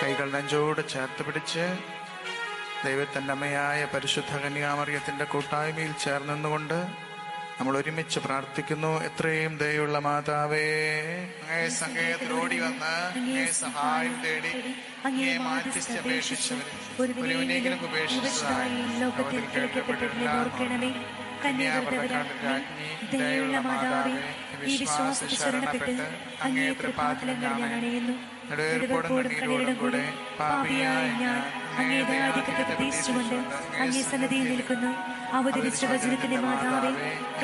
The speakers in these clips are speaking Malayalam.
കൈകൾ നെഞ്ചോട് ചേർത്ത് പിടിച്ച് ദൈവത്തിൻ്റെ അമ്മയായ പരിശുദ്ധ കന്യാമറിയത്തിൻ്റെ കൂട്ടായ്മയിൽ ചേർന്നുകൊണ്ട് നമ്മൾ ഒരുമിച്ച് പ്രാർത്ഥിക്കുന്നു. എത്രയും ദയുള്ള മാതാവേ, അങ്ങേ സങ്കേതത്തിലോടി വന്ന് അങ്ങേ സഹായം തേടി അങ്ങേ മാറ്റിച്ചപേക്ഷിച്ചവരെ ഒരുവനെങ്കിലും ഉപേക്ഷിച്ചതായി ലോകത്തിൽ കേൾക്കപ്പെട്ടിട്ടില്ല. കന്യാവ്രതകാരുടെ രാജ്ഞി, ദയുള്ള മാതാവേ, വിശ്വാസത്തിൽ ശരണപ്പെട്ട് അങ്ങേ തൃപ്പാദത്തിൽ ഞാൻ അണയുന്നു. ോടും കൂടെ പാപിയായ ഞാൻ അങ്ങേ ദയാധിക്യത്തെ പ്രതീക്ഷിച്ചുകൊണ്ട് അങ്ങേ സന്നിധിയിൽ നിൽക്കുന്നു. അവതരിച്ച വചനത്തിന്റെ മാതാവേ,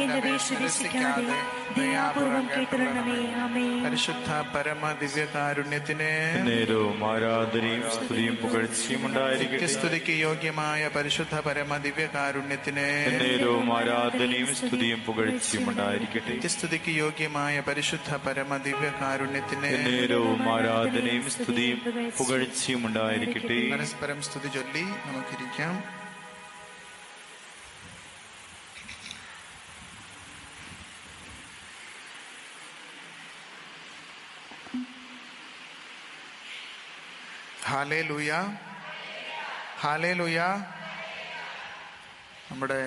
എന്റെ വേഷ രക്ഷിക്കാതെ ദയാപൂർവം കേട്ടുകൊള്ളണമേ. ആമേൻ. പരിശുദ്ധ പരമ ദിവ്യകാരുണ്യത്തിന് നേരവും ആരാധനയും സ്തുതിയും പുകഴ്ചയും ഉണ്ടായിരിക്കട്ടെ. സ്തുതിക്ക് യോഗ്യമായ പരിശുദ്ധ പരമ ദിവ്യകാരുണ്യത്തിന് നേരവും ആരാധനയും സ്തുതിയും പുകഴ്ചയും ഉണ്ടായിരിക്കട്ടെ. സ്തുതിക്ക് യോഗ്യമായ പരിശുദ്ധ പരമ ദിവ്യകാരുണ്യത്തിന് നേരവും ആരാധനയും സ്തുതിയും പുകഴ്ചയും ഉണ്ടായിരിക്കട്ടെ. പരസ്പരം സ്തുതി ചൊല്ലി നമുക്കിരിക്കാം. Hallelujah, hallelujah. നമ്മുടെ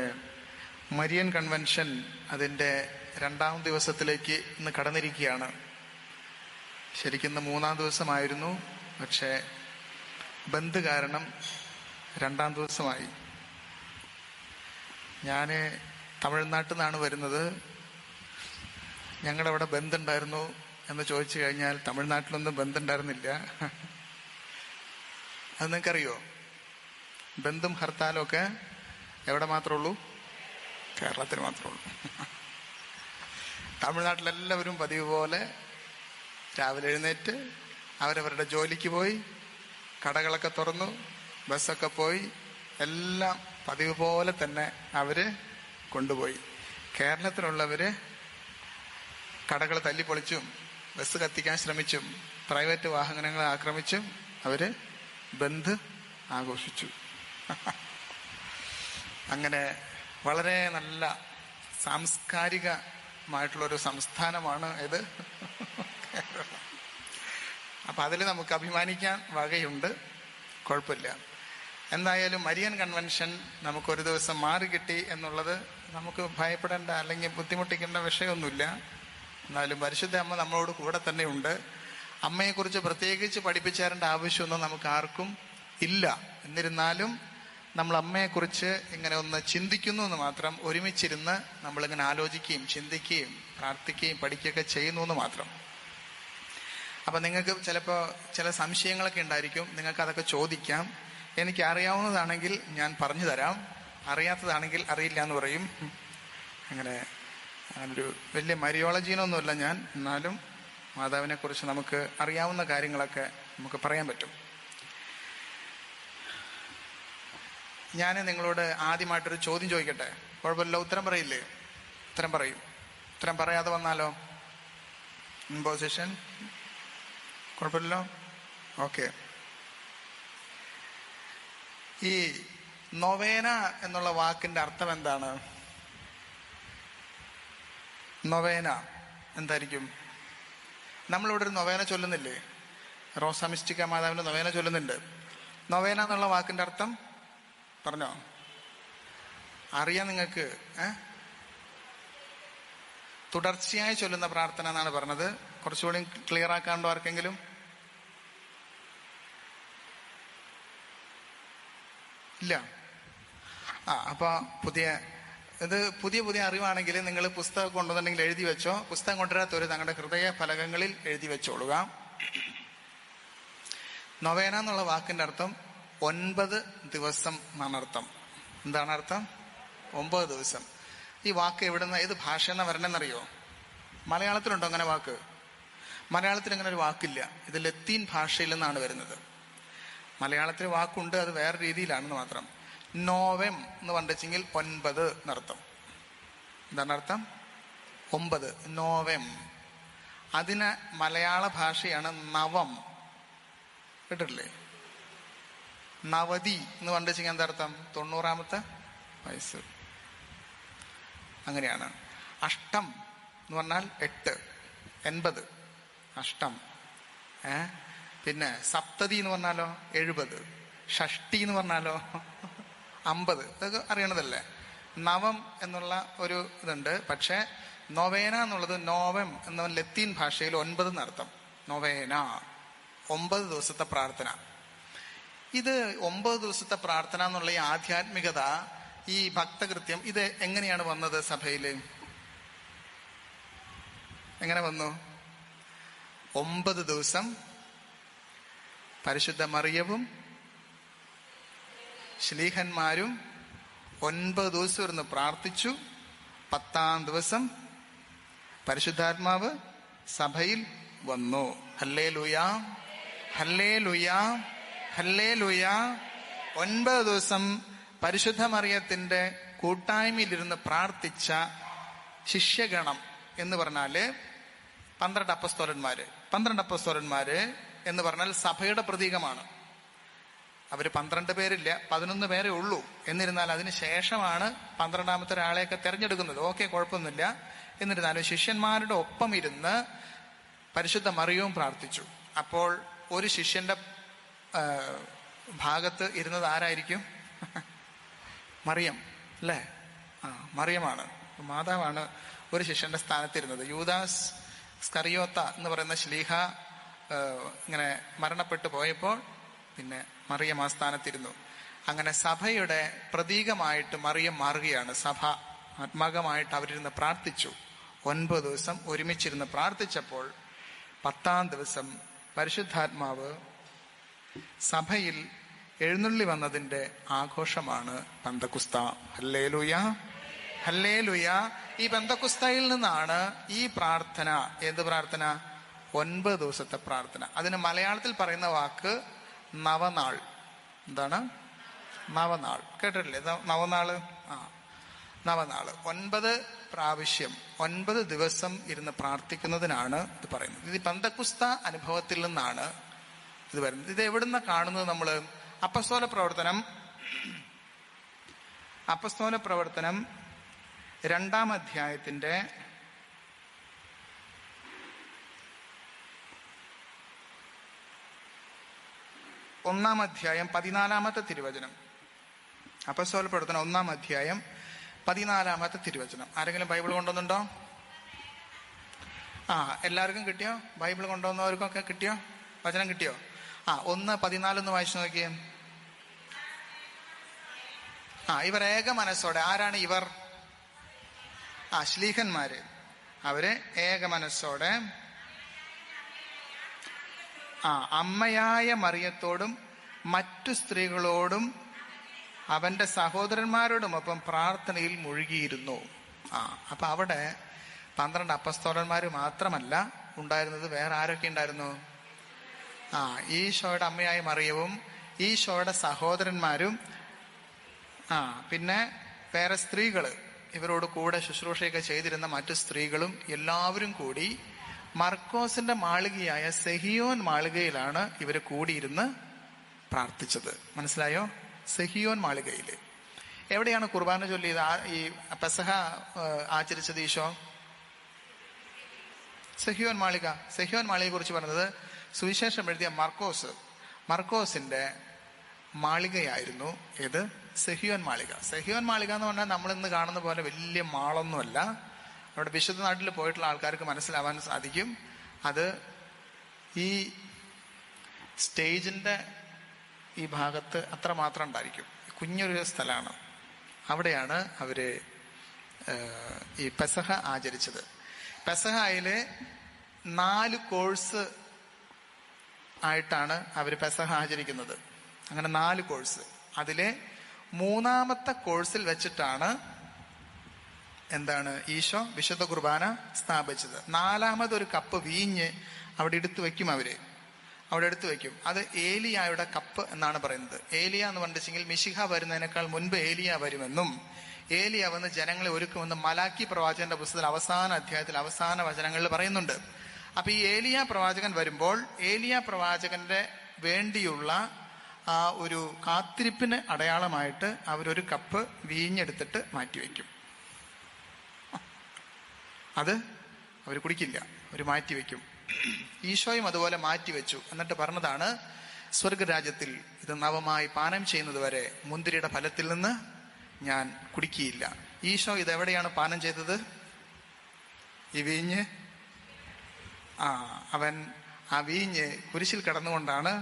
മരിയൻ കൺവെൻഷൻ അതിൻ്റെ 2ാം ദിവസത്തിലേക്ക് ഇന്ന് കടന്നിരിക്കുകയാണ്. ശരിക്കും ഇന്ന് 3ാം ദിവസമായിരുന്നു, പക്ഷേ ബന്ദ് കാരണം 2ാം ദിവസമായി. ഞാൻ തമിഴ്നാട്ടിൽ നിന്നാണ് വരുന്നത്. ഞങ്ങളുടെ അവിടെ ബന്ധുണ്ടായിരുന്നു എന്ന് ചോദിച്ചു കഴിഞ്ഞാൽ തമിഴ്നാട്ടിലൊന്നും ബന്ധുണ്ടായിരുന്നില്ല. അത് നിങ്ങൾക്കറിയോ? ബന്ധും ഹർത്താലും ഒക്കെ എവിടെ മാത്രമേ ഉള്ളൂ? കേരളത്തിൽ മാത്രമേ ഉള്ളൂ. തമിഴ്നാട്ടിലെല്ലാവരും പതിവ് പോലെ രാവിലെ എഴുന്നേറ്റ് അവരവരുടെ ജോലിക്ക് പോയി, കടകളൊക്കെ തുറന്നു, ബസ്സൊക്കെ പോയി, എല്ലാം പതിവ് പോലെ തന്നെ അവര് കൊണ്ടുപോയി. കേരളത്തിലുള്ളവര് കടകൾ തല്ലിപ്പൊളിച്ചും ബസ് കത്തിക്കാൻ ശ്രമിച്ചും പ്രൈവറ്റ് വാഹനങ്ങളെ ആക്രമിച്ചും അവര് ബന്ദ് ആഘോഷിച്ചു. അങ്ങനെ വളരെ നല്ല സാംസ്കാരികമായിട്ടുള്ളൊരു സംസ്ഥാനമാണ് ഇത് കേരളം. അപ്പം അതിൽ നമുക്ക് അഭിമാനിക്കാൻ വകയുണ്ട്, കുഴപ്പമില്ല. എന്തായാലും മരിയൻ കൺവെൻഷൻ നമുക്കൊരു ദിവസം മാറി കിട്ടി എന്നുള്ളത് നമുക്ക് ഭയപ്പെടേണ്ട അല്ലെങ്കിൽ ബുദ്ധിമുട്ടിക്കേണ്ട വിഷയമൊന്നുമില്ല. എന്നാലും പരിശുദ്ധ അമ്മ നമ്മളോട് കൂടെ തന്നെ ഉണ്ട്. അമ്മയെക്കുറിച്ച് പ്രത്യേകിച്ച് പഠിപ്പിച്ചു തരേണ്ട ആവശ്യമൊന്നും നമുക്ക് ആർക്കും ഇല്ല. എന്നിരുന്നാലും നമ്മൾ അമ്മയെക്കുറിച്ച് ഇങ്ങനെ ഒന്ന് ചിന്തിക്കുന്നു എന്ന് മാത്രം, ഒരുമിച്ചിരുന്ന് നമ്മളിങ്ങനെ ആലോചിക്കുകയും ചിന്തിക്കുകയും പ്രാർത്ഥിക്കുകയും പഠിക്കുകയൊക്കെ ചെയ്യുന്നു എന്ന് മാത്രം. അപ്പം നിങ്ങൾക്ക് ചിലപ്പോൾ ചില സംശയങ്ങളൊക്കെ ഉണ്ടായിരിക്കും. നിങ്ങൾക്ക് അതൊക്കെ ചോദിക്കാം. എനിക്ക് അറിയാവുന്നതാണെങ്കിൽ ഞാൻ പറഞ്ഞു തരാം, അറിയാത്തതാണെങ്കിൽ അറിയില്ല എന്ന് പറയും. അങ്ങനൊരു വലിയ മരിയോളജീനൊന്നുമില്ല ഞാൻ. എന്നാലും മാതാവിനെ കുറിച്ച് നമുക്ക് അറിയാവുന്ന കാര്യങ്ങളൊക്കെ നമുക്ക് പറയാൻ പറ്റും. ഞാൻ നിങ്ങളോട് ആദ്യമായിട്ടൊരു ചോദ്യം ചോദിക്കട്ടെ? കുഴപ്പമില്ല, ഉത്തരം പറയില്ലേ? ഉത്തരം പറയും. ഉത്തരം പറയാതെ വന്നാലോ? ഇമ്പോസിഷൻ? കുഴപ്പമില്ലല്ലോ? ഓക്കെ. ഈ നൊവേന എന്നുള്ള വാക്കിന്റെ അർത്ഥം എന്താണ്? നൊവേന എന്തായിരിക്കും? നമ്മളിവിടെ ഒരു നൊവേന ചൊല്ലുന്നില്ലേ? റോസ മിസ്റ്റിക്ക മാതാവിന്റെ നൊവേന ചൊല്ലുന്നുണ്ട്. നൊവേന എന്നുള്ള വാക്കിന്റെ അർത്ഥം പറഞ്ഞോ? അറിയാം നിങ്ങൾക്ക്? തുടർച്ചയായി ചൊല്ലുന്ന പ്രാർത്ഥന എന്നാണ് പറഞ്ഞത്. കുറച്ചുകൂടി ക്ലിയർ ആക്കാണ്ടോ ആർക്കെങ്കിലും? ഇല്ല. അപ്പൊ പുതിയ അറിവാണെങ്കിൽ നിങ്ങൾ പുസ്തകം കൊണ്ടുവന്നിട്ടുണ്ടെങ്കിൽ എഴുതി വെച്ചോ. പുസ്തകം കൊണ്ടുവരാത്തവര് തങ്ങളുടെ ഹൃദയ ഫലകങ്ങളിൽ എഴുതി വെച്ചോളുക. നൊവേന എന്നുള്ള വാക്കിന്റെ അർത്ഥം 9 ദിവസം എന്നാണ് അർത്ഥം. എന്താണ് അർത്ഥം? 9 ദിവസം. ഈ വാക്ക് എവിടുന്ന, ഏത് ഭാഷ എന്നാ വരണമെന്നറിയോ? മലയാളത്തിലുണ്ടോ അങ്ങനെ വാക്ക്? മലയാളത്തിൽ അങ്ങനെ ഒരു വാക്കില്ല. ഇത് ലത്തീൻ ഭാഷയിൽ നിന്നാണ് വരുന്നത്. മലയാളത്തിൽ വാക്കുണ്ട്, അത് വേറെ രീതിയിലാണെന്ന് മാത്രം. നോവം എന്ന് പറഞ്ഞെങ്കിൽ 9 എന്നർത്ഥം. എന്താണ് അർത്ഥം? 9. നോവം. അതിന് മലയാള ഭാഷയാണ് നവം. കേട്ടിട്ടില്ലേ? നവതി എന്ന് പറഞ്ഞെങ്കിൽ എന്താ അർത്ഥം? 90ാമത്തെ വയസ്സ്. അങ്ങനെയാണ്. അഷ്ടം എന്ന് പറഞ്ഞാൽ 8, 80. അഷ്ടം. പിന്നെ സപ്തതി എന്ന് പറഞ്ഞാലോ 70, ഷഷ്ടി എന്ന് പറഞ്ഞാലോ 50. ഇതൊക്കെ അറിയണതല്ലേ. നവം എന്നുള്ള ഒരു ഇതുണ്ട്. പക്ഷെ നൊവേന എന്നുള്ളത് നോവം എന്ന ലത്തീൻ ഭാഷയിൽ 9 എന്നർത്ഥം. നൊവേന 9 ദിവസത്തെ പ്രാർത്ഥന. ഇത് 9 ദിവസത്തെ പ്രാർത്ഥന എന്നുള്ള ഈ ആധ്യാത്മികത, ഈ ഭക്തകൃത്യം, ഇത് എങ്ങനെയാണ് വന്നത് സഭയിൽ? എങ്ങനെ വന്നു? 9 ദിവസം പരിശുദ്ധ മറിയവും ശ്ലീഹന്മാരും 9 ദിവസം ഇരുന്ന് പ്രാർത്ഥിച്ചു. 10-ാം ദിവസം പരിശുദ്ധാത്മാവ് സഭയിൽ വന്നു. ഹല്ലേലൂയാ, ഹല്ലേലൂയാ, ഹല്ലേലൂയാ. 9 ദിവസം പരിശുദ്ധ മറിയത്തിന്റെ കൂട്ടായ്മയിലിരുന്ന് പ്രാർത്ഥിച്ച ശിഷ്യഗണം എന്ന് പറഞ്ഞാല് 12 അപ്പസ്തോലന്മാര്. 12 അപ്പസ്തോലന്മാര് എന്ന് പറഞ്ഞാൽ സഭയുടെ പ്രതീകമാണ്. അവര് 12 പേരില്ല, 11 പേരേ ഉള്ളൂ. എന്നിരുന്നാൽ അതിന് ശേഷമാണ് 12ാമത്തെ ഒരാളെയൊക്കെ തെരഞ്ഞെടുക്കുന്നത്. ഓക്കെ, കുഴപ്പമൊന്നുമില്ല. എന്നിരുന്നാലും ശിഷ്യന്മാരുടെ ഒപ്പം ഇരുന്ന് പരിശുദ്ധ മറിയവും പ്രാർത്ഥിച്ചു. അപ്പോൾ ഒരു ശിഷ്യന്റെ ഭാഗത്ത് ഇരുന്നത് ആരായിരിക്കും? മറിയം അല്ലേ? മറിയമാണ്, മാതാവാണ് ഒരു ശിഷ്യന്റെ സ്ഥാനത്തിരുന്നത്. യൂദാസ് സ്കറിയോത്ത എന്ന് പറയുന്ന ശ്ലീഹ ഇങ്ങനെ മരണപ്പെട്ടു പോയപ്പോൾ പിന്നെ മറിയം ആ സ്ഥാനത്തിരുന്നു. അങ്ങനെ സഭയുടെ പ്രതീകമായിട്ട് മറിയം മാറുകയാണ്. സഭ ആത്മാകമായിട്ട് അവരിരുന്ന് പ്രാർത്ഥിച്ചു. 9 ദിവസം ഒരുമിച്ചിരുന്ന് പ്രാർത്ഥിച്ചപ്പോൾ 10-ാം ദിവസം പരിശുദ്ധാത്മാവ് സഭയിൽ എഴുന്നള്ളി വന്നതിന്റെ ആഘോഷമാണ് പെന്തക്കുസ്ത. ഹല്ലേലൂയാ, ഹല്ലേലൂയാ. ഈ പെന്തക്കുസ്തയിൽ നിന്നാണ് ഈ പ്രാർത്ഥന. ഏത് പ്രാർത്ഥന? 9 ദിവസത്തെ പ്രാർത്ഥന. അതിന് മലയാളത്തിൽ പറയുന്ന വാക്ക് നവനാൾ. എന്താണ്? നവനാൾ. കേട്ടിട്ടില്ലേ നവനാള്? നവനാള്. 9 പ്രാവശ്യം 9 ദിവസം ഇരുന്ന് പ്രാർത്ഥിക്കുന്നതിനാണ് ഇത് പറയുന്നത്. ഇത് പെന്തക്കുസ്ത അനുഭവത്തിൽ നിന്നാണ് ഇത് വരുന്നത്. ഇത് എവിടുന്ന കാണുന്നത്? നമ്മള് അപ്പസ്തോല പ്രവർത്തനം 2-ാം അധ്യായത്തിന്റെ 1-ാം അധ്യായം 14-ാമത്തെ തിരുവചനം. അപ്പസ്തോല പ്രവർത്തനം 1-ാം അധ്യായം 14-ാമത്തെ തിരുവചനം. ആരെങ്കിലും ബൈബിൾ കൊണ്ടുവന്നുണ്ടോ? എല്ലാവർക്കും കിട്ടിയോ? ബൈബിൾ കൊണ്ടുവന്നവർക്കൊക്കെ കിട്ടിയോ? വചനം കിട്ടിയോ? 1:14 വായിച്ചു നോക്കിയേ. ഇവർ ഏക മനസ്സോടെ. ആരാണ് ഇവർ? ശ്ലീഹന്മാര്. അവര് ഏക മനസ്സോടെ അമ്മയായ മറിയത്തോടും മറ്റു സ്ത്രീകളോടും അവന്റെ സഹോദരന്മാരോടുമൊപ്പം പ്രാർത്ഥനയിൽ മുഴുകിയിരുന്നു. അപ്പൊ അവിടെ 12 അപ്പസ്തോലന്മാര് മാത്രമല്ല ഉണ്ടായിരുന്നത്, വേറെ ആരൊക്കെ ഉണ്ടായിരുന്നു? ഈശോയുടെ അമ്മയായ മറിയവും ഈശോയുടെ സഹോദരന്മാരും പിന്നെ വേറെ സ്ത്രീകള്, ഇവരോട് കൂടെ ശുശ്രൂഷയൊക്കെ ചെയ്തിരുന്ന മറ്റു സ്ത്രീകളും എല്ലാവരും കൂടി മർക്കോസിന്റെ മാളികയായ സെഹിയോൻ മാളികയിലാണ് ഇവര് കൂടിയിരുന്ന് പ്രാർത്ഥിച്ചത്. മനസ്സിലായോ? സെഹിയോൻ മാളികയില്. എവിടെയാണ് കുർബാന ചൊല്ലിയത്? ഈ പെസഹ ആചരിച്ചത് ഈശോ സെഹിയോൻ മാളിക. സെഹിയോൻ മാളികയെ കുറിച്ച് പറഞ്ഞത് സുവിശേഷം എഴുതിയ മർക്കോസിന്റെ മാളികയായിരുന്നു. ഏത്? സെഹിയോൻ മാളിക. സെഹിയോൻ മാളിക എന്ന് പറഞ്ഞാൽ നമ്മൾ ഇന്ന് കാണുന്ന പോലെ വലിയ മാളൊന്നുമല്ല. അവിടെ വിശുദ്ധ നാട്ടിൽ പോയിട്ടുള്ള ആൾക്കാർക്ക് മനസ്സിലാവാൻ സാധിക്കും. അത് ഈ സ്റ്റേജിന്റെ ഈ ഭാഗത്ത് അത്രമാത്രം ഉണ്ടായിരിക്കും. കുഞ്ഞൊരു സ്ഥലമാണ്. അവിടെയാണ് അവര് ഈ പെസഹ ആചരിച്ചത്. പെസഹയില് 4 കോഴ്സ് ആയിട്ടാണ് അവർ പെസഹ ആചരിക്കുന്നത്. അങ്ങനെ 4 കോഴ്സ്. അതിലെ 3-ാമത്തെ കോഴ്സിൽ വെച്ചിട്ടാണ് ഈശോ വിശുദ്ധ കുർബാന സ്ഥാപിച്ചത്. 4-ാമതൊരു കപ്പ് വീഞ്ഞ് അവിടെ എടുത്തു വെക്കും. അവിടെ എടുത്തു വെക്കും. അത് ഏലിയായുടെ കപ്പ് എന്നാണ് പറയുന്നത്. ഏലിയ എന്ന് പറഞ്ഞിട്ടുണ്ടെങ്കിൽ മിശിഹ വരുന്നതിനേക്കാൾ മുൻപ് ഏലിയ വരുമെന്നും ഏലിയ വന്ന് ജനങ്ങളെ ഒരുക്കുമെന്നും മലാക്കി പ്രവാചകന്റെ പുസ്തകത്തിൽ അവസാന അധ്യായത്തിൽ അവസാന വചനങ്ങളിൽ പറയുന്നുണ്ട്. അപ്പൊ ഈ ഏലിയ പ്രവാചകൻ വരുമ്പോൾ ഏലിയ പ്രവാചകന്റെ വേണ്ടിയുള്ള ആ ഒരു കാത്തിരിപ്പിന് അടയാളമായിട്ട് അവരൊരു കപ്പ് വീഞ്ഞെടുത്തിട്ട് മാറ്റിവെക്കും. അത് അവർ കുടിക്കില്ല, അവർ മാറ്റിവെക്കും. ഈശോയും അതുപോലെ മാറ്റിവെച്ചു. എന്നിട്ട് പറഞ്ഞതാണ്, സ്വർഗരാജ്യത്തിൽ ഇത് നവമായി പാനം ചെയ്യുന്നത് വരെ മുന്തിരിയുടെ ഫലത്തിൽ നിന്ന് ഞാൻ കുടിക്കുകയില്ല. ഈശോ ഇതെവിടെയാണ് പാനം ചെയ്തത്? ഈ വീഞ്ഞ്. അവൻ ആ വീഞ്ഞ് കുരിശിൽ കിടന്നുകൊണ്ടാണ്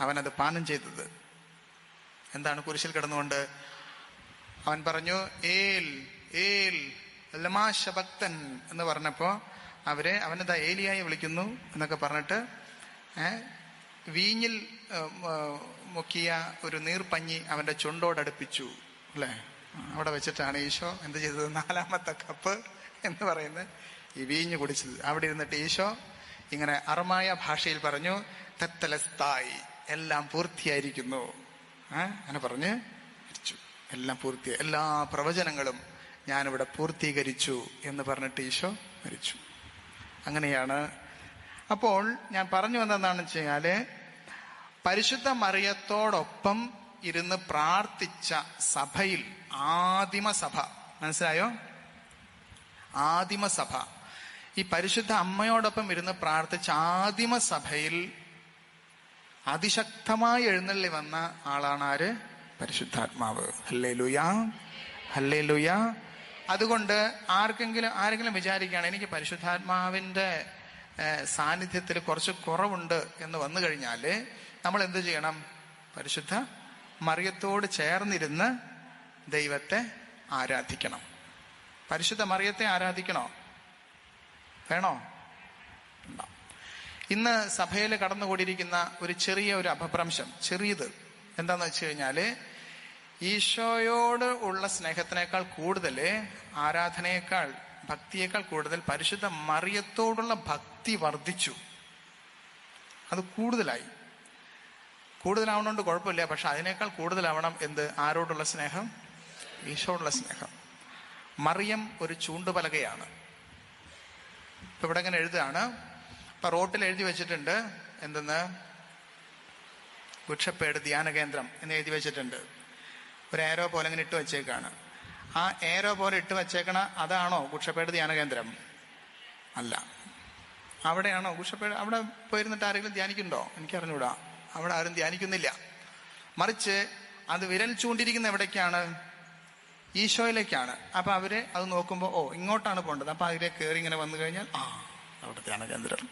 അവനത് പാനം ചെയ്തത്. എന്താണ് കുരിശിൽ കിടന്നുകൊണ്ട് അവൻ പറഞ്ഞു, ഏൽ ഏൽ ലമാ ശബക്തൻ എന്ന് പറഞ്ഞപ്പോ അവനെന്താ ഏലിയായി വിളിക്കുന്നു എന്നൊക്കെ പറഞ്ഞിട്ട് വീഞ്ഞിൽ മുക്കിയ ഒരു നീർപ്പഞ്ഞി അവന്റെ ചുണ്ടോടടുപ്പിച്ചു അല്ലെ. അവിടെ വെച്ചിട്ടാണ് ഈശോ എന്ത് ചെയ്തത്? 4ാമത്തെ കപ്പ് എന്ന് പറയുന്നത് ഈ വീഞ്ഞ് കുടിച്ചത്. അവിടെ ഇരുന്നിട്ട് ഈശോ ഇങ്ങനെ അറമായ ഭാഷയിൽ പറഞ്ഞു, തെത്തലസ്തായി, എല്ലാം പൂർത്തിയായിരിക്കുന്നു. അങ്ങനെ പറഞ്ഞ് മരിച്ചു. എല്ലാം പൂർത്തിയായി, എല്ലാ പ്രവചനങ്ങളും ഞാനിവിടെ പൂർത്തീകരിച്ചു എന്ന് പറഞ്ഞിട്ട് ഈശോ മരിച്ചു. അങ്ങനെയാണ്. അപ്പോൾ ഞാൻ പറഞ്ഞു വന്നതെന്താണെന്ന് വെച്ച് കഴിഞ്ഞാല്, പരിശുദ്ധ മറിയത്തോടൊപ്പം ഇരുന്ന് പ്രാർത്ഥിച്ച സഭയിൽ ആദിമസഭ, മനസ്സിലായോ? ആദിമസഭ, ഈ പരിശുദ്ധ അമ്മയോടൊപ്പം ഇരുന്ന് പ്രാർത്ഥിച്ച ആദിമസഭയിൽ അതിശക്തമായി എഴുന്നള്ളി വന്ന ആളാണ് ആര്? പരിശുദ്ധാത്മാവ്. Hallelujah, hallelujah. അതുകൊണ്ട് ആരെങ്കിലും വിചാരിക്കുകയാണ്, എനിക്ക് പരിശുദ്ധാത്മാവിന്റെ സാന്നിധ്യത്തിൽ കുറച്ച് കുറവുണ്ട് എന്ന് വന്നു കഴിഞ്ഞാല് നമ്മൾ എന്ത് ചെയ്യണം? പരിശുദ്ധ മറിയത്തോട് ചേർന്നിരുന്ന് ദൈവത്തെ ആരാധിക്കണം. പരിശുദ്ധ മറിയത്തെ ആരാധിക്കണോ? വേണോ? ഇന്ന് സഭയിൽ കടന്നുകൂടിയിരിക്കുന്ന ഒരു ചെറിയ അപഭ്രംശം, ചെറിയത് എന്താന്ന് വെച്ച് കഴിഞ്ഞാല്, ഈശോയോട് ഉള്ള സ്നേഹത്തിനേക്കാൾ കൂടുതൽ, ആരാധനയേക്കാൾ, ഭക്തിയേക്കാൾ കൂടുതൽ പരിശുദ്ധ മറിയത്തോടുള്ള ഭക്തി വർദ്ധിച്ചു. അത് കൂടുതലാവണോണ്ട് കുഴപ്പമില്ല. പക്ഷെ അതിനേക്കാൾ കൂടുതലാവണം എന്ത്? ആരോടുള്ള സ്നേഹം? ഈശോയോടുള്ള സ്നേഹം. മറിയം ഒരു ചൂണ്ടുപലകയാണ്. ഇപ്പൊ ഇവിടെ ഇങ്ങനെ എഴുതുകയാണ്. ഇപ്പൊ റോട്ടിൽ എഴുതി വെച്ചിട്ടുണ്ട്, എന്തെന്ന്? ഗുഡ്ഷപ്പേഡ് ധ്യാന കേന്ദ്രം എന്ന് എഴുതി വെച്ചിട്ടുണ്ട്. ഒരു ഏരോ പോലെ ഇങ്ങനെ ഇട്ട് വെച്ചേക്കാണ്. ആ ഏരോ പോലെ ഇട്ട് വെച്ചേക്കണ അതാണോ ഗുഡ്ഷപ്പേഡ് ധ്യാന കേന്ദ്രം? അല്ല. അവിടെയാണോ ഗുഡ്ഷപ്പേഡ്? അവിടെ പോയിരുന്നിട്ട് ആരെങ്കിലും ധ്യാനിക്കുന്നുണ്ടോ? എനിക്കറിഞ്ഞൂടാ. അവിടെ ആരും ധ്യാനിക്കുന്നില്ല. മറിച്ച് അത് വിരൽ ചൂണ്ടിരിക്കുന്ന എവിടേക്കാണ്? ഈശോയിലേക്കാണ്. അപ്പൊ അവര് അത് നോക്കുമ്പോ ഇങ്ങോട്ടാണ് പോകേണ്ടത്. അപ്പൊ അതിലേക്ക് കയറി ഇങ്ങനെ വന്നു കഴിഞ്ഞാൽ അവിടെ ധ്യാന കേന്ദ്രം.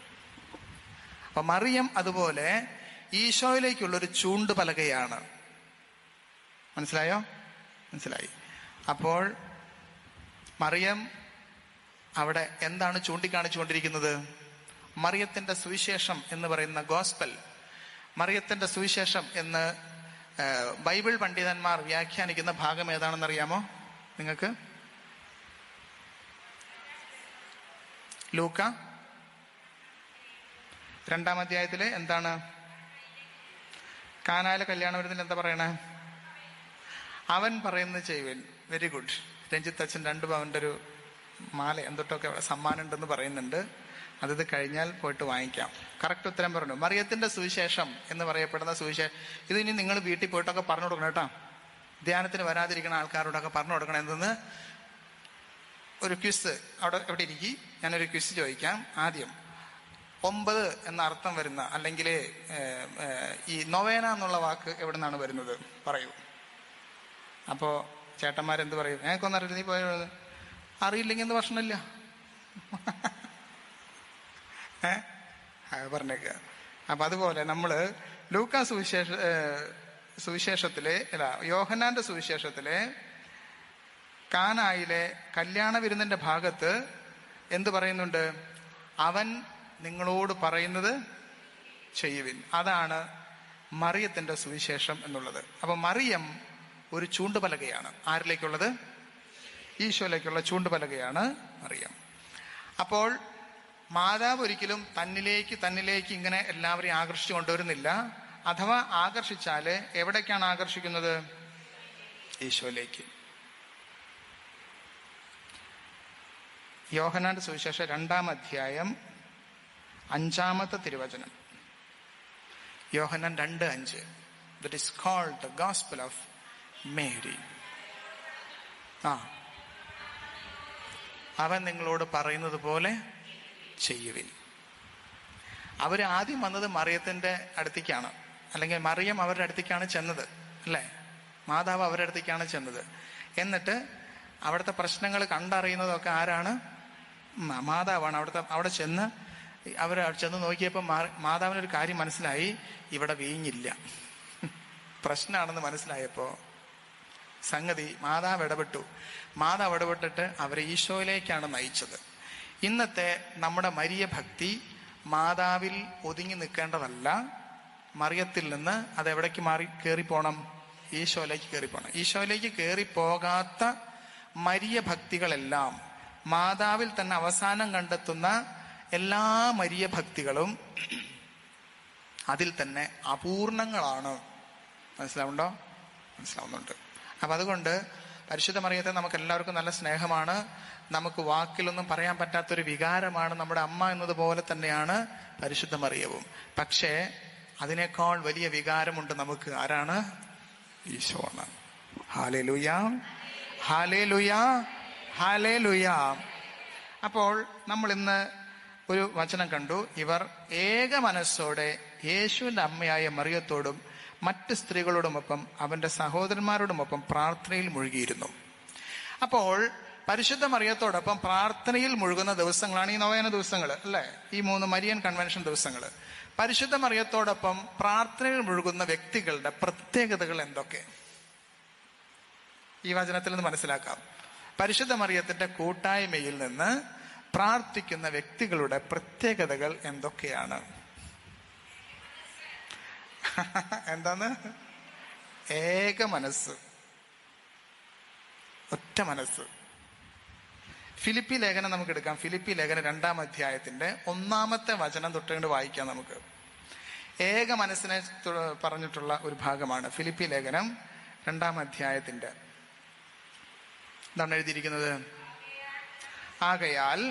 അപ്പൊ മറിയം അതുപോലെ ഈശോയിലേക്കുള്ളൊരു ചൂണ്ടുപലകയാണ്. മനസ്സിലായോ? മനസ്സിലായി. അപ്പോൾ മറിയം അവിടെ എന്താണ് ചൂണ്ടിക്കാണിച്ചുകൊണ്ടിരിക്കുന്നത്? മറിയത്തിന്റെ സുവിശേഷം എന്ന് പറയുന്ന ഗോസ്പൽ, മറിയത്തിന്റെ സുവിശേഷം എന്ന് ബൈബിൾ പണ്ഡിതന്മാർ വ്യാഖ്യാനിക്കുന്ന ഭാഗം ഏതാണെന്ന് അറിയാമോ നിങ്ങൾക്ക്? ലൂക്ക 2-ാം അധ്യായത്തില് എന്താണ്? കാനായിലെ കല്യാണ വിരുന്നിൽ എന്താ പറയണേ? അവൻ പറയുന്നത് ചെയ്യുവിൻ. Very good. രഞ്ജിത്ത് അച്ഛൻ 2 പവന്റെ ഒരു മാല എന്തൊട്ടൊക്കെ സമ്മാനം ഉണ്ടെന്ന് പറയുന്നുണ്ട്. അത് കഴിഞ്ഞാൽ പോയിട്ട് വാങ്ങിക്കാം. കറക്റ്റ് ഉത്തരം പറഞ്ഞു. മറിയത്തിന്റെ സുവിശേഷം എന്ന് പറയപ്പെടുന്ന സുവിശേഷം, ഇത് ഇനി നിങ്ങൾ വീട്ടിൽ പോയിട്ടൊക്കെ പറഞ്ഞു കൊടുക്കണം കേട്ടോ. ധ്യാനത്തിന് വരാതിരിക്കുന്ന ആൾക്കാരോടൊക്കെ പറഞ്ഞു കൊടുക്കണം. എന്തെന്ന്? ഒരു ക്വിസ് അവിടെ എവിടെ ഇരിക്കും, ഞാനൊരു ക്വിസ് ചോദിക്കാം. ആദ്യം 9 എന്ന അർത്ഥം വരുന്ന, അല്ലെങ്കിൽ ഈ നൊവേന എന്നുള്ള വാക്ക് എവിടെ നിന്നാണ് വരുന്നത് പറയൂ. അപ്പോ ചേട്ടന്മാരെന്ത് പറയും? ഞങ്ങൾക്കൊന്നും അറിയില്ല. നീ പോയത് അറിയില്ലെങ്കിൽ എന്ത് പ്രശ്നമില്ല, പറഞ്ഞേക്ക. അപ്പൊ അതുപോലെ നമ്മള് ലൂക്കാ സുവിശേഷത്തിലെ യോഹന്നാന്റെ സുവിശേഷത്തിലെ കാനായിലെ കല്യാണ വിരുന്നിന്റെ ഭാഗത്ത് എന്ത് പറയുന്നുണ്ട്? അവൻ നിങ്ങളോട് പറയുന്നത് ചെയ്യുവിൻ. അതാണ് മറിയത്തിന്റെ സുവിശേഷം എന്നുള്ളത്. അപ്പൊ മറിയം ഒരു ചൂണ്ടുപലകയാണ്. ആരിലേക്കുള്ളത്? ഈശോയിലേക്കുള്ള ചൂണ്ടുപലകയാണ് മറിയം. അപ്പോൾ മാതാവ് ഒരിക്കലും തന്നിലേക്ക് ഇങ്ങനെ എല്ലാവരെയും ആകർഷിച്ചു കൊണ്ടുവരുന്നില്ല. അഥവാ ആകർഷിച്ചാല് എവിടേക്കാണ് ആകർഷിക്കുന്നത്? ഈശോയിലേക്ക്. യോഹന്നാന്റെ സുവിശേഷം 2-ാം അധ്യായം 5-ാമത്തെ തിരുവചനം. യോഹന്നാൻ 2:5. That is called the Gospel of Mary. അവൻ നിങ്ങളോട് പറയുന്നത് പോലെ ചെയ്യുവിൻ. അവർ ആദ്യം വന്നത് മറിയത്തിന്റെ അടുത്തേക്കാണ്, അല്ലെങ്കിൽ മറിയം അവരുടെ അടുത്തേക്കാണ് ചെന്നത് അല്ലേ? മാതാവ് അവരുടെ അടുത്തേക്കാണ് ചെന്നത്. എന്നിട്ട് അവിടുത്തെ പ്രശ്നങ്ങൾ കണ്ടറിയുന്നതൊക്കെ ആരാണ്? മാതാവാണ്. അവിടെ ചെന്ന് നോക്കിയപ്പോൾ മാതാവിനൊരു കാര്യം മനസ്സിലായി, ഇവിടെ വീഞ്ഞില്ല, പ്രശ്നമാണെന്ന് മനസ്സിലായപ്പോൾ സംഗതി മാതാവ് ഇടപെട്ടിട്ട് അവരെ ഈശോയിലേക്കാണ് നയിച്ചത്. ഇന്നത്തെ നമ്മുടെ മരിയ ഭക്തി മാതാവിൽ ഒതുങ്ങി നിൽക്കേണ്ടതല്ല, മറിയത്തിൽ നിന്ന് അതെവിടേക്ക് കയറിപ്പോണം? ഈശോയിലേക്ക് കയറിപ്പോണം. ഈശോയിലേക്ക് കയറിപ്പോകാത്ത മരിയ ഭക്തികളെല്ലാം, മാതാവിൽ തന്നെ അവസാനം കണ്ടെത്തുന്ന എല്ലാ മരിയ ഭക്തികളും അതിൽ തന്നെ അപൂർണങ്ങളാണ്. മനസ്സിലാവുന്നുണ്ട്. അപ്പൊ അതുകൊണ്ട് പരിശുദ്ധ മറിയത്തെ നമുക്ക് എല്ലാവർക്കും നല്ല സ്നേഹമാണ്. നമുക്ക് വാക്കിലൊന്നും പറയാൻ പറ്റാത്തൊരു വികാരമാണ്. നമ്മുടെ അമ്മ എന്നതുപോലെ തന്നെയാണ് പരിശുദ്ധ മറിയവും. പക്ഷേ അതിനേക്കാൾ വലിയ വികാരമുണ്ട് നമുക്ക്. ആരാണ്? ഈശോ ആണ്. Hallelujah, hallelujah, hallelujah. അപ്പോൾ നമ്മൾ ഇന്ന് ഒരു വചനം കണ്ടു. ഇവർ ഏക മനസ്സോടെ യേശുവിന്റെ അമ്മയായ മറിയത്തോടും മറ്റ് സ്ത്രീകളോടുമൊപ്പം അവന്റെ സഹോദരന്മാരോടുമൊപ്പം പ്രാർത്ഥനയിൽ മുഴുകിയിരുന്നു. അപ്പോൾ പരിശുദ്ധ മറിയത്തോടൊപ്പം പ്രാർത്ഥനയിൽ മുഴുകുന്ന ദിവസങ്ങളാണ് ഈ നൊവേന ദിവസങ്ങൾ അല്ലെ? ഈ 3 മരിയൻ കൺവെൻഷൻ ദിവസങ്ങൾ. പരിശുദ്ധ മറിയത്തോടൊപ്പം പ്രാർത്ഥനയിൽ മുഴുകുന്ന വ്യക്തികളുടെ പ്രത്യേകതകൾ എന്തൊക്കെ ഈ വചനത്തിൽ നിന്ന് മനസ്സിലാക്കാം. പരിശുദ്ധ മറിയത്തിന്റെ കൂട്ടായ്മയിൽ നിന്ന് പ്രാർത്ഥിക്കുന്ന വ്യക്തികളുടെ പ്രത്യേകതകൾ എന്തൊക്കെയാണ്? എന്താണ്? ഏക മനസ്സ്, ഒറ്റ മനസ്സ്. ഫിലിപ്പി ലേഖനം നമുക്ക് എടുക്കാം. ഫിലിപ്പി ലേഖനം 2-ാം അധ്യായത്തിന്റെ 1-ാമത്തെ വചനം തൊട്ടുകൊണ്ട് വായിക്കാം നമുക്ക്. ഏക മനസ്സിനെ പറഞ്ഞിട്ടുള്ള ഒരു ഭാഗമാണ് ഫിലിപ്പി ലേഖനം 2-ാം അധ്യായത്തിന്റെ. എന്താണ് എഴുതിയിരിക്കുന്നത്? ആകയാൽ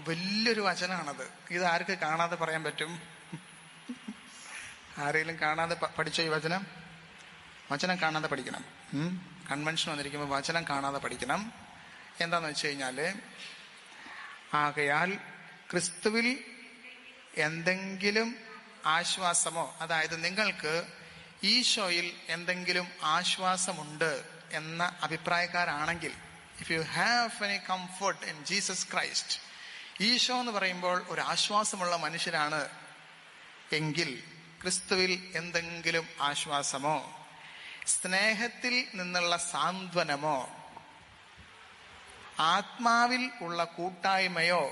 വലിയൊരു വചനാണത്. ഇത് ആർക്ക് കാണാതെ പറയാൻ പറ്റും? ആരെങ്കിലും കാണാതെ പഠിച്ചോ ഈ വചനം? വചനം കാണാതെ പഠിക്കണം. കൺവെൻഷൻ വന്നിരിക്കുമ്പോൾ വചനം കാണാതെ പഠിക്കണം. എന്താന്ന് വെച്ച് കഴിഞ്ഞാല്, ആകയാൽ ക്രിസ്തുവിൽ എന്തെങ്കിലും ആശ്വാസമോ, അതായത് നിങ്ങൾക്ക് ഈശോയിൽ എന്തെങ്കിലും ആശ്വാസമുണ്ട് എന്ന അഭിപ്രായക്കാരാണെങ്കിൽ, if you have any comfort in Jesus Christ, ഈശോ എന്ന് പറയുമ്പോൾ ഒരു ആശ്വാസമുള്ള മനുഷ്യരാണ് എങ്കിൽ ക്രിസ്തുവിൽ എന്തെങ്കിലും ആശ്വാസമോ, സ്നേഹത്തിൽ നിന്നുള്ള സാന്ത്വനമോ, ആത്മാവിൽ ഉള്ള കൂട്ടായ്മയോ,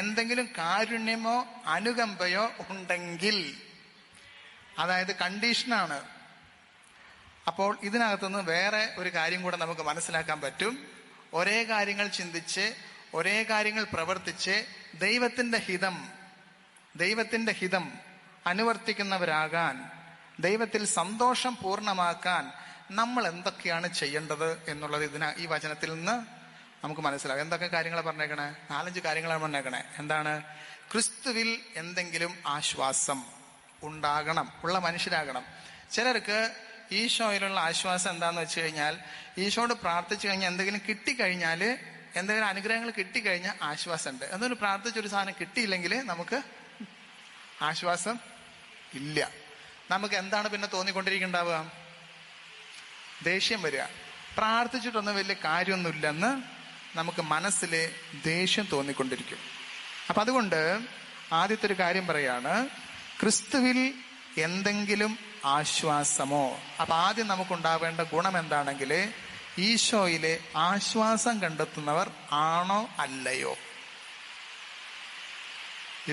എന്തെങ്കിലും കാരുണ്യമോ അനുകമ്പയോ ഉണ്ടെങ്കിൽ, അതായത് കണ്ടീഷനാണ്. അപ്പോൾ ഇതിനകത്തുനിന്ന് വേറെ ഒരു കാര്യം കൂടെ നമുക്ക് മനസ്സിലാക്കാൻ പറ്റും. ഒരേ കാര്യങ്ങൾ ചിന്തിച്ച്, ഒരേ കാര്യങ്ങൾ പ്രവർത്തിച്ച് ദൈവത്തിന്റെ ഹിതം അനുവർത്തിക്കുന്നവരാകാൻ, ദൈവത്തിൽ സന്തോഷം പൂർണ്ണമാക്കാൻ നമ്മൾ എന്തൊക്കെയാണ് ചെയ്യേണ്ടത് എന്നുള്ളത് ഈ വചനത്തിൽ നിന്ന് നമുക്ക് മനസ്സിലാകും. എന്തൊക്കെ കാര്യങ്ങൾ പറഞ്ഞേക്കണേ? 4-5 കാര്യങ്ങളാണ് പറഞ്ഞേക്കണേ. എന്താണ്? ക്രിസ്തുവിൽ എന്തെങ്കിലും ആശ്വാസം ഉണ്ടാകണം, ഉള്ള മനുഷ്യരാകണം. ചിലർക്ക് ഈശോയിലുള്ള ആശ്വാസം എന്താന്ന് വെച്ച് കഴിഞ്ഞാൽ, ഈശോയോട് പ്രാർത്ഥിച്ചു കഴിഞ്ഞാൽ എന്തെങ്കിലും കിട്ടിക്കഴിഞ്ഞാൽ, എന്തെങ്കിലും അനുഗ്രഹങ്ങൾ കിട്ടിക്കഴിഞ്ഞാൽ ആശ്വാസമുണ്ട്. എന്തെങ്കിലും പ്രാർത്ഥിച്ചൊരു സാധനം കിട്ടിയില്ലെങ്കിൽ നമുക്ക് ആശ്വാസം ഇല്ല. നമുക്ക് എന്താണ് പിന്നെ തോന്നിക്കൊണ്ടിരിക്കുന്നുണ്ടാവുക? ദേഷ്യം വരിക. പ്രാർത്ഥിച്ചിട്ടൊന്നും വലിയ കാര്യമൊന്നുമില്ലെന്ന് നമുക്ക് മനസ്സിൽ ദേഷ്യം തോന്നിക്കൊണ്ടിരിക്കും. അപ്പൊ അതുകൊണ്ട് ആദ്യത്തെ ഒരു കാര്യം പറയാണ്, ക്രിസ്തുവിൽ എന്തെങ്കിലും ആശ്വാസമോ. അപ്പൊ ആദ്യം നമുക്കുണ്ടാവേണ്ട ഗുണം എന്താണെങ്കിൽ, ഈശോയിലെ ആശ്വാസം കണ്ടെത്തുന്നവർ ആണോ അല്ലയോ?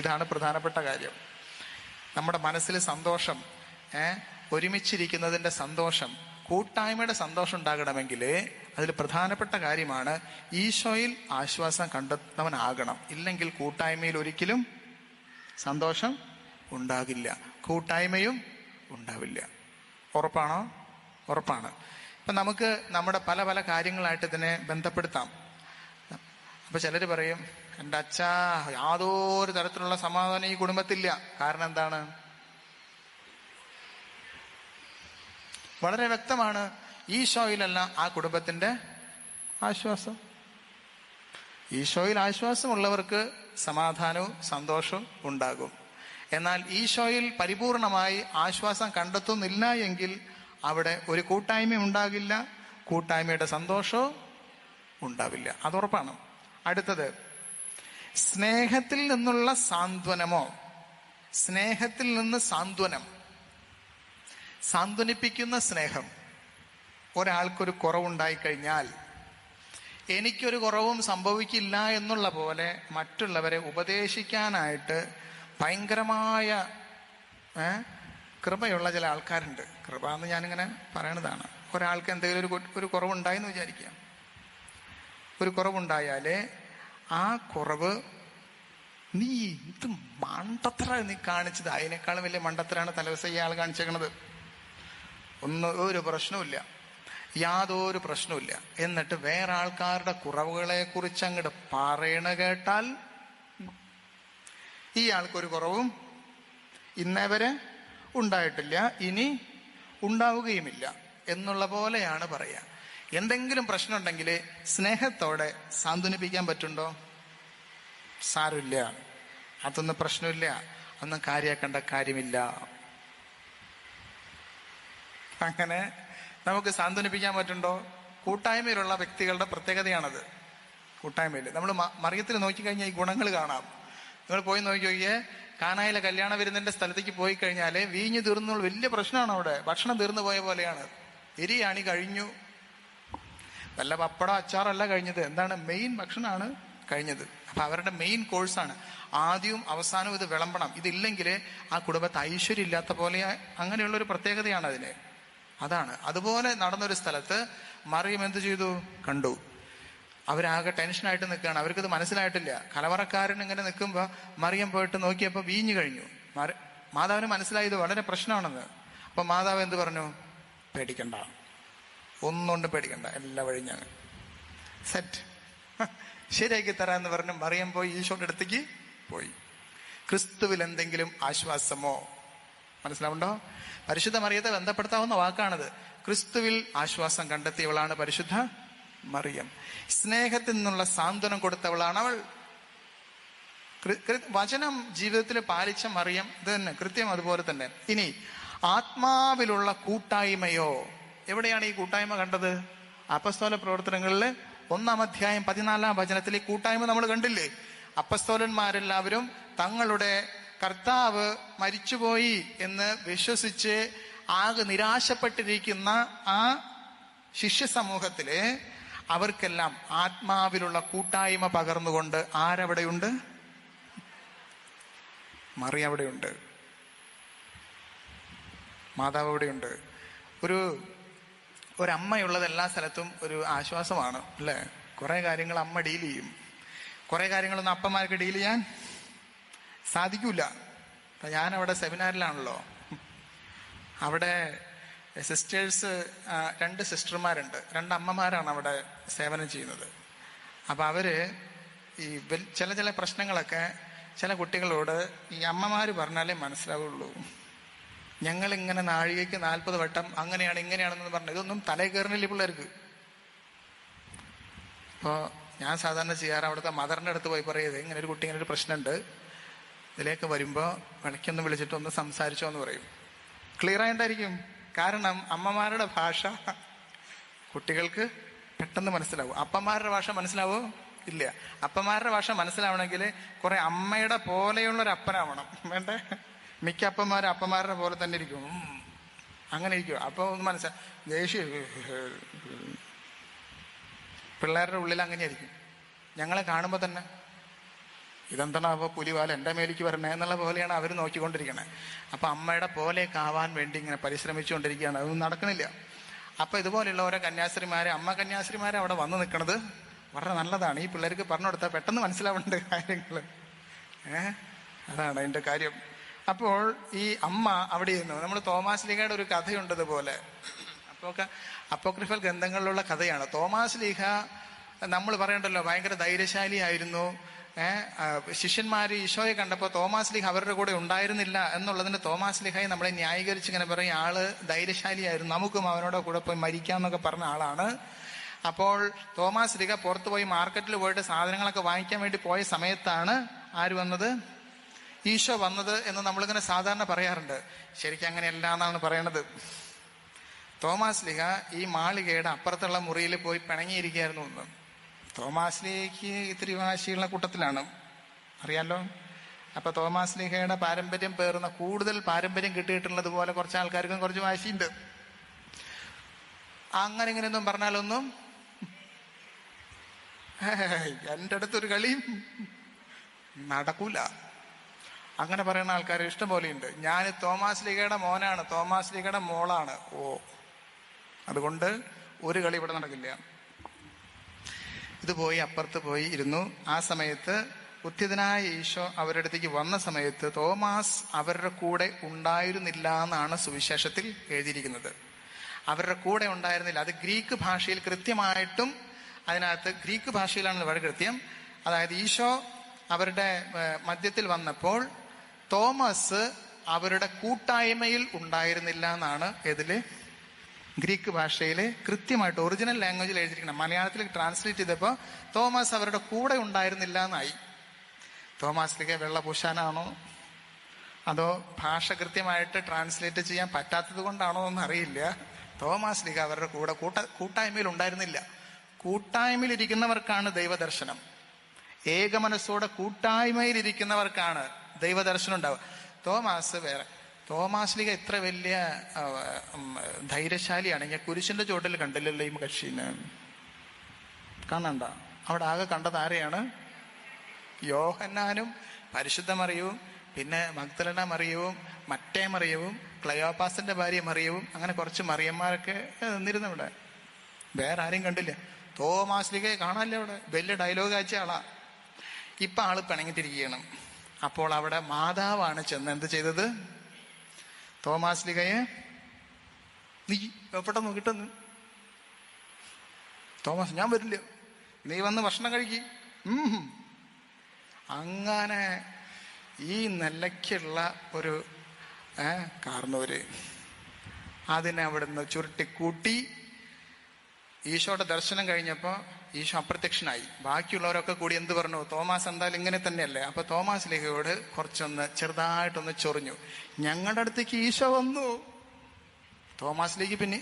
ഇതാണ് പ്രധാനപ്പെട്ട കാര്യം. നമ്മുടെ മനസ്സിൽ സന്തോഷം, ഒരുമിച്ചിരിക്കുന്നതിന്റെ സന്തോഷം, കൂട്ടായ്മയുടെ സന്തോഷം ഉണ്ടാകണമെങ്കിൽ അതിൽ പ്രധാനപ്പെട്ട കാര്യമാണ് ഈശോയിൽ ആശ്വാസം കണ്ടെത്തുന്നവനാകണം. ഇല്ലെങ്കിൽ കൂട്ടായ്മയിൽ ഒരിക്കലും സന്തോഷം ഉണ്ടാകില്ല, കൂട്ടായ്മയും ഉണ്ടാവില്ല. ഉറപ്പാണോ? ഉറപ്പാണ്. അപ്പം നമുക്ക് നമ്മുടെ പല പല കാര്യങ്ങളായിട്ട് ഇതിനെ ബന്ധപ്പെടുത്താം. അപ്പൊ ചിലർ പറയും, എൻ്റെ അച്ഛാ, യാതൊരു തരത്തിലുള്ള സമാധാനം ഈ കുടുംബത്തില്ല. കാരണം എന്താണ്? വളരെ വ്യക്തമാണ്, ഈശോയിലല്ല ആ കുടുംബത്തിന്റെ ആശ്വാസം. ഈശോയിൽ ആശ്വാസമുള്ളവർക്ക് സമാധാനവും സന്തോഷവും ഉണ്ടാകും. എന്നാൽ ഈശോയിൽ പരിപൂർണമായി ആശ്വാസം കണ്ടെത്തുന്നില്ല എങ്കിൽ അവിടെ ഒരു കൂട്ടായ്മ ഉണ്ടാകില്ല, കൂട്ടായ്മയുടെ സന്തോഷവും ഉണ്ടാവില്ല. അതുറപ്പാണ്. അടുത്തത്, സ്നേഹത്തിൽ നിന്നുള്ള സാന്ത്വനമോ, സ്നേഹത്തിൽ നിന്ന് സാന്ത്വനം, സാന്ത്വനിപ്പിക്കുന്ന സ്നേഹം. ഒരാൾക്കൊരു കുറവുണ്ടായിക്കഴിഞ്ഞാൽ എനിക്കൊരു കുറവും സംഭവിക്കില്ല എന്നുള്ള പോലെ മറ്റുള്ളവരെ ഉപദേശിക്കാനായിട്ട് ഭയങ്കരമായ കൃപയുള്ള ചില ആൾക്കാരുണ്ട്. കൃപ എന്ന് ഞാനിങ്ങനെ പറയണതാണ്. ഒരാൾക്ക് എന്തെങ്കിലും ഒരു കുറവുണ്ടായെന്ന് വിചാരിക്കുക. ഒരു കുറവുണ്ടായാലേ ആ കുറവ്, നീ ഇത് മണ്ടത്തര നീ കാണിച്ചത്, അതിനേക്കാളും വലിയ മണ്ടത്തരാണ് തലവസ ഇയാൾ കാണിച്ചേക്കണത്, ഒരു പ്രശ്നവുമില്ല, യാതൊരു പ്രശ്നവുമില്ല. എന്നിട്ട് വേറെ ആൾക്കാരുടെ കുറവുകളെ കുറിച്ച് അങ്ങോട്ട് പറയണ കേട്ടാൽ ഈ ആൾക്കൊരു കുറവും ഇന്നേ വരെ ഉണ്ടായിട്ടില്ല, ഇനി ഉണ്ടാവുകയുമില്ല എന്നുള്ള പോലെയാണ് പറയുക. എന്തെങ്കിലും പ്രശ്നം ഉണ്ടെങ്കിൽ സ്നേഹത്തോടെ സാന്ത്വനിപ്പിക്കാൻ പറ്റുണ്ടോ? സാരമില്ല, അതൊന്നും പ്രശ്നമില്ല, ഒന്നും കാര്യാക്കേണ്ട കാര്യമില്ല. അങ്ങനെ നമുക്ക് സാന്ത്വനിപ്പിക്കാൻ പറ്റുണ്ടോ? കൂട്ടായ്മയിലുള്ള വ്യക്തികളുടെ പ്രത്യേകതയാണത്. കൂട്ടായ്മയിൽ നമ്മൾ മറിയത്തിൽ നോക്കിക്കഴിഞ്ഞാൽ ഈ ഗുണങ്ങൾ കാണാം. നിങ്ങൾ പോയി നോക്കിയേ, കാനായിലെ കല്യാണ വിരുന്നിന്റെ സ്ഥലത്തേക്ക് പോയി കഴിഞ്ഞാൽ വീഞ്ഞ് തീർന്നുള്ള വലിയ പ്രശ്നമാണ്. അവിടെ ഭക്ഷണം തീർന്നു പോയ പോലെയാണ്. എരിയാണി കഴിഞ്ഞു, വല്ല പപ്പടം അച്ചാറല്ല കഴിഞ്ഞത്, എന്താണ് മെയിൻ ഭക്ഷണമാണ് കഴിഞ്ഞത്. അപ്പൊ അവരുടെ മെയിൻ കോഴ്സാണ്. ആദ്യവും അവസാനവും ഇത് വിളമ്പണം. ഇതില്ലെങ്കിൽ ആ കുടുംബത്തെ ഐശ്വര്യം ഇല്ലാത്ത പോലെ, അങ്ങനെയുള്ളൊരു പ്രത്യേകതയാണ് അതിന്. അതാണ്. അതുപോലെ നടന്നൊരു സ്ഥലത്ത് മറിയം എന്ത് ചെയ്തു? കണ്ടു. അവരാകെ ടെൻഷനായിട്ട് നിൽക്കുകയാണ്. അവർക്കത് മനസ്സിലായിട്ടില്ല. കലവറക്കാരൻ ഇങ്ങനെ നിൽക്കുമ്പോൾ മറിയം പോയിട്ട് നോക്കിയപ്പോൾ വീഞ്ഞു കഴിഞ്ഞു. മാതാവിന് മനസ്സിലായി ഇത് വളരെ പ്രശ്നമാണെന്ന്. അപ്പൊ മാതാവ് എന്ത് പറഞ്ഞു? പേടിക്കണ്ട, ഒന്നുകൊണ്ട് പേടിക്കണ്ട, എല്ലാ വഴി ഞാൻ സെറ്റ് ശരിയാക്കി തരാന്ന് പറഞ്ഞു മറിയം പോയി ഈശോയുടെ അടുത്തേക്ക് പോയി. ക്രിസ്തുവിൽ എന്തെങ്കിലും ആശ്വാസമോ? മനസ്സിലാവുണ്ടോ? പരിശുദ്ധ മറിയത്തെ ബന്ധപ്പെടുത്താവുന്ന വാക്കാണിത്. ക്രിസ്തുവിൽ ആശ്വാസം കണ്ടെത്തിയവളാണ് പരിശുദ്ധ മറിയം. സ്നേഹത്തിൽ നിന്നുള്ള സാന്ത്വനം കൊടുത്തവളാണ് അവൾ. വചനം ജീവിതത്തിൽ പാലിച്ച മറിയം ഇത് തന്നെ, കൃത്യം അതുപോലെ തന്നെ. ഇനി ആത്മാവിലുള്ള കൂട്ടായ്മയോ? എവിടെയാണ് ഈ കൂട്ടായ്മ കണ്ടത്? അപ്പസ്തോല പ്രവർത്തനങ്ങളില് 1-ാം അധ്യായം 14-ാം വചനത്തിൽ ഈ കൂട്ടായ്മ നമ്മൾ കണ്ടില്ലേ? അപ്പസ്തോലന്മാരെല്ലാവരും തങ്ങളുടെ കർത്താവ് മരിച്ചുപോയി എന്ന് വിശ്വസിച്ച് ആകെ നിരാശപ്പെട്ടിരിക്കുന്ന ആ ശിഷ്യ സമൂഹത്തില് അവർക്കെല്ലാം ആത്മാവിലുള്ള കൂട്ടായ്മ പകർന്നുകൊണ്ട് ആരവിടെയുണ്ട്? മറിയം അവിടെയുണ്ട്, മാതാവ് അവിടെയുണ്ട്. ഒരമ്മയുള്ളത് എല്ലാ സ്ഥലത്തും ഒരു ആശ്വാസമാണ് അല്ലേ? കുറെ കാര്യങ്ങൾ അമ്മ ഡീൽ ചെയ്യും. കുറെ കാര്യങ്ങളൊന്നും അപ്പന്മാർക്ക് ഡീൽ ചെയ്യാൻ സാധിക്കൂല. അപ്പൊ ഞാനവിടെ സെമിനാറിലാണല്ലോ. അവിടെ സിസ്റ്റേഴ്സ്, 2 സിസ്റ്റർമാരുണ്ട്, 2 അമ്മമാരാണ് അവിടെ സേവനം ചെയ്യുന്നത്. അപ്പൊ അവര് ഈ ചില പ്രശ്നങ്ങളൊക്കെ ചില കുട്ടികളോട് ഈ അമ്മമാര് പറഞ്ഞാലേ മനസ്സിലാവുള്ളൂ. ഞങ്ങളിങ്ങനെ നാഴികയ്ക്ക് 40 വട്ടം അങ്ങനെയാണ് ഇങ്ങനെയാണെന്ന് പറഞ്ഞു. ഇതൊന്നും തലേ കയറുന്നില്ല പിള്ളേർക്ക്. അപ്പോൾ ഞാൻ സാധാരണ ചെയ്യാറ് അവിടുത്തെ മദറിൻ്റെ അടുത്ത് പോയി പറയുന്നത്, ഇങ്ങനെ ഒരു കുട്ടി ഇങ്ങനെ ഒരു പ്രശ്നമുണ്ട്, ഇതിലേക്ക് വരുമ്പോൾ വിളക്കൊന്ന് വിളിച്ചിട്ട് ഒന്ന് സംസാരിച്ചോ എന്ന് പറയും. ക്ലിയർ ആയിട്ടായിരിക്കും. കാരണം അമ്മമാരുടെ ഭാഷ കുട്ടികൾക്ക് പെട്ടെന്ന് മനസ്സിലാവും. അപ്പന്മാരുടെ ഭാഷ മനസ്സിലാവോ? ഇല്ല. അപ്പന്മാരുടെ ഭാഷ മനസ്സിലാവണമെങ്കിൽ കുറെ അമ്മയുടെ പോലെയുള്ളൊരു അപ്പനാവണം. വേണ്ടേ? മിക്ക അപ്പന്മാരുടെ പോലെ തന്നെ ഇരിക്കും, അങ്ങനെ ഇരിക്കും. അപ്പൊ ഒന്ന് മനസ്സിലാവും. ദേഷ്യം പിള്ളേരുടെ ഉള്ളിൽ അങ്ങനെയായിരിക്കും. ഞങ്ങളെ കാണുമ്പോൾ തന്നെ ഇതെന്താണ് അപ്പോൾ പുലിവാല എൻ്റെ മേലേക്ക് വരണേ എന്നുള്ള പോലെയാണ് അവർ നോക്കിക്കൊണ്ടിരിക്കണേ. അപ്പൊ അമ്മയുടെ പോലെയൊക്കെ ആവാൻ വേണ്ടി ഇങ്ങനെ പരിശ്രമിച്ചുകൊണ്ടിരിക്കുകയാണ്. അതൊന്നും നടക്കണില്ല. അപ്പൊ ഇതുപോലെയുള്ള ഓരോ അമ്മ കന്യാസ്ത്രീമാരെ അവിടെ വന്ന് നിൽക്കണത് വളരെ നല്ലതാണ്. ഈ പിള്ളേർക്ക് പറഞ്ഞു കൊടുത്താൽ പെട്ടെന്ന് മനസ്സിലാവേണ്ട കാര്യങ്ങൾ. അതാണ് അതിൻ്റെ കാര്യം. അപ്പോൾ ഈ അമ്മ അവിടെ ഇരുന്നു. നമ്മൾ തോമാസ് ലീഗയുടെ ഒരു കഥയുണ്ടതുപോലെ. അപ്പോക്രിഫൽ ഗ്രന്ഥങ്ങളിലുള്ള കഥയാണ്. തോമാസ് ലീഹ നമ്മൾ പറയണ്ടല്ലോ ഭയങ്കര ധൈര്യശാലിയായിരുന്നു. ശിഷ്യന്മാര് ഈശോയെ കണ്ടപ്പോൾ തോമാസ് ലീഹ അവരുടെ കൂടെ ഉണ്ടായിരുന്നില്ല എന്നുള്ളതിന് തോമാസ് ലീഹയെ നമ്മളെ ന്യായീകരിച്ച് ഇങ്ങനെ പറയും, ആള് ധൈര്യശാലിയായിരുന്നു, നമുക്കും അവനോട് കൂടെ പോയി മരിക്കാന്നൊക്കെ പറഞ്ഞ ആളാണ്. അപ്പോൾ തോമാസ് ലീഹ പുറത്തു പോയി മാർക്കറ്റിൽ പോയിട്ട് സാധനങ്ങളൊക്കെ വാങ്ങിക്കാൻ വേണ്ടി പോയ സമയത്താണ് ആര് വന്നത്? ഈശോ വന്നത് എന്ന് നമ്മളിങ്ങനെ സാധാരണ പറയാറുണ്ട്. ശരിക്കും അങ്ങനെയല്ല എന്നാണ് പറയണത്. തോമാസ് ലീഹ ഈ മാളികയുടെ അപ്പുറത്തുള്ള മുറിയിൽ പോയി പിണങ്ങിയിരിക്കുകയായിരുന്നു എന്ന്. തോമാസ് ലീഹയ്ക്ക് ഇത്തിരി വാശിയുള്ള കൂട്ടത്തിലാണ്, അറിയാലോ. അപ്പൊ തോമാസ് ലീഹയുടെ പാരമ്പര്യം പേറുന്ന, കൂടുതൽ പാരമ്പര്യം കിട്ടിയിട്ടുള്ളത് പോലെ കുറച്ച് ആൾക്കാർക്കും കുറച്ച് വാശിയുണ്ട്. അങ്ങനെ ഇങ്ങനെയൊന്നും പറഞ്ഞാലൊന്നും എൻ്റെ അടുത്തൊരു കളിയും നടക്കൂല. അങ്ങനെ പറയുന്ന ആൾക്കാർ ഇഷ്ടം പോലെയുണ്ട്. ഞാൻ തോമാസ് ലീഗയുടെ മോനാണ്, തോമാസ് ലീഗയുടെ മോളാണ്. അതുകൊണ്ട് ഒരു കളി ഇവിടെ നടക്കില്ല. ഇത് പോയി അപ്പുറത്ത് പോയി ഇരുന്നു. ആ സമയത്ത് ഉത്ഥിതനായ ഈശോ അവരുടെ അടുത്തേക്ക് വന്ന സമയത്ത് തോമാസ് അവരുടെ കൂടെ ഉണ്ടായിരുന്നില്ല എന്നാണ് സുവിശേഷത്തിൽ എഴുതിയിരിക്കുന്നത്. അവരുടെ കൂടെ ഉണ്ടായിരുന്നില്ല. അത് ഗ്രീക്ക് ഭാഷയിൽ കൃത്യമായിട്ടും, അതിനകത്ത് ഗ്രീക്ക് ഭാഷയിലാണ് വളരെ കൃത്യം. അതായത് ഈശോ അവരുടെ മധ്യത്തിൽ വന്നപ്പോൾ തോമസ് അവരുടെ കൂട്ടായ്മയിൽ ഉണ്ടായിരുന്നില്ല എന്നാണ് ഇതില് ഗ്രീക്ക് ഭാഷയില് കൃത്യമായിട്ട് ഒറിജിനൽ ലാംഗ്വേജിൽ എഴുതിയിരിക്കണം. മലയാളത്തിൽ ട്രാൻസ്ലേറ്റ് ചെയ്തപ്പോൾ തോമസ് അവരുടെ കൂടെ ഉണ്ടായിരുന്നില്ല എന്നായി. തോമസ് ലീഗ വെള്ള പൂശാനാണോ അതോ ഭാഷ കൃത്യമായിട്ട് ട്രാൻസ്ലേറ്റ് ചെയ്യാൻ പറ്റാത്തത് കൊണ്ടാണോ എന്ന് അറിയില്ല. തോമസ് ലീഗ അവരുടെ കൂടെ കൂട്ടായ്മയിൽ ഉണ്ടായിരുന്നില്ല. കൂട്ടായ്മയിൽ ഇരിക്കുന്നവർക്കാണ് ദൈവദർശനം. ഏക മനസ്സോടെ കൂട്ടായ്മയിൽ ഇരിക്കുന്നവർക്കാണ് ദൈവദർശനം ഉണ്ടാവുക. തോമാസ് വേറെ. തോമാസ് ലീഗ ഇത്ര വലിയ ധൈര്യശാലിയാണ്. ഞാൻ കുരിശിന്റെ ചോട്ടിൽ കണ്ടില്ലല്ലോ ഈ കക്ഷീന്. കാണണ്ട. അവിടെ ആകെ കണ്ടത് ആരെയാണ്? യോഹന്നാനും പരിശുദ്ധ മറിയവും പിന്നെ മഗ്ദലന മറിയവും മറ്റേ മറിയവും ക്ലയോപ്പാസിന്റെ ഭാര്യ മറിയവും, അങ്ങനെ കുറച്ച് മറിയന്മാരൊക്കെ നിന്നിരുന്നു ഇവിടെ. വേറെ ആരെയും കണ്ടില്ല. തോമാസ് ലീഗയെ കാണാല്ലേ അവിടെ. വലിയ ഡയലോഗ് അയച്ച ആളാ. ഇപ്പൊ ആള് പിണങ്ങിട്ടിരിക്കുകയാണ്. അപ്പോൾ അവിടെ മാതാവാണ് ചെന്ന് എന്ത് ചെയ്തത്? തോമാസ് ലീഗയെ നീ എവിടെ നോക്കിട്ടെന്ന്, തോമസ് ഞാൻ വരില്ല, നീ വന്ന് ഭക്ഷണം കഴിക്കും. അങ്ങനെ ഈ നിലയ്ക്കുള്ള ഒരു കാരണവര് അതിനെ അവിടുന്ന് ചുരുട്ടിക്കൂട്ടി. ഈശോയുടെ ദർശനം കഴിഞ്ഞപ്പോൾ ഈശോ അപ്രത്യക്ഷനായി. ബാക്കിയുള്ളവരൊക്കെ കൂടി എന്ത് പറഞ്ഞു? തോമാസ് എന്തായാലും ഇങ്ങനെ തന്നെയല്ലേ. അപ്പൊ തോമാസ് ലീഗയോട് കുറച്ചൊന്ന് ചെറുതായിട്ടൊന്ന് ചൊറിഞ്ഞു. ഞങ്ങളുടെ അടുത്തേക്ക് ഈശോ വന്നു. തോമാസ് ലീഗ് പിന്നെ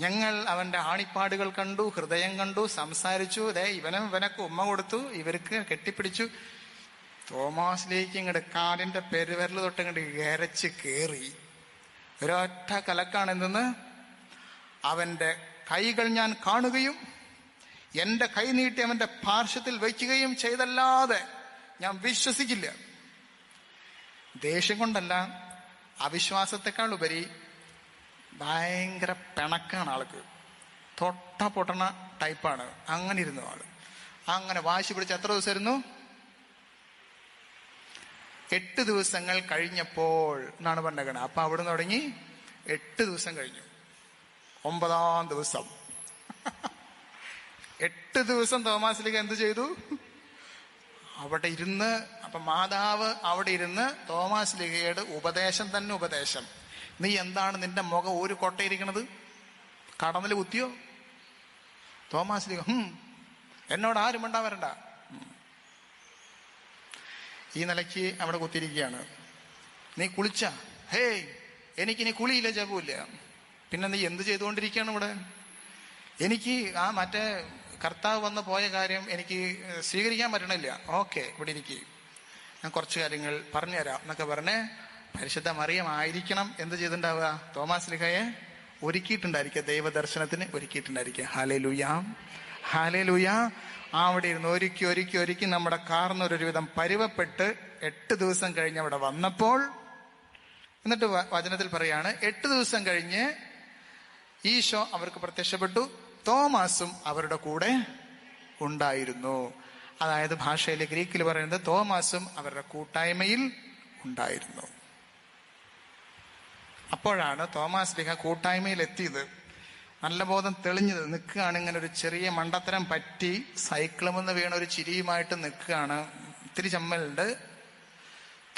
ഞങ്ങൾ അവന്റെ ആണിപ്പാടുകൾ കണ്ടു, ഹൃദയം കണ്ടു, സംസാരിച്ചു, ഇവനൊക്കെ ഉമ്മ കൊടുത്തു, ഇവർക്ക് കെട്ടിപ്പിടിച്ചു. തോമാസ് ലീഗ് ഇങ്ങോട്ട് കാലിന്റെ പെരുവിരൽ തൊട്ട് ഇങ്ങോട്ട് ഇരച്ച് കേറി. ഒരൊറ്റ കലക്കാണ് എന്തെന്ന്, അവന്റെ കൈകൾ ഞാൻ കാണുകയും എന്റെ കൈ നീട്ടി അവന്റെ പാർശ്വത്തിൽ വയ്ക്കുകയും ചെയ്തല്ലാതെ ഞാൻ വിശ്വസിക്കില്ല. ദേഷ്യം കൊണ്ടല്ല, അവിശ്വാസത്തെക്കാൾ ഉപരി ഭയങ്കര പിണക്കാണ് ആൾക്ക്. തൊട്ട പൊട്ടണ ടൈപ്പാണ്. അങ്ങനെ ഇരുന്നു ആള്. അങ്ങനെ വാശി പിടിച്ച് എത്ര ദിവസമായിരുന്നു? 8 ദിവസങ്ങൾ കഴിഞ്ഞപ്പോൾ എന്നാണ് പറഞ്ഞേക്കണത്. അപ്പൊ അവിടുന്ന് തുടങ്ങി 8 ദിവസം കഴിഞ്ഞു. 9-ാം ദിവസം 8 ദിവസം തോമാസ് ലീഗ എന്ത് ചെയ്തു? അവിടെ ഇരുന്ന്. അപ്പൊ മാതാവ് അവിടെ ഇരുന്ന് തോമാസ് ലീഗയുടെ ഉപദേശം തന്നെ ഉപദേശം. നീ എന്താണ് നിന്റെ മുഖം ഒരു കൊട്ടയിരിക്കണത്? കടന്നിൽ കുത്തിയോ? തോമാസ് ലീഗ എന്നോട് ആരും മിണ്ടാൻ വരണ്ട. ഈ നിലയ്ക്ക് അവിടെ കുത്തിയിരിക്കുകയാണ്. നീ കുളിച്ച? ഹേയ്, എനിക്കിനി കുളിയില്ല, ജപമില്ല. പിന്നെ നീ എന്ത് ചെയ്തുകൊണ്ടിരിക്കുകയാണ് ഇവിടെ? എനിക്ക് ആ മറ്റേ കർത്താവ് വന്ന് പോയ കാര്യം എനിക്ക് സ്വീകരിക്കാൻ പറ്റണില്ല. ഓക്കെ, ഇവിടെ ഇരിക്കുക, ഞാൻ കുറച്ച് കാര്യങ്ങൾ പറഞ്ഞുതരാം എന്നൊക്കെ പറഞ്ഞ് പരിശുദ്ധ മറിയം ആയിരിക്കണം എന്ത് ചെയ്തിട്ടുണ്ടാവുക? തോമാസ് ലീഗയെ ഒരുക്കിയിട്ടുണ്ടായിരിക്കുക, ദൈവദർശനത്തിന് ഒരുക്കിയിട്ടുണ്ടായിരിക്കുക. ഹല്ലേലൂയാ, ഹല്ലേലൂയാ. അവിടെ ഇരുന്ന് ഒരുക്കി ഒരുക്കി ഒരുക്കി നമ്മുടെ കാർന്നൊരു വിധം പരുവപ്പെട്ട് 8 ദിവസം കഴിഞ്ഞ് അവിടെ വന്നപ്പോൾ, എന്നിട്ട് വചനത്തിൽ പറയാണ് 8 ദിവസം കഴിഞ്ഞ് ഈശോ അവർക്ക് പ്രത്യക്ഷപ്പെട്ടു. തോമാസും അവരുടെ കൂടെ ഉണ്ടായിരുന്നു. അതായത് ഭാഷയിലെ ഗ്രീക്കിൽ പറയുന്നത് തോമാസും അവരുടെ കൂട്ടായ്മയിൽ ഉണ്ടായിരുന്നു. അപ്പോഴാണ് തോമാസ് ലീഹ കൂട്ടായ്മയിൽ എത്തിയത്. നല്ല ബോധം തെളിഞ്ഞത് നിൽക്കുകയാണ്. ഇങ്ങനെ ഒരു ചെറിയ മണ്ടത്തരം പറ്റി സൈക്കിളുമെന്ന് വീണ ഒരു ചിരിയുമായിട്ട് നിൽക്കുകയാണ്. ഇത്തിരി ചമ്മലുണ്ട്.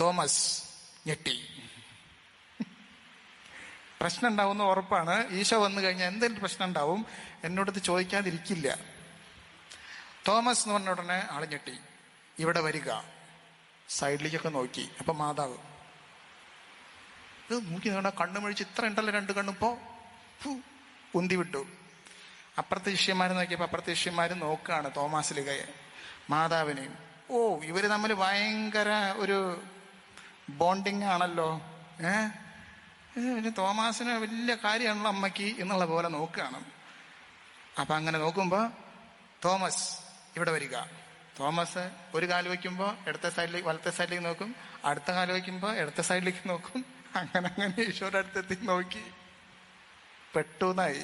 തോമസ് ഞെട്ടി. പ്രശ്നം ഉണ്ടാവുന്ന ഉറപ്പാണ്. ഈശോ വന്നു കഴിഞ്ഞാൽ എന്തെങ്കിലും പ്രശ്നം ഉണ്ടാവും, എന്നോടത് ചോദിക്കാതിരിക്കില്ല. തോമസ് എന്ന് പറഞ്ഞ ഉടനെ ആള് ഞെട്ടി. ഇവിടെ വരിക. സൈഡിലേക്കൊക്കെ നോക്കി. അപ്പൊ മാതാവ് ഇത് നോക്കി കണ്ണു മഴിച്ച് ഇത്ര ഉണ്ടല്ലോ, 2 കണ്ണിപ്പോ ഉന്തി വിട്ടു. അപ്പുറത്തെ ശിഷ്യന്മാര് നോക്കിയപ്പോ അപ്പുറത്തെ ശിഷ്യന്മാര് നോക്കുകയാണ് തോമാസ് ലീഹയെ മാതാവിനെയും. ഓ, ഇവര് തമ്മിൽ ഭയങ്കര ഒരു ബോണ്ടിങ് ആണല്ലോ. തോമാസിന് വലിയ കാര്യമാണല്ലോ അമ്മയ്ക്ക് എന്നുള്ള പോലെ നോക്കുകയാണ്. അപ്പൊ അങ്ങനെ നോക്കുമ്പോ തോമസ് ഇവിടെ വരിക. തോമസ് ഒരു കാല് വയ്ക്കുമ്പോ ഇടത്തെ സൈഡിലേക്ക് വലത്തെ സൈഡിലേക്ക് നോക്കും, അടുത്ത കാല് വയ്ക്കുമ്പോ ഇടത്തെ സൈഡിലേക്ക് നോക്കും. അങ്ങനെ ഈശോയുടെ അടുത്തെത്തി നോക്കി പെട്ടുന്നായി.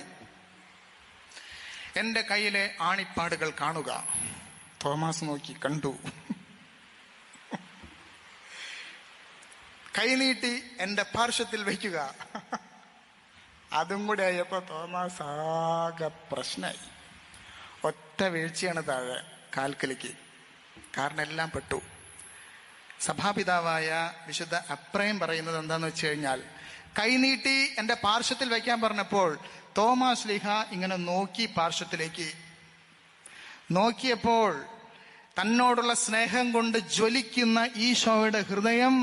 എന്റെ കയ്യിലെ ആണിപ്പാടുകൾ കാണുക. തോമസ് നോക്കി, കണ്ടു. കൈനീട്ടി എന്റെ പാർശ്വത്തിൽ വയ്ക്കുക. അതും കൂടെ ആയപ്പോ തോമസ് ആകെ പ്രശ്നമായി. ഒറ്റ വീഴ്ചയാണ് താഴെ കാൽക്കലിക്ക്. കാരണം എല്ലാം പെട്ടു. സഭാപിതാവായ വിശുദ്ധ അപ്രയം പറയുന്നത് എന്താന്ന് വെച്ച് കഴിഞ്ഞാൽ, കൈനീട്ടി എന്റെ പാർശ്വത്തിൽ വയ്ക്കാൻ പറഞ്ഞപ്പോൾ തോമാസ് ലീഹ ഇങ്ങനെ നോക്കി, പാർശ്വത്തിലേക്ക് നോക്കിയപ്പോൾ തന്നോടുള്ള സ്നേഹം കൊണ്ട് ജ്വലിക്കുന്ന ഈശോയുടെ ഹൃദയം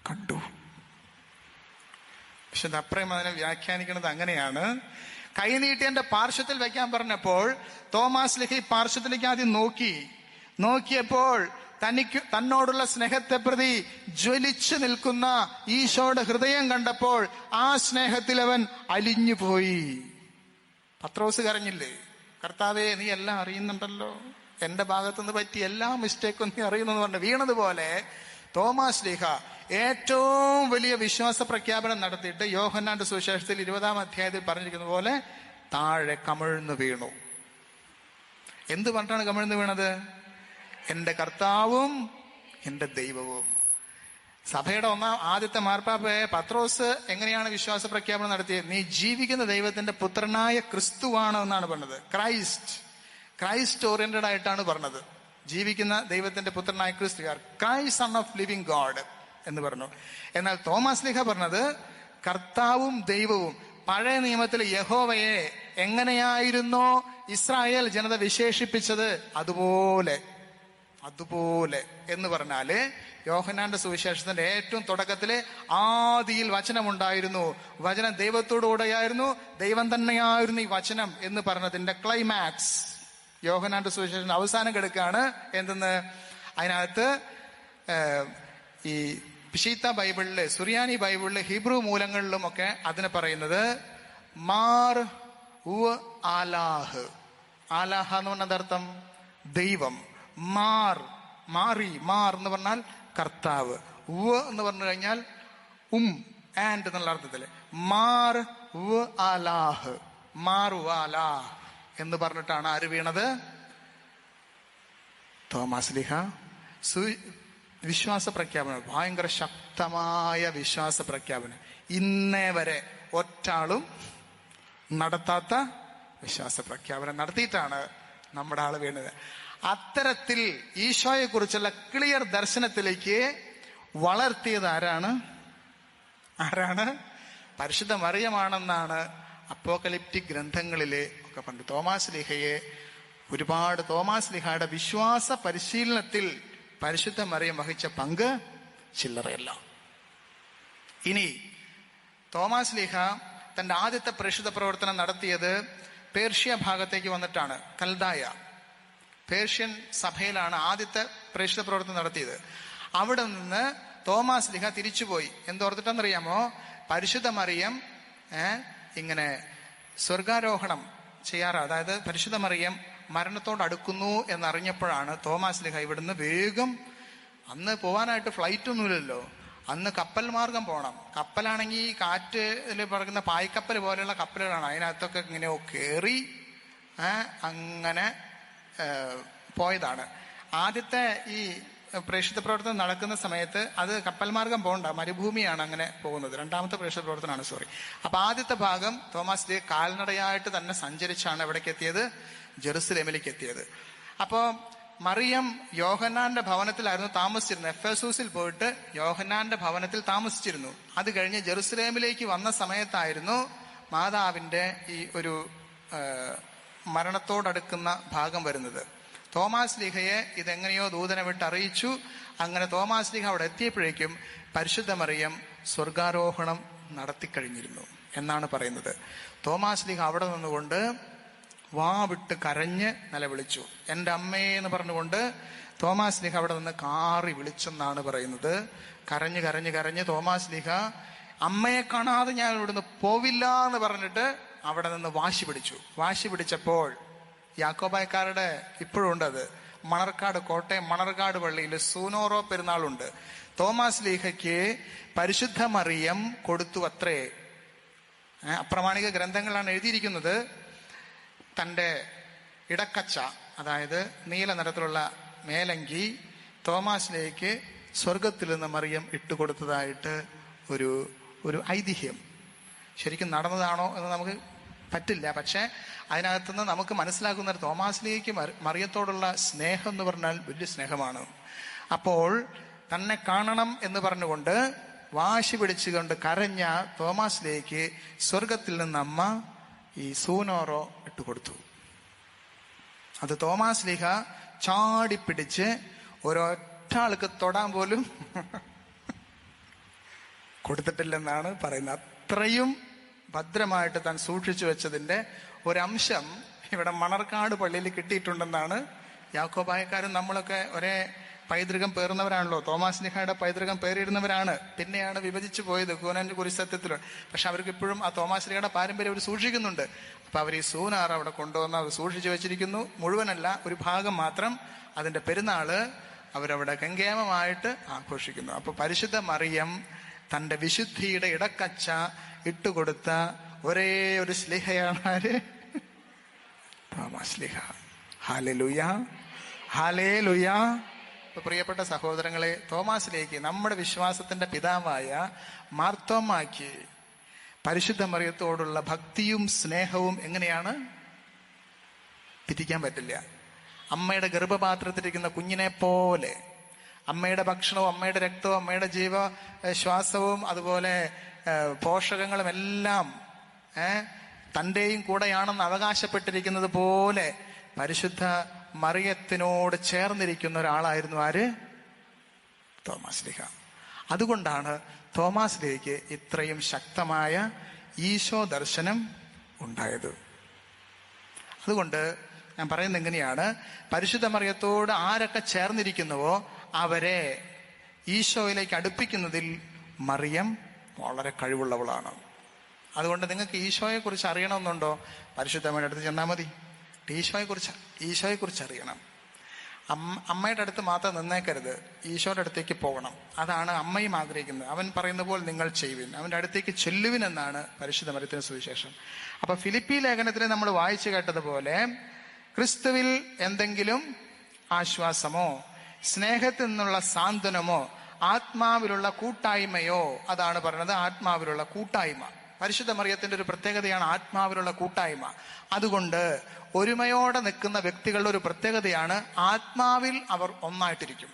കണ്ടു. വിശുദ്ധ അപ്രയം അതിനെ വ്യാഖ്യാനിക്കുന്നത് അങ്ങനെയാണ്. കൈനീട്ടി എന്റെ പാർശ്വത്തിൽ വയ്ക്കാൻ പറഞ്ഞപ്പോൾ തോമാസ് ലീഹ പാർശ്വത്തിലേക്ക് ആദ്യം നോക്കിയപ്പോൾ തന്നോടുള്ള സ്നേഹത്തെ പ്രതി ജ്വലിച്ചു നിൽക്കുന്ന ഈശോയുടെ ഹൃദയം കണ്ടപ്പോൾ ആ സ്നേഹത്തിൽ അവൻ അലിഞ്ഞുപോയി. പത്രോസ് കരഞ്ഞില്ലേ, കർത്താവേ നീ എല്ലാം അറിയുന്നുണ്ടല്ലോ, എന്റെ ഭാഗത്തുനിന്ന് പറ്റിയ എല്ലാ മിസ്റ്റേക്കും നീ അറിയുന്നെന്ന് പറഞ്ഞ് വീണതുപോലെ തോമാസ് ലീഹ ഏറ്റവും വലിയ വിശ്വാസ പ്രഖ്യാപനം നടത്തിയിട്ട് യോഹന്നാന്റെ സുവിശേഷത്തിൽ 20-ാം അധ്യായത്തിൽ പറഞ്ഞിരിക്കുന്ന പോലെ താഴെ കമിഴ്ന്നു വീണു. എന്ത് പറഞ്ഞിട്ടാണ് കമിഴ്ന്നു വീണത്? എന്റെ കർത്താവും എന്റെ ദൈവവും. സഭയുടെ ആദ്യത്തെ മാർപ്പാപ്പയെ പത്രോസ് എങ്ങനെയാണ് വിശ്വാസ പ്രഖ്യാപനം നടത്തിയത്? നീ ജീവിക്കുന്ന ദൈവത്തിന്റെ പുത്രനായ ക്രിസ്തുവാണ് എന്നാണ് പറഞ്ഞത്. ക്രൈസ്റ്റ് ഓറിയന്റഡ് ആയിട്ടാണ് പറഞ്ഞത്. ജീവിക്കുന്ന ദൈവത്തിന്റെ പുത്രനായ ക്രിസ്തു, Christ son of living God എന്ന് പറഞ്ഞു. എന്നാൽ തോമസ് ലീഹ പറഞ്ഞത് കർത്താവും ദൈവവും. പഴയ നിയമത്തിൽ യഹോവയെ എങ്ങനെയായിരുന്നോ ഇസ്രായേൽ ജനത വിശേഷിപ്പിച്ചത് അതുപോലെ എന്ന് പറഞ്ഞാല് യോഹന്നാന്റെ സുവിശേഷത്തിന്റെ ഏറ്റവും തുടക്കത്തില് ആദിയിൽ വചനമുണ്ടായിരുന്നു, വചനം ദൈവത്തോടുകൂടെയായിരുന്നു, ദൈവം തന്നെയായിരുന്നു ഈ വചനം എന്ന് പറഞ്ഞതിന്റെ ക്ലൈമാക്സ് യോഹന്നാന്റെ സുവിശേഷം അവസാനം കിടക്കുകയാണ്. എന്തെന്ന്? അതിനകത്ത് ഈ പിശീത്ത ബൈബിളില്, സുറിയാനി ബൈബിളില്, ഹീബ്രു മൂലങ്ങളിലും ഒക്കെ അതിനെ പറയുന്നത് മാർ ഉ ആലാഹ്. ആലാഹ എന്ന് പറഞ്ഞ അർത്ഥം ദൈവം. മാർ എന്ന് പറഞ്ഞാൽ കർത്താവ്. ഉ എന്ന് പറഞ്ഞു കഴിഞ്ഞാൽ ആൻഡ് എന്നുള്ള അർത്ഥത്തില് മാർ ഉ ആലാഹ്, മാർ ഉ ആലാഹ് എന്ന് പറഞ്ഞിട്ടാണ് ആര് വീണത്? തോമസ് ലീഹ. വിശ്വാസ പ്രഖ്യാപനം, ഭയങ്കര ശക്തമായ വിശ്വാസ പ്രഖ്യാപനം, ഇന്നേ വരെ ഒറ്റാളും നടത്താത്ത വിശ്വാസ പ്രഖ്യാപനം നടത്തിയിട്ടാണ് നമ്മുടെ ആള് വീണത്. അത്തരത്തിൽ ഈശോയെ കുറിച്ചുള്ള ക്ലിയർ ദർശനത്തിലേക്ക് വളർത്തിയത് ആരാണ്? പരിശുദ്ധ മറിയമാണെന്നാണ് അപ്പോക്കലിപ്റ്റിക് ഗ്രന്ഥങ്ങളിലെ ഒക്കെ പണ്ട് തോമസ് ലീഹയുടെ വിശ്വാസ പരിശീലനത്തിൽ പരിശുദ്ധ മറിയം വഹിച്ച പങ്ക് ചില്ലറയല്ല. ഇനി തോമസ് ലീഹ തന്റെ ആദ്യത്തെ പ്രേക്ഷിത പ്രവർത്തനം നടത്തിയത് പേർഷ്യ ഭാഗത്തേക്ക് വന്നിട്ടാണ്. കൽദായ പേർഷ്യൻ സഭയിലാണ് ആദ്യത്തെ പ്രേക്ഷിത പ്രവർത്തനം നടത്തിയത്. അവിടെ നിന്ന് തോമസ് ലീഹ തിരിച്ചുപോയി. എന്തോർത്തിട്ടെന്നറിയാമോ? പരിശുദ്ധ മറിയം ഇങ്ങനെ സ്വർഗാരോഹണം ചെയ്യാറ്, അതായത് പരിശുദ്ധ മറിയം മരണത്തോട് അടുക്കുന്നു എന്നറിഞ്ഞപ്പോഴാണ് തോമസ് ലീഹ ഇവിടുന്ന് വേഗം, അന്ന് പോവാനായിട്ട് ഫ്ലൈറ്റ് ഒന്നുമില്ലല്ലോ, അന്ന് കപ്പൽ മാർഗം പോകണം. കപ്പലാണെങ്കിൽ ഈ കാറ്റിൽ പറക്കുന്ന പായ്ക്കപ്പൽ പോലെയുള്ള കപ്പലുകളാണ്. അതിനകത്തൊക്കെ ഇങ്ങനെ കയറി അങ്ങനെ പോയതാണ്. ആദ്യത്തെ ഈ പ്രേക്ഷിത പ്രവർത്തനം നടക്കുന്ന സമയത്ത് അത് കപ്പൽ മാർഗം പോകണ്ട, മരുഭൂമിയാണ് അങ്ങനെ പോകുന്നത്. രണ്ടാമത്തെ പ്രേക്ഷിത പ്രവർത്തനമാണ്, സോറി. അപ്പൊ ആദ്യത്തെ ഭാഗം തോമസ് ലീഹ കാൽനടയായിട്ട് തന്നെ സഞ്ചരിച്ചാണ് എവിടേക്ക് എത്തിയത്? ജെറുസലേമിലേക്ക് എത്തിയത്. അപ്പോ മറിയം യോഹന്നാന്റെ ഭവനത്തിലായിരുന്നു താമസിച്ചിരുന്നത്. എഫെസൂസിൽ പോയിട്ട് യോഹന്നാന്റെ ഭവനത്തിൽ താമസിച്ചിരുന്നു. അത് കഴിഞ്ഞ് ജെറുസലേമിലേക്ക് വന്ന സമയത്തായിരുന്നു മാതാവിന്റെ ഈ ഒരു മരണത്തോടടുക്കുന്ന ഭാഗം വരുന്നത്. തോമാസ് ലീഹയെ ഇതെങ്ങനെയോ ദൂതനെ വിട്ട് അറിയിച്ചു. അങ്ങനെ തോമാസ് ലീഹ അവിടെ എത്തിയപ്പോഴേക്കും പരിശുദ്ധ മറിയം സ്വർഗാരോഹണം നടത്തിക്കഴിഞ്ഞിരുന്നു എന്നാണ് പറയുന്നത്. തോമാസ് ലീഹ അവിടെ നിന്നുകൊണ്ട് വാ വിട്ട് കരഞ്ഞ് നിലവിളിച്ചു. എൻ്റെ അമ്മയെ എന്ന് പറഞ്ഞുകൊണ്ട് തോമാസ് ലീഹ അവിടെ നിന്ന് കാറി വിളിച്ചെന്നാണ് പറയുന്നത്. കരഞ്ഞ് കരഞ്ഞ് കരഞ്ഞ് തോമാസ് ലീഹ അമ്മയെ കാണാതെ ഞാൻ ഇവിടുന്ന് പോവില്ല എന്ന് പറഞ്ഞിട്ട് അവിടെ നിന്ന് വാശി പിടിച്ചു. വാശി പിടിച്ചപ്പോൾ യാക്കോബായക്കാരുടെ ഇപ്പോഴും ഉണ്ട് അത്, മണർക്കാട്, കോട്ടയം മണർക്കാട് പള്ളിയിൽ സൂനോറോ പെരുന്നാളുണ്ട്. തോമാസ് ലീഹയ്ക്ക് പരിശുദ്ധ മറിയം കൊടുത്തു അത്രേ. അപ്രമാണിക ഗ്രന്ഥങ്ങളാണ് എഴുതിയിരിക്കുന്നത്. തൻ്റെ ഇടക്കച്ച, അതായത് നീല നിറത്തിലുള്ള മേലങ്കി തോമാസ് ലീഹയ്ക്ക് സ്വർഗത്തിൽ നിന്ന് മറിയം ഇട്ടുകൊടുത്തതായിട്ട് ഒരു ഐതിഹ്യം. ശരിക്കും നടന്നതാണോ എന്ന് നമുക്ക് പറ്റില്ല. പക്ഷെ അതിനകത്തുനിന്ന് നമുക്ക് മനസ്സിലാക്കുന്ന തോമാസ് ലീഹയ്ക്ക് മറിയത്തോടുള്ള സ്നേഹം എന്ന് പറഞ്ഞാൽ വലിയ സ്നേഹമാണ്. അപ്പോൾ തന്നെ കാണണം എന്ന് പറഞ്ഞുകൊണ്ട് വാശി പിടിച്ചുകൊണ്ട് കരഞ്ഞ തോമാസ് ലീഹയ്ക്ക് സ്വർഗത്തിൽ നിന്ന് അമ്മ ഈ സൂനോറോ ഇട്ടുകൊടുത്തു. അത് തോമാസ് ലീഹ ചാടിപ്പിടിച്ച് ഒരൊറ്റ ആൾക്ക് തൊടാൻ പോലും കൊടുത്തിട്ടില്ലെന്നാണ് പറയുന്നത്. അത്രയും ഭദ്രമായിട്ട് താൻ സൂക്ഷിച്ചു വെച്ചതിന്റെ ഒരംശം ഇവിടെ മണർക്കാട് പള്ളിയിൽ കിട്ടിയിട്ടുണ്ടെന്നാണ്. യാക്കോബായക്കാരും നമ്മളൊക്കെ ഒരേ പൈതൃകം പേറുന്നവരാണല്ലോ. തോമാസ് ലീഹയുടെ പൈതൃകം പേറിയിരുന്നവരാണ്. പിന്നെയാണ് വിഭജിച്ചു പോയത് കൂനന്റെ കുരിശസത്യത്തിൽ. പക്ഷെ അവർക്ക് ഇപ്പോഴും ആ തോമാസ് ലീഹയുടെ പാരമ്പര്യം അവർ സൂക്ഷിക്കുന്നുണ്ട്. അപ്പൊ അവർ ഈ സൂനാർ അവിടെ കൊണ്ടുവന്ന് അവർ സൂക്ഷിച്ചു വെച്ചിരിക്കുന്നു. മുഴുവനല്ല, ഒരു ഭാഗം മാത്രം. അതിന്റെ പെരുന്നാള് അവരവിടെ ഗംഗേമമായിട്ട് ആഘോഷിക്കുന്നു. അപ്പൊ പരിശുദ്ധ മറിയം തന്റെ വിശുദ്ധിയുടെ ഇടക്കച്ച ഇട്ടുകൊടുത്ത ഒരേ ഒരു സ്ലീഹയാണ് ആര്? തോമാസ് ലീഹ. Hallelujah, hallelujah. പ്രിയപ്പെട്ട സഹോദരങ്ങളെ, തോമാസ് ലീഹയ്ക്ക് നമ്മുടെ വിശ്വാസത്തിന്റെ പിതാവായ മാർത്തോമാക്ക് പരിശുദ്ധ മറിയത്തോടുള്ള ഭക്തിയും സ്നേഹവും എങ്ങനെയാണ് പിരിക്കാൻ പറ്റില്ല. അമ്മയുടെ ഗർഭപാത്രത്തിലിരിക്കുന്ന കുഞ്ഞിനെ പോലെ അമ്മയുടെ ഭക്ഷണവും അമ്മയുടെ രക്തവും അമ്മയുടെ ശ്വാസവും അതുപോലെ പോഷകങ്ങളും എല്ലാം തൻ്റെയും കൂടെയാണെന്ന് അവകാശപ്പെട്ടിരിക്കുന്നത് പോലെ പരിശുദ്ധ മറിയത്തിനോട് ചേർന്നിരിക്കുന്ന ഒരാളായിരുന്നു ആര്? തോമാസ് ലീഹ. അതുകൊണ്ടാണ് തോമാസ് ലീഹയ്ക്ക് ഇത്രയും ശക്തമായ ഈശോ ദർശനം ഉണ്ടായത്. അതുകൊണ്ട് ഞാൻ പറയുന്നത് എങ്ങനെയാണ്, പരിശുദ്ധ മറിയത്തോട് ആരൊക്കെ ചേർന്നിരിക്കുന്നുവോ അവരെ ഈശോയിലേക്ക് അടുപ്പിക്കുന്നതിൽ മറിയം വളരെ കഴിവുള്ളവളാണ്. അതുകൊണ്ട് നിങ്ങൾക്ക് ഈശോയെ കുറിച്ച് അറിയണമെന്നുണ്ടോ? പരിശുദ്ധമ്മയുടെ അടുത്ത് ചെന്നാൽ മതി. ഈശോയെ കുറിച്ച് അറിയണം. അമ്മയുടെ അടുത്ത് മാത്രം നിന്നേക്കരുത്, ഈശോയുടെ അടുത്തേക്ക് പോകണം. അതാണ് അമ്മയും ആഗ്രഹിക്കുന്നത്. അവൻ പറയുന്ന പോലെ നിങ്ങൾ ചെയ്യുവിൻ, അവൻ്റെ അടുത്തേക്ക് ചെല്ലുവിൻ എന്നാണ് പരിശുദ്ധ മറിയത്തിന് സുവിശേഷം. അപ്പൊ ഫിലിപ്പി ലേഖനത്തിൽ നമ്മൾ വായിച്ചു കേട്ടതുപോലെ ക്രിസ്തുവിൽ എന്തെങ്കിലും ആശ്വാസമോ സ്നേഹത്തിൽ നിന്നുള്ള സാന്ത്വനമോ ആത്മാവിലുള്ള കൂട്ടായ്മയോ, അതാണ് പറയുന്നത് ആത്മാവിലുള്ള കൂട്ടായ്മ. പരിശുദ്ധ മറിയത്തിന്റെ ഒരു പ്രത്യേകതയാണ് ആത്മാവിലുള്ള കൂട്ടായ്മ. അതുകൊണ്ട് ഒരുമയോടെ നിൽക്കുന്ന വ്യക്തികളുടെ ഒരു പ്രത്യേകതയാണ് ആത്മാവിൽ അവർ ഒന്നായിട്ടിരിക്കും,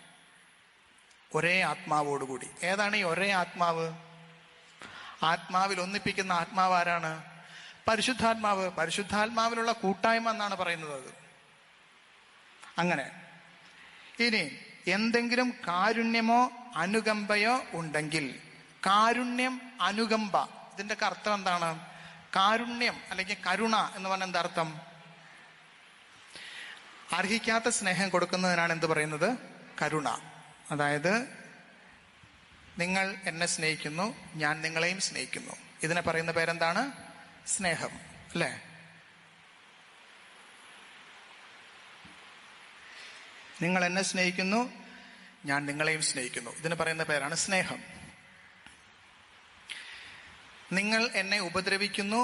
ഒരേ ആത്മാവോടുകൂടി. ഏതാണ് ഈ ഒരേ ആത്മാവ്? ആത്മാവിൽ ഒന്നിപ്പിക്കുന്ന ആത്മാവ് ആരാണ്? പരിശുദ്ധാത്മാവ്. പരിശുദ്ധാത്മാവിലുള്ള കൂട്ടായ്മ എന്നാണ് പറയുന്നത് അത്. അങ്ങനെ ഇനി എന്തെങ്കിലും കാരുണ്യമോ അനുകമ്പയോ ഉണ്ടെങ്കിൽ, കാരുണ്യം, അനുകമ്പ, ഇതിന്റെ അർത്ഥം എന്താണ്? കാരുണ്യം അല്ലെങ്കിൽ കരുണ എന്ന് പറഞ്ഞാൽ എന്താ അർത്ഥം? അർഹിക്കാത്ത സ്നേഹം കൊടുക്കുന്നതിനാണ് എന്ത് പറയുന്നത്? കരുണ. അതായത് നിങ്ങൾ എന്നെ സ്നേഹിക്കുന്നു, ഞാൻ നിങ്ങളെയും സ്നേഹിക്കുന്നു. ഇതിനെ പറയുന്ന പേരെന്താണ്? സ്നേഹം, അല്ലേ? നിങ്ങൾ എന്നെ സ്നേഹിക്കുന്നു, ഞാൻ നിങ്ങളെയും സ്നേഹിക്കുന്നു. ഇതിന് പറയുന്ന പേരാണ് സ്നേഹം. നിങ്ങൾ എന്നെ ഉപദ്രവിക്കുന്നു,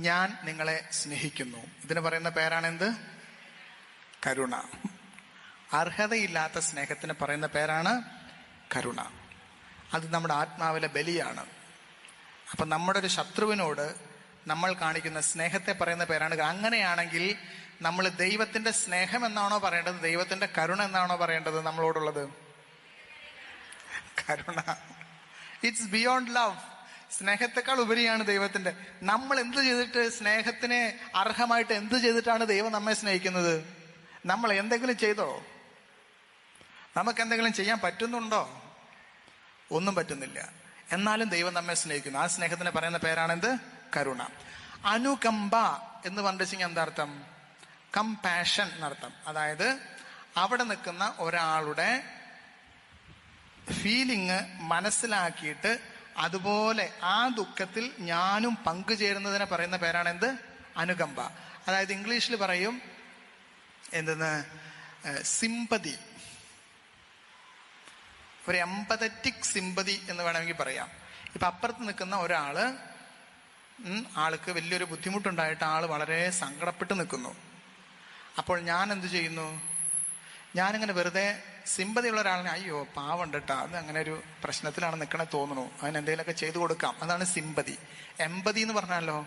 ഞാൻ നിങ്ങളെ സ്നേഹിക്കുന്നു. ഇതിന് പറയുന്ന പേരാണ് എന്ത്? കരുണ. അർഹതയില്ലാത്ത സ്നേഹത്തിന് പറയുന്ന പേരാണ് കരുണ. അത് നമ്മുടെ ആത്മാവിലെ ബലിയാണ്. അപ്പൊ നമ്മുടെ ഒരു ശത്രുവിനോട് നമ്മൾ കാണിക്കുന്ന സ്നേഹത്തെ പറയുന്ന പേരാണ്. അങ്ങനെയാണെങ്കിൽ നമ്മൾ ദൈവത്തിന്റെ സ്നേഹം എന്നാണോ പറയേണ്ടത്, ദൈവത്തിന്റെ കരുണ എന്നാണോ പറയേണ്ടത് നമ്മളോടുള്ളത്? കരുണ. It's beyond love. സ്നേഹത്തെക്കാൾ ഉപരിയാണ് ദൈവത്തിന്റെ. നമ്മൾ എന്ത് ചെയ്തിട്ട്, സ്നേഹത്തിന് അർഹമായിട്ട് എന്ത് ചെയ്തിട്ടാണ് ദൈവം നമ്മെ സ്നേഹിക്കുന്നത്? നമ്മൾ എന്തെങ്കിലും ചെയ്തോ? നമുക്ക് എന്തെങ്കിലും ചെയ്യാൻ പറ്റുന്നുണ്ടോ? ഒന്നും പറ്റുന്നില്ല. എന്നാലും ദൈവം നമ്മെ സ്നേഹിക്കുന്നു. ആ സ്നേഹത്തിന് പറയുന്ന പേരാണെന്ത്? കരുണ. അനുകമ്പ എന്ന് പറഞ്ഞിട്ടുണ്ടെങ്കിൽ എന്താ അർത്ഥം? കമ്പാഷൻ എന്നർത്ഥം. അതായത് അവിടെ നിൽക്കുന്ന ഒരാളുടെ ഫീലിംഗ് മനസ്സിലാക്കിയിട്ട് അതുപോലെ ആ ദുഃഖത്തിൽ ഞാനും പങ്കുചേരുന്നതിനെ പറയുന്ന പേരാണ് എന്ത്? അനുകമ്പ. അതായത് ഇംഗ്ലീഷിൽ പറയും എന്തെന്ന്? സിമ്പതി. ഒരു എംപതറ്റിക് സിമ്പതി എന്ന് വേണമെങ്കിൽ പറയാം. ഇപ്പൊ അപ്പുറത്ത് നിൽക്കുന്ന ആൾക്ക് വലിയൊരു ബുദ്ധിമുട്ടുണ്ടായിട്ട് ആള് വളരെ സങ്കടപ്പെട്ട് നിൽക്കുന്നു. അപ്പോൾ ഞാൻ എന്ത് ചെയ്യുന്നു? ഞാനിങ്ങനെ വെറുതെ സിമ്പതിയുള്ള ഒരാളിനെ, അയ്യോ പാവണ്ട് കേട്ടോ, അത് അങ്ങനെ ഒരു പ്രശ്നത്തിലാണ് നിൽക്കണേ തോന്നുന്നു, അതിന് എന്തെങ്കിലുമൊക്കെ ചെയ്തു കൊടുക്കാം. അതാണ് സിമ്പതി. എമ്പതി എന്ന് പറഞ്ഞാലോ,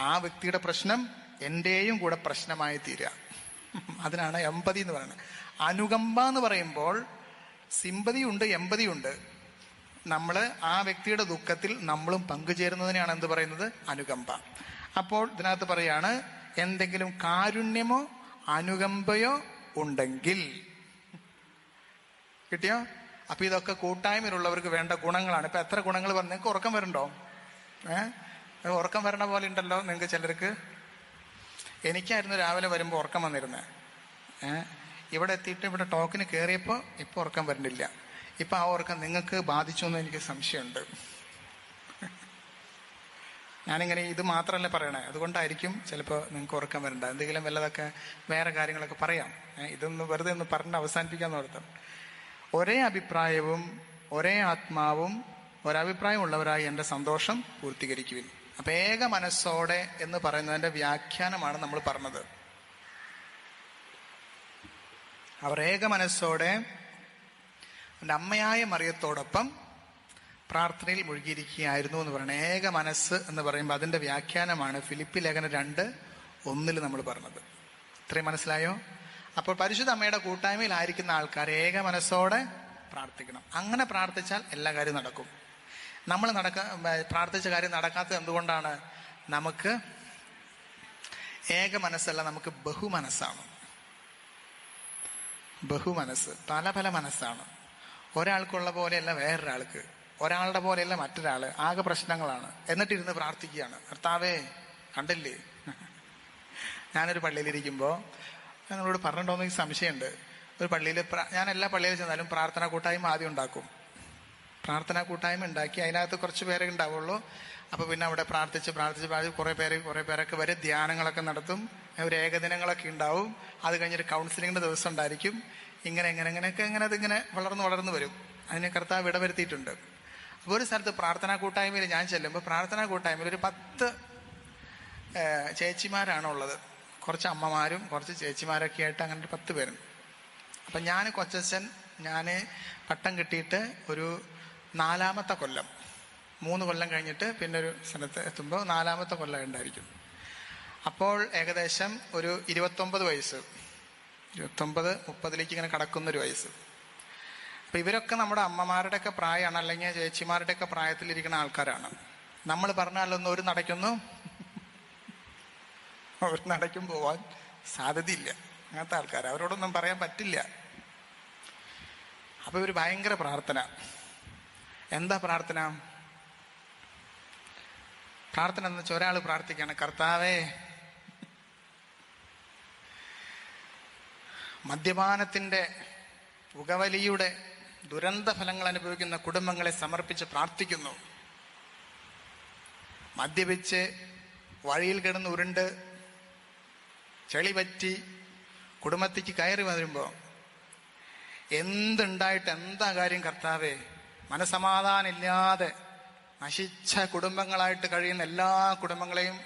ആ വ്യക്തിയുടെ പ്രശ്നം എന്റെയും കൂടെ പ്രശ്നമായി തീരുക. അതിനാണ് എമ്പതി എന്ന് പറയുന്നത്. അനുകമ്പ എന്ന് പറയുമ്പോൾ സിമ്പതിയുണ്ട്, എമ്പതിയുണ്ട്. നമ്മൾ ആ വ്യക്തിയുടെ ദുഃഖത്തിൽ നമ്മളും പങ്കുചേരുന്നതിനെയാണ് എന്ത് പറയുന്നത്? അനുകമ്പ. അപ്പോൾ ഇതിനകത്ത് പറയാണ്, എന്തെങ്കിലും കാരുണ്യമോ അനുകമ്പയോ ഉണ്ടെങ്കിൽ. കിട്ടിയോ? അപ്പൊ ഇതൊക്കെ കൂട്ടായ്മയിലുള്ളവർക്ക് വേണ്ട ഗുണങ്ങളാണ്. ഇപ്പൊ എത്ര ഗുണങ്ങൾ പറഞ്ഞു? നിങ്ങൾക്ക് ഉറക്കം വരണ്ടോ? ഉറക്കം വരണ പോലെ ഉണ്ടല്ലോ നിങ്ങൾക്ക് ചിലർക്ക്. എനിക്കായിരുന്നു രാവിലെ വരുമ്പോൾ ഉറക്കം വന്നിരുന്നത്. ഇവിടെ എത്തിയിട്ട് ഇവിടെ ടോക്കിന് കയറിയപ്പോൾ ഇപ്പൊ ഉറക്കം വരുന്നില്ല. ഇപ്പൊ ആ ഉറക്കം നിങ്ങൾക്ക് ബാധിച്ചു എന്ന് എനിക്ക് സംശയമുണ്ട്. ഞാനിങ്ങനെ ഇത് മാത്രമല്ല പറയണേ, അതുകൊണ്ടായിരിക്കും ചിലപ്പോൾ നിങ്ങൾക്ക് ഉറക്കം വരണ്ട. എന്തെങ്കിലും വല്ലതൊക്കെ വേറെ കാര്യങ്ങളൊക്കെ പറയാം. ഇതൊന്ന് വെറുതെ ഒന്ന് പറഞ്ഞ് അവസാനിപ്പിക്കാന്ന് ഓർത്തം. ഒരേ അഭിപ്രായവും ഒരേ ആത്മാവും ഒരഭിപ്രായം ഉള്ളവരായി എൻ്റെ സന്തോഷം പൂർത്തീകരിക്കുവിൻ. അപ്പൊ ഏക മനസ്സോടെ എന്ന് പറയുന്നതിന്റെ വ്യാഖ്യാനമാണ് നമ്മൾ പറഞ്ഞത്. അവർ ഏക മനസ്സോടെ എൻ്റെ അമ്മയായ മറിയത്തോടൊപ്പം പ്രാർത്ഥനയിൽ മുഴുകിയിരിക്കുകയായിരുന്നു എന്ന് പറയുന്നത്. ഏക മനസ്സ് എന്ന് പറയുമ്പോൾ അതിന്റെ വ്യാഖ്യാനമാണ് ഫിലിപ്പി ലേഖനം 2:1 നമ്മൾ പറഞ്ഞത്. ഇത്രയും മനസ്സിലായോ? അപ്പോൾ പരിശുദ്ധ അമ്മയുടെ കൂട്ടായ്മയിലായിരിക്കുന്ന ആൾക്കാർ ഏക മനസ്സോടെ പ്രാർത്ഥിക്കണം. അങ്ങനെ പ്രാർത്ഥിച്ചാൽ എല്ലാ കാര്യവും നടക്കും. നമ്മൾ പ്രാർത്ഥിച്ച കാര്യം നടക്കാത്തത് എന്തുകൊണ്ടാണ്? നമുക്ക് ഏക മനസ്സല്ല, നമുക്ക് ബഹുമനസ്സാണ്. ബഹുമനസ്സ്, പല പല മനസ്സാണ്. ഒരാൾക്കുള്ള പോലെയല്ല വേറൊരാൾക്ക്, ഒരാളുടെ പോലെയല്ല മറ്റൊരാള്. ആകെ പ്രശ്നങ്ങളാണ്. എന്നിട്ടിരുന്ന് പ്രാർത്ഥിക്കുകയാണ്, കർത്താവേ കണ്ടില്ലേ. ഞാനൊരു പള്ളിയിലിരിക്കുമ്പോൾ ഞാൻ നിങ്ങളോട് പറഞ്ഞിട്ടുണ്ടോന്ന് എനിക്ക് സംശയമുണ്ട്. ഒരു പള്ളിയിൽ, ഞാൻ എല്ലാ പള്ളിയിൽ ചെന്നാലും പ്രാർത്ഥനാ കൂട്ടായ്മ ആദ്യം ഉണ്ടാക്കും. പ്രാർത്ഥനാ കൂട്ടായ്മ ഉണ്ടാക്കി അതിനകത്ത് കുറച്ച് പേരെ ഉണ്ടാവുള്ളൂ. അപ്പൊ പിന്നെ അവിടെ പ്രാർത്ഥിച്ച് കുറെ പേരൊക്കെ വരെ ധ്യാനങ്ങളൊക്കെ നടത്തും. ഒരു ഏകദിനങ്ങളൊക്കെ ഉണ്ടാവും. അത് കഴിഞ്ഞൊരു കൗൺസിലിങ്ങിന്റെ ദിവസം ഉണ്ടായിരിക്കും. അതിങ്ങനെ വളർന്നു വരും. അതിനെ കർത്താവ് ഇടവരുത്തിയിട്ടുണ്ട്. അപ്പോൾ ഒരു സ്ഥലത്ത് പ്രാർത്ഥനാ കൂട്ടായ്മയിൽ ഞാൻ ചെല്ലുമ്പോൾ പ്രാർത്ഥനാ കൂട്ടായ്മയിൽ ഒരു 10 ചേച്ചിമാരാണ് ഉള്ളത്. കുറച്ച് അമ്മമാരും കുറച്ച് ചേച്ചിമാരൊക്കെ ആയിട്ട് അങ്ങനെ ഒരു 10 പേരും. അപ്പം ഞാൻ കൊച്ചച്ഛൻ, ഞാൻ പട്ടം കിട്ടിയിട്ട് ഒരു 4ാമത്തെ കൊല്ലം, 3 കൊല്ലം കഴിഞ്ഞിട്ട് പിന്നെ ഒരു സ്ഥലത്ത് എത്തുമ്പോൾ 4ാമത്തെ കൊല്ലം ഉണ്ടായിരിക്കും. അപ്പോൾ ഏകദേശം ഒരു 29 വയസ്സ്, 29-30 ഇങ്ങനെ കടക്കുന്നൊരു വയസ്സ്. അപ്പൊ ഇവരൊക്കെ നമ്മുടെ അമ്മമാരുടെയൊക്കെ പ്രായമാണ്, അല്ലെങ്കിൽ ചേച്ചിമാരുടെയൊക്കെ പ്രായത്തിലിരിക്കുന്ന ആൾക്കാരാണ്. നമ്മൾ പറഞ്ഞാലൊന്നും ഒരു നടക്കും പോവാൻ സാധ്യതയില്ല. അങ്ങനത്തെ ആൾക്കാർ, അവരോടൊന്നും പറയാൻ പറ്റില്ല. അപ്പൊ ഇവര് ഭയങ്കര പ്രാർത്ഥന. എന്താ പ്രാർത്ഥന എന്ന് വെച്ചാൽ ഒരാൾ പ്രാർത്ഥിക്കാണ്, കർത്താവേ മദ്യപാനത്തിന്റെ പുകവലിയുടെ ദുരന്ത ഫലങ്ങൾ അനുഭവിക്കുന്ന കുടുംബങ്ങളെ സമർപ്പിച്ച് പ്രാർത്ഥിക്കുന്നു. മദ്യപിച്ച് വഴിയിൽ കിടന്ന് ഉരുണ്ട് ചെളി പറ്റി കുടുംബത്തേക്ക് കയറി വരുമ്പോ എന്തുണ്ടായിട്ട് എന്താ കാര്യം കർത്താവേ, മനസമാധാനം ഇല്ലാതെ നശിച്ച കുടുംബങ്ങളായിട്ട് കഴിയുന്ന എല്ലാ കുടുംബങ്ങളെയും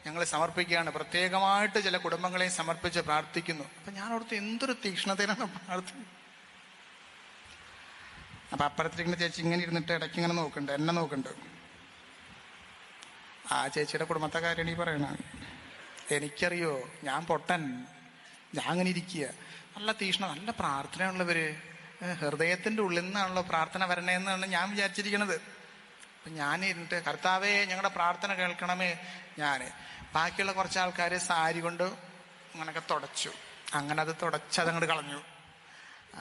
ഞങ്ങൾ സമർപ്പിക്കുകയാണ്. പ്രത്യേകമായിട്ട് ചില കുടുംബങ്ങളെയും സമർപ്പിച്ച് പ്രാർത്ഥിക്കുന്നു. അപ്പം ഞാൻ ഓർത്ത് എന്തൊരു തീക്ഷ്ണതയിലാണ് പ്രാർത്ഥിക്കുന്നത്. അപ്പം അപ്പുറത്തിരിക്കുന്ന ചേച്ചി ഇങ്ങനെ ഇരുന്നിട്ട് ഇടയ്ക്ക് ഇങ്ങനെ നോക്കുന്നുണ്ട്, എന്നെ നോക്കുന്നുണ്ട്. ആ ചേച്ചിയുടെ കുടുംബത്തെ കാര്യമാണ് ഈ പറയണത്. എനിക്കറിയോ, ഞാൻ പൊട്ടൻ, ഞാൻ അങ്ങനെ ഇരിക്കുക. നല്ല തീക്ഷ്ണ, നല്ല പ്രാർത്ഥനയുള്ളവര്, ഹൃദയത്തിൻ്റെ ഉള്ളിൽ നിന്നാണല്ലോ പ്രാർത്ഥന വരണേന്നാണ് ഞാൻ വിചാരിച്ചിരിക്കണത്. അപ്പം ഞാൻ ഇരുന്നിട്ട് കർത്താവേ ഞങ്ങളുടെ പ്രാർത്ഥന കേൾക്കണമേ. ഞാൻ ബാക്കിയുള്ള കുറച്ച് ആൾക്കാർ സാരി കൊണ്ട് അങ്ങനെയൊക്കെ തുടച്ചു, അങ്ങനെ അത് തുടച്ചതങ്ങോട്ട് കളഞ്ഞു.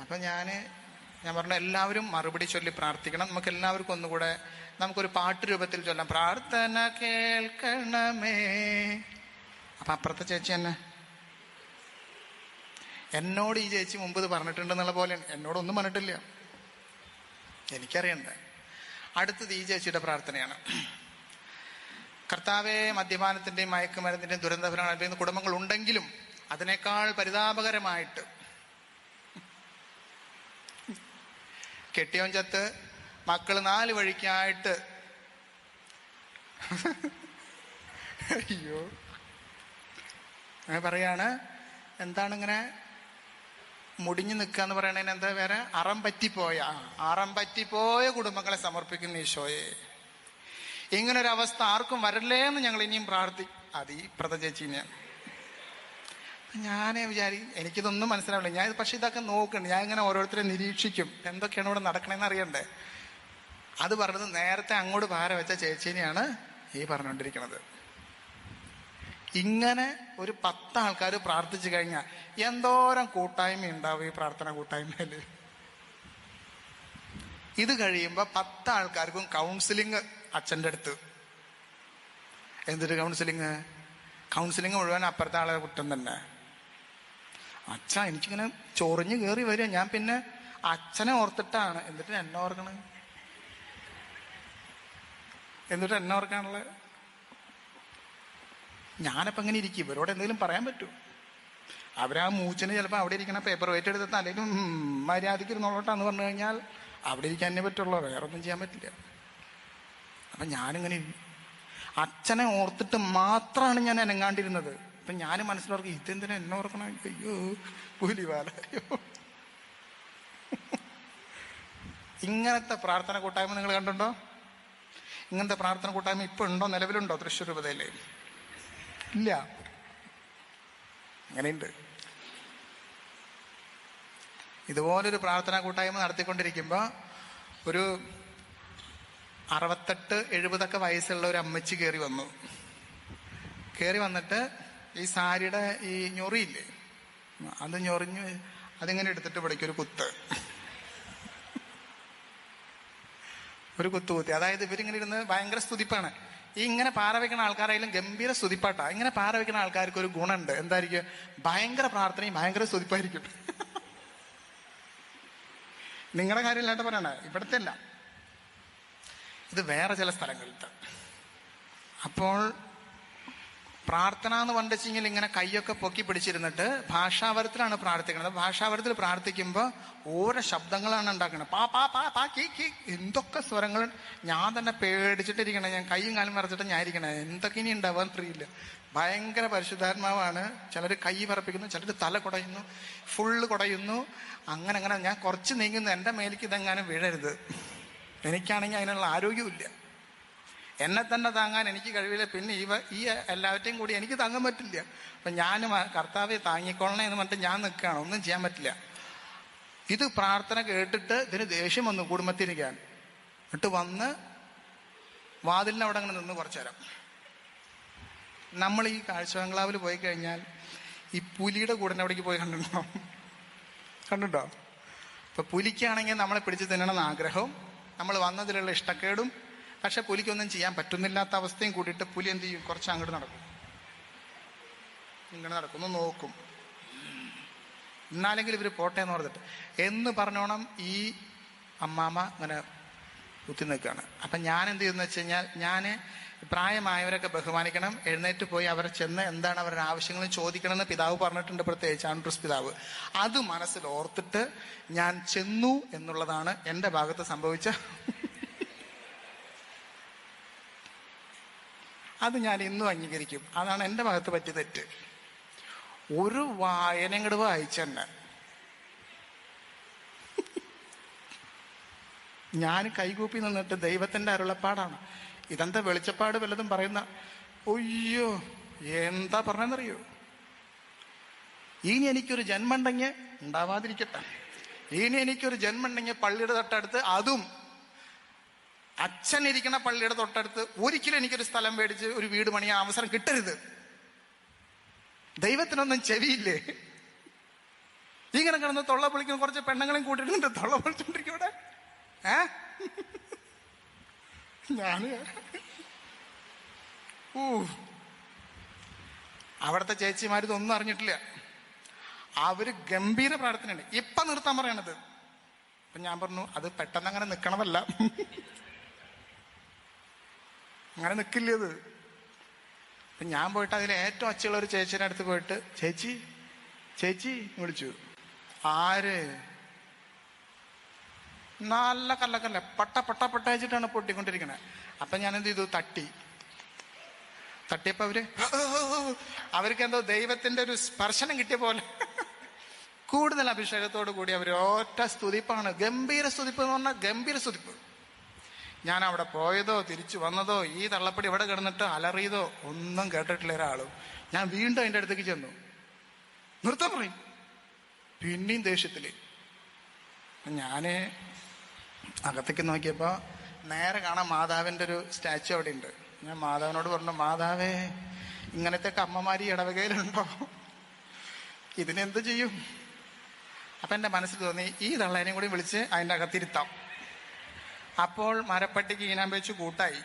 അപ്പം ഞാൻ പറഞ്ഞു എല്ലാവരും മറുപടി ചൊല്ലി പ്രാർത്ഥിക്കണം. നമുക്ക് എല്ലാവർക്കും ഒന്നുകൂടെ നമുക്കൊരു പാട്ട് രൂപത്തിൽ ചൊല്ലാം, പ്രാർത്ഥന കേൾക്കണമേ. അപ്പം അപ്പുറത്തെ ചേച്ചി എന്നോട് ഈ ചേച്ചി മുമ്പ് ഇത് പറഞ്ഞിട്ടുണ്ടെന്നുള്ള പോലെ എന്നോടൊന്നും പറഞ്ഞിട്ടില്ല, എനിക്കറിയണ്ട. അടുത്തത് ഈ ചേച്ചിയുടെ പ്രാർത്ഥനയാണ്. കർത്താവെ, മദ്യപാനത്തിൻ്റെയും മയക്കുമരുന്നിൻ്റെയും ദുരന്തഫലങ്ങൾ അനുഭവിക്കുന്ന കുടുംബങ്ങൾ ഉണ്ടെങ്കിലും അതിനേക്കാൾ പരിതാപകരമായിട്ട് കെട്ടിയോൻ ചത്ത് മക്കൾ 4 വഴിക്കായിട്ട് അയ്യോ അങ്ങനെ പറയാണ്. എന്താണ് ഇങ്ങനെ മുടിഞ്ഞു നിൽക്കുക എന്ന് പറയണതിന് എന്താ വേറെ? അറം പറ്റിപ്പോയ കുടുംബങ്ങളെ സമർപ്പിക്കുന്ന ഈശോയെ, ഇങ്ങനൊരവസ്ഥ ആർക്കും വരല്ലേ എന്ന് ഞങ്ങൾ ഇനിയും അത് ഈ പ്രത ചേച്ചീനെ ഞാൻ എനിക്കിതൊന്നും മനസ്സിലാവില്ല. ഞാൻ പക്ഷെ ഇതൊക്കെ നോക്കുന്നുണ്ട്, ഞാൻ ഇങ്ങനെ ഓരോരുത്തരെ നിരീക്ഷിക്കും, എന്തൊക്കെയാണ് ഇവിടെ നടക്കണേന്ന് അറിയണ്ടേ. അത് പറഞ്ഞത് നേരത്തെ അങ്ങോട്ട് ഭാര വെച്ച ചേച്ചീനെയാണ് ഈ പറഞ്ഞുകൊണ്ടിരിക്കുന്നത്. ഇങ്ങനെ ഒരു 10 ആൾക്കാർ പ്രാർത്ഥിച്ചു കഴിഞ്ഞാൽ എന്തോരം കൂട്ടായ്മ ഉണ്ടാവും ഈ പ്രാർത്ഥന കൂട്ടായ്മയിൽ. ഇത് കഴിയുമ്പോൾ 10 ആൾക്കാർക്കും കൗൺസിലിംഗ് അച്ഛൻ്റെ അടുത്ത്. എന്തൊരു കൗൺസിലിംഗ് മുഴുവൻ അപ്പുറത്തെ ആളെ കുറ്റം തന്നെ. അച്ഛ എനിക്കിങ്ങനെ ചൊറിഞ്ഞു കയറി വരിക. ഞാൻ പിന്നെ അച്ഛനെ ഓർത്തിട്ടാണ്. എന്നിട്ട് എന്നെ ഓർക്കാനുള്ള ഞാനപ്പം അങ്ങനെ ഇരിക്കും. ഇവരോട് എന്തെങ്കിലും പറയാൻ പറ്റുമോ? അവരാ മൂച്ചിന് ചിലപ്പോൾ അവിടെ ഇരിക്കണ പേപ്പർ വെയിറ്റ് എടുത്ത് അല്ലെങ്കിൽ മര്യാദയ്ക്ക് ഇരുന്നോളോട്ടാന്ന് പറഞ്ഞു കഴിഞ്ഞാൽ അവിടെ ഇരിക്കാനേ പറ്റുള്ളൂ, വേറെ ഒന്നും ചെയ്യാൻ പറ്റില്ല. അപ്പം ഞാനിങ്ങനെ അച്ഛനെ ഓർത്തിട്ട് മാത്രമാണ് ഞാൻ അനങ്ങാണ്ടിരുന്നത്. അപ്പം ഞാൻ മനസ്സിലോർക്കും, ഇതെന്തിനാ എന്നെ ഓർക്കണം? അയ്യോ പുലിവാല. ഇങ്ങനത്തെ പ്രാർത്ഥന കൂട്ടായ്മ നിങ്ങൾ കണ്ടുണ്ടോ? ഇങ്ങനത്തെ പ്രാർത്ഥന കൂട്ടായ്മ ഇപ്പം ഉണ്ടോ, നിലവിലുണ്ടോ തൃശ്ശൂർ രൂപതയിൽ? ഇല്ല. അങ്ങനെയുണ്ട്. ഇതുപോലൊരു പ്രാർത്ഥനാ കൂട്ടായ്മ നടത്തിക്കൊണ്ടിരിക്കുമ്പോൾ ഒരു 68-70 വയസ്സുള്ള ഒരു അമ്മച്ചി കയറി വന്നിട്ട് ഈ സാരിയുടെ ഈ ഞൊറിയില്ലേ, അത് ഞൊറിഞ്ഞ് അതിങ്ങനെ എടുത്തിട്ട് ഇവിടേക്ക് ഒരു കുത്ത് കുത്തി. അതായത് ഇവരിങ്ങനെ ഇരുന്ന് ഭയങ്കര സ്തുതിപ്പാണ്. ഈ ഇങ്ങനെ പാറ വയ്ക്കുന്ന ആൾക്കാരായാലും ഗംഭീര സ്തുതിപ്പാട്ടാ. ഇങ്ങനെ പാറ വയ്ക്കുന്ന ആൾക്കാർക്ക് ഒരു ഗുണമുണ്ട്. എന്തായിരിക്കും? ഭയങ്കര പ്രാർത്ഥനയും ഭയങ്കര സ്തുതിപ്പായിരിക്കും. നിങ്ങളുടെ കാര്യമില്ലാണ്ട് പറയണേ, ഇവിടുത്തെ അല്ല, ഇത് വേറെ ചില സ്ഥലങ്ങളിലത്തെ. അപ്പോൾ പ്രാർത്ഥന എന്ന് പറഞ്ഞിട്ടെങ്കിൽ ഇങ്ങനെ കൈയൊക്കെ പൊക്കി പിടിച്ചിരുന്നിട്ട് ഭാഷാവരത്തിലാണ് പ്രാർത്ഥിക്കുന്നത്. ഭാഷാവരത്തിൽ പ്രാർത്ഥിക്കുമ്പോൾ ഓരോ ശബ്ദങ്ങളാണ് ഉണ്ടാക്കുന്നത്. പാ പാ പാ പാ കീ കീ, എന്തൊക്കെ സ്വരങ്ങൾ. ഞാൻ തന്നെ പേടിച്ചിട്ടിരിക്കണേ, ഞാൻ കൈയും കാലും മറച്ചിട്ട് ഞാൻ ഇരിക്കണേ, എന്തൊക്കെ ഇനി ഉണ്ടാവാൻ അറിയില്ല. ഭയങ്കര പരിശുദ്ധാത്മാവാണ്. ചിലർ കൈ പറപ്പിക്കുന്നു, ചിലർ തല കുടയുന്നു, ഫുള്ള് കുടയുന്നു. അങ്ങനെ ഞാൻ കുറച്ച് നീങ്ങുന്നു, എൻ്റെ മേലേക്ക് ഇതെങ്ങാനും വീഴരുത്. എനിക്കാണെങ്കിൽ അതിനുള്ള ആരോഗ്യമില്ല, എന്നെ തന്നെ താങ്ങാൻ എനിക്ക് കഴിവില്ല. പിന്നെ ഈ എല്ലാവരെയും കൂടി എനിക്ക് താങ്ങാൻ പറ്റില്ല. അപ്പം ഞാനും കർത്താവെ താങ്ങിക്കൊള്ളണേ എന്ന് പറഞ്ഞിട്ട് ഞാൻ നിൽക്കുകയാണ്, ഒന്നും ചെയ്യാൻ പറ്റില്ല. ഇത് പ്രാർത്ഥന കേട്ടിട്ട് ഇതിന് ദേഷ്യം വന്നു കുടുംബത്തിരിക്കാൻ. എന്നിട്ട് വന്ന് വാതിലിന് അവിടെ അങ്ങനെ നിന്ന് കുറച്ചു നേരം. നമ്മൾ ഈ കാഴ്ച ബംഗ്ലാവിൽ പോയി കഴിഞ്ഞാൽ ഈ പുലിയുടെ കൂടെ അവിടേക്ക് പോയി കണ്ടിട്ടോ? ഇപ്പൊ പുലിക്കാണെങ്കിൽ നമ്മളെ പിടിച്ച് തിന്നണമെന്ന് ആഗ്രഹവും നമ്മൾ വന്നതിലുള്ള ഇഷ്ടക്കേടും, പക്ഷെ പുലിക്കൊന്നും ചെയ്യാൻ പറ്റുന്നില്ലാത്ത അവസ്ഥയും കൂടിയിട്ട് പുലി എന്ത് ചെയ്യും? കുറച്ച് അങ്ങോട്ട് നടക്കും, ഇങ്ങനെ നടക്കും, ഒന്ന് നോക്കും, എന്നാലെങ്കിലും ഇവർ പോട്ടെ എന്ന് പറഞ്ഞിട്ട് എന്ന് പറഞ്ഞോണം ഈ അമ്മാമ്മ ഇങ്ങനെ കുത്തി നിൽക്കുകയാണ്. അപ്പം ഞാൻ എന്ത് ചെയ്യുന്നത് വെച്ച് കഴിഞ്ഞാൽ, ഞാൻ പ്രായമായവരൊക്കെ ബഹുമാനിക്കണം, എഴുന്നേറ്റ് പോയി അവരെ ചെന്ന് എന്താണ് അവരുടെ ആവശ്യങ്ങൾ ചോദിക്കണമെന്ന് പിതാവ് പറഞ്ഞിട്ടുണ്ട്, പ്രത്യേകിച്ച് ആൻഡ്രൂസ് പിതാവ്. അത് മനസ്സിൽ ഓർത്തിട്ട് ഞാൻ ചെന്നു എന്നുള്ളതാണ് എൻ്റെ ഭാഗത്ത് സംഭവിച്ച. അത് ഞാൻ ഇന്നും അംഗീകരിക്കും. അതാണ് എൻ്റെ ഭാഗത്ത് പറ്റിയ തെറ്റ്. ഒരു വായന ഇങ്ങോട്ട് വായിച്ചെന്നെ ഞാൻ കൈകൂപ്പി നിന്നിട്ട് ദൈവത്തിൻ്റെ അരുളപ്പാടാണ്, ഇതെന്താ വെളിച്ചപ്പാട് വല്ലതും പറയുന്ന, ഒയ്യോ എന്താ പറഞ്ഞെന്നറിയോ, ഇനി എനിക്കൊരു ജന്മമുണ്ടെങ്കിൽ ഉണ്ടാവാതിരിക്കട്ടെ, ഇനി എനിക്കൊരു ജന്മമുണ്ടെങ്കിൽ പള്ളിയുടെ തൊട്ടടുത്ത്, അതും അച്ഛൻ ഇരിക്കണ പള്ളിയുടെ തൊട്ടടുത്ത് ഒരിക്കലും എനിക്കൊരു സ്ഥലം മേടിച്ച് ഒരു വീട് പണിയാൻ അവസരം കിട്ടരുത്. ദൈവത്തിനൊന്നും ചെവിയില്ലേ? ഇങ്ങനെ കിടന്ന് തൊള്ള പൊളിക്കുന്ന കുറച്ച് പെണ്ണുങ്ങളെയും കൂട്ടിയിട്ട് തൊള്ള പൊളിച്ചോണ്ടിരിക്കും ഇവിടെ. ഞാന് അവിടുത്തെ ചേച്ചിമാർ ഇതൊന്നും അറിഞ്ഞിട്ടില്ല. അവര് ഗംഭീര പ്രാർത്ഥനയുണ്ട്. ഇപ്പൊ നിർത്താൻ പറയണത്. അപ്പൊ ഞാൻ പറഞ്ഞു, അത് പെട്ടെന്ന് അങ്ങനെ നിക്കണതല്ല, അങ്ങനെ നിക്കില്ലത്. അപ്പൊ ഞാൻ പോയിട്ട് അതിൽ ഏറ്റവും അച്ചുള്ള ഒരു ചേച്ചിയുടെ അടുത്ത് പോയിട്ട്, ചേച്ചി ചേച്ചി വിളിച്ചു. ആര്? നല്ല കല്ലക്കല്ല പട്ട പട്ട പട്ട വെച്ചിട്ടാണ് പൊട്ടിക്കൊണ്ടിരിക്കണേ. അപ്പൊ ഞാൻ എന്ത് ചെയ്തു, തട്ടിയപ്പോ അവർക്ക് എന്തോ ദൈവത്തിന്റെ ഒരു സ്പർശനം കിട്ടിയ പോലെ കൂടുതൽ അഭിഷേകത്തോടു കൂടി അവർ ഒറ്റ സ്തുതിപ്പാണ്. ഗംഭീര സ്തുതിപ്പ് എന്ന് പറഞ്ഞാൽ ഗംഭീര സ്തുതിപ്പ്. ഞാൻ അവിടെ പോയതോ തിരിച്ചു വന്നതോ ഈ തള്ളപ്പടി ഇവിടെ കിടന്നിട്ട് അലറിയതോ ഒന്നും കേട്ടിട്ടില്ല ഒരാളും. ഞാൻ വീണ്ടും അതിൻ്റെ അടുത്തേക്ക് ചെന്നു, നിർത്താൻ പറയും. പിന്നെയും ദേഷ്യത്തില് ഞാന് അകത്തേക്ക് നോക്കിയപ്പോ നേരെ കാണാൻ മാതാവിൻ്റെ ഒരു സ്റ്റാച്ചു അവിടെ ഉണ്ട്. ഞാൻ മാതാവിനോട് പറഞ്ഞു, മാതാവേ ഇങ്ങനത്തെ അമ്മമാരി ഇടവകയിലുണ്ടോ? ഇതിനെന്ത് ചെയ്യും? അപ്പൊ എൻ്റെ മനസ്സിൽ തോന്നി, ഈ തള്ളേനെയും കൂടി വിളിച്ച് അതിൻ്റെ അകത്തിരുത്താം. അപ്പോൾ മരപ്പട്ടിക്ക് ഈനാൻ വെച്ച് കൂട്ടായി.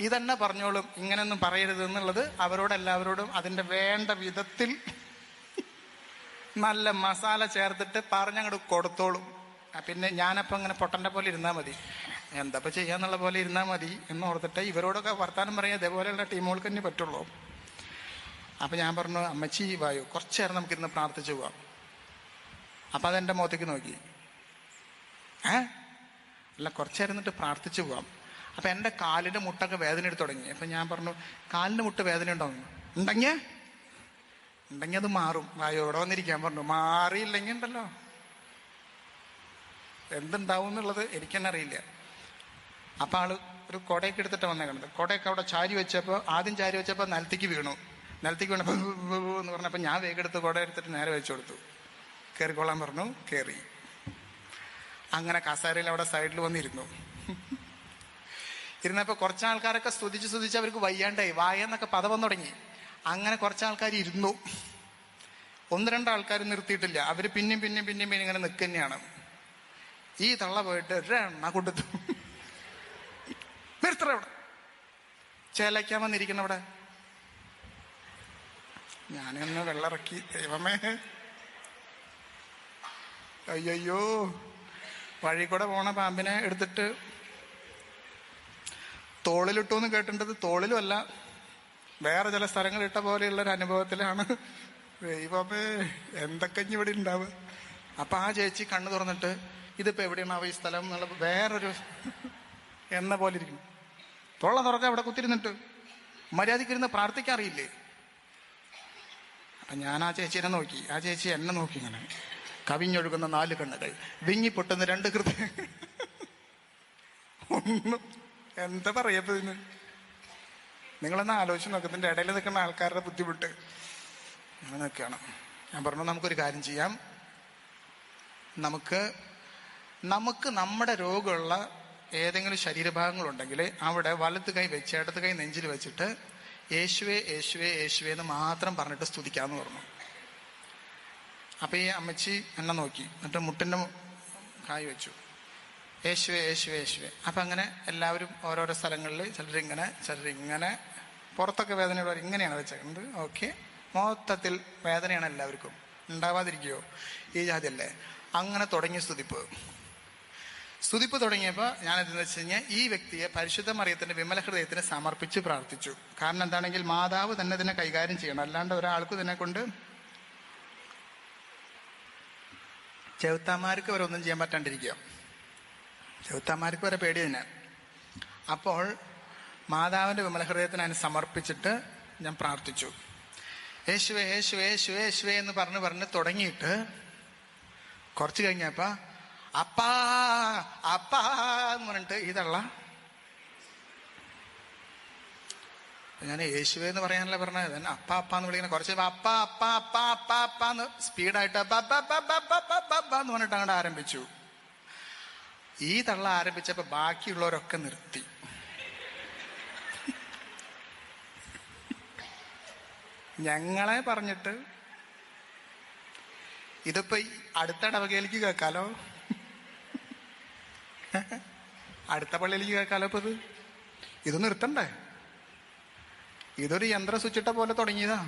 ഇതന്നെ പറഞ്ഞോളും, ഇങ്ങനെയൊന്നും പറയരുത് എന്നുള്ളത് അവരോടെല്ലാവരോടും അതിൻ്റെ വേണ്ട വിധത്തിൽ നല്ല മസാല ചേർത്തിട്ട് പറഞ്ഞങ്ങോട്ട് കൊടുത്തോളും. പിന്നെ ഞാനപ്പോൾ അങ്ങനെ പൊട്ടൻ്റെ പോലെ ഇരുന്നാൽ മതി, എന്തപ്പോൾ ചെയ്യാന്നുള്ള പോലെ ഇരുന്നാൽ മതി എന്ന് ഓർത്തിട്ട് ഇവരോടൊക്കെ വർത്താനം പറയാൻ ഇതേപോലെയുള്ള ടീമുകൾക്ക് തന്നെ പറ്റുള്ളൂ. അപ്പം ഞാൻ പറഞ്ഞു, അമ്മച്ചി വായു കുറച്ച് നേരം നമുക്കിരുന്ന് പ്രാർത്ഥിച്ചു പോവാം. അപ്പം അതെൻ്റെ മുഖത്തേക്ക് നോക്കി, അല്ല കുറച്ച് നേരം എന്നിട്ട് പ്രാർത്ഥിച്ചു പോവാം. അപ്പം എൻ്റെ കാലിൻ്റെ മുട്ടൊക്കെ വേദന എടുത്ത് തുടങ്ങി. അപ്പം ഞാൻ പറഞ്ഞു, കാലിൻ്റെ മുട്ട വേദന ഉണ്ടെങ്കിൽ അത് മാറും, വായു ഇവിടെ വന്നിരിക്കാൻ പറഞ്ഞു. മാറിയില്ലെങ്കിൽ ഉണ്ടല്ലോ എന്തുണ്ടാവും എന്നുള്ളത് എനിക്കെന്നെ അറിയില്ല. അപ്പം ആള് ഒരു കുടയൊക്കെ എടുത്തിട്ട് വന്നേക്കണത്. കുടയൊക്കെ അവിടെ ചാരി വെച്ചപ്പോൾ നിലത്തേക്ക് വീണു. നിലത്തേക്ക് വീണപ്പോൾ എന്ന് പറഞ്ഞപ്പോൾ ഞാൻ വേഗം എടുത്ത് കുട എടുത്തിട്ട് നേരെ വെച്ചു കൊടുത്തു. കയറിക്കൊള്ളാൻ പറഞ്ഞു, കയറി. അങ്ങനെ കസേരയിൽ അവിടെ സൈഡിൽ വന്നിരുന്നു. ഇരുന്നപ്പോൾ കുറച്ച് ആൾക്കാരൊക്കെ സ്തുതിച്ച് അവർക്ക് വയ്യാണ്ടായി, വായെന്നൊക്കെ പദവം തുടങ്ങി. അങ്ങനെ കുറച്ച് ആൾക്കാർ ഇരുന്നു. 1-2 ആൾക്കാർ നിർത്തിയിട്ടില്ല. അവര് പിന്നെയും ഇങ്ങനെ നിൽക്കുക തന്നെയാണ്. ഈ തള്ള പോയിട്ട് ഒരെണ്ണ കൊടുത്തു. നിർത്തറ അവിടെ ചേലയ്ക്കാൻ വന്നിരിക്കുന്ന അവിടെ. ഞാനൊന്ന് വെള്ളമിറക്കി, ദൈവമേ അയ്യോ, വഴി കൂടെ പോണ പാമ്പിനെ എടുത്തിട്ട് തോളിലിട്ടു എന്ന് കേട്ടിട്ടത് തോളിലും അല്ല, വേറെ ചില സ്ഥലങ്ങളിട്ട പോലെയുള്ളൊരു അനുഭവത്തിലാണ്. ദൈവമേ എന്തൊക്കെ ഇവിടെ ഉണ്ടാവുക. അപ്പൊ ആ ചേച്ചി കണ്ണു തുറന്നിട്ട്, ഇതിപ്പോ എവിടെയാണ് ഈ സ്ഥലം എന്നുള്ള വേറൊരു എന്ന പോലെ ഇരിക്കുന്നു. തൊള്ള തുറക്ക അവിടെ കുത്തിരുന്നിട്ട് മര്യാദക്കിരുന്ന് പ്രാർത്ഥിക്കാറിയില്ലേ? അപ്പൊ ഞാൻ ആ ചേച്ചീനെ നോക്കി, ആ ചേച്ചി എന്നെ നോക്കി. ഇങ്ങനെ കവിഞ്ഞൊഴുകുന്ന 4 കണ്ണുകൾ, വിങ്ങിപ്പൊട്ടുന്ന 2 ഹൃദയം. ഒന്നും എന്താ പറയപ്പതിന്? നിങ്ങളൊന്ന് ആലോചിച്ച് നോക്ക്, ഇതിൻ്റെ ഇടയിൽ നിൽക്കുന്ന ആൾക്കാരുടെ ബുദ്ധിമുട്ട് അങ്ങനെയൊക്കെയാണ്. ഞാൻ പറഞ്ഞു, നമുക്കൊരു കാര്യം ചെയ്യാം. നമുക്ക് നമ്മുടെ രോഗമുള്ള ഏതെങ്കിലും ശരീരഭാഗങ്ങളുണ്ടെങ്കിൽ അവിടെ വലത്ത് കൈ വെച്ച് ഇടത്ത് കൈ നെഞ്ചിൽ വെച്ചിട്ട് യേശുവേ യേശുവേ യേശുവേ എന്ന് മാത്രം പറഞ്ഞിട്ട് സ്തുതിക്കാമെന്ന് പറഞ്ഞു. അപ്പം ഈ അമ്മച്ചി എന്നെ നോക്കി, എന്നിട്ട് മുട്ടിൻ്റെ കായ് വെച്ചു, യേശുവേ യേശുവേ യേശുവേ. അപ്പം അങ്ങനെ എല്ലാവരും ഓരോരോ സ്ഥലങ്ങളിൽ ചിലരിങ്ങനെ പുറത്തൊക്കെ വേദനയുള്ളവർ ഇങ്ങനെയാണ് വെച്ചേക്കുന്നത്. ഓക്കെ, മൊത്തത്തിൽ വേദനയാണ് എല്ലാവർക്കും, ഉണ്ടാവാതിരിക്കുകയോ ഈ ജാതിയല്ലേ. അങ്ങനെ തുടങ്ങിയ സ്തുതിപ്പ് തുടങ്ങിയപ്പോൾ ഞാനെന്തെന്ന് വെച്ച് കഴിഞ്ഞാൽ ഈ വ്യക്തിയെ പരിശുദ്ധ മറിയത്തിൻ്റെ വിമല ഹൃദയത്തിന് സമർപ്പിച്ച് പ്രാർത്ഥിച്ചു. കാരണം എന്താണെങ്കിൽ മാതാവ് തന്നെ ഇതിനെ കൈകാര്യം ചെയ്യണം, അല്ലാണ്ട് ഒരാൾക്ക് ഇതിനെ കൊണ്ട് ചെറുത്താന്മാർക്ക് വരെ ഒന്നും ചെയ്യാൻ പറ്റാണ്ടിരിക്കുക. ചെറുത്താന്മാർക്ക് വരെ പേടി തന്നെ. അപ്പോൾ മാതാവിൻ്റെ വിമലഹൃദയത്തിന് അതിന് സമർപ്പിച്ചിട്ട് ഞാൻ പ്രാർത്ഥിച്ചു. യേശുവേ യേശുവേ യേശുവേ യേശുവേ എന്ന് പറഞ്ഞ് തുടങ്ങിയിട്ട് കുറച്ച് കഴിഞ്ഞപ്പോൾ അപ്പാ അപ്പാ എന്ന് പറഞ്ഞിട്ട് ഇതള്ള ഞാൻ യേശുവേ എന്ന് പറയാനല്ല പറഞ്ഞത്, തന്നെ അപ്പ അപ്പ എന്ന് വിളിക്കുന്ന കുറച്ച് അപ്പ അപ്പ അപ്പ അപ്പ അപ്പ എന്ന് സ്പീഡായിട്ട് എന്ന് പറഞ്ഞിട്ട് അങ്ങോട്ട് ആരംഭിച്ചു. ഈ തള്ള ആരംഭിച്ചപ്പോ ബാക്കിയുള്ളവരൊക്കെ നിർത്തി. ഞങ്ങളെ പറഞ്ഞിട്ട് ഇതിപ്പോ അടുത്ത ഇടവകയിലേക്ക് കേൾക്കാലോ, അടുത്ത പള്ളിയിലേക്ക് കേൾക്കാലോ. ഇപ്പൊ ഇത് നിർത്തണ്ടേ? ഇതൊരു യന്ത്ര സ്വിച്ചിട്ട പോലെ തുടങ്ങിയതാ.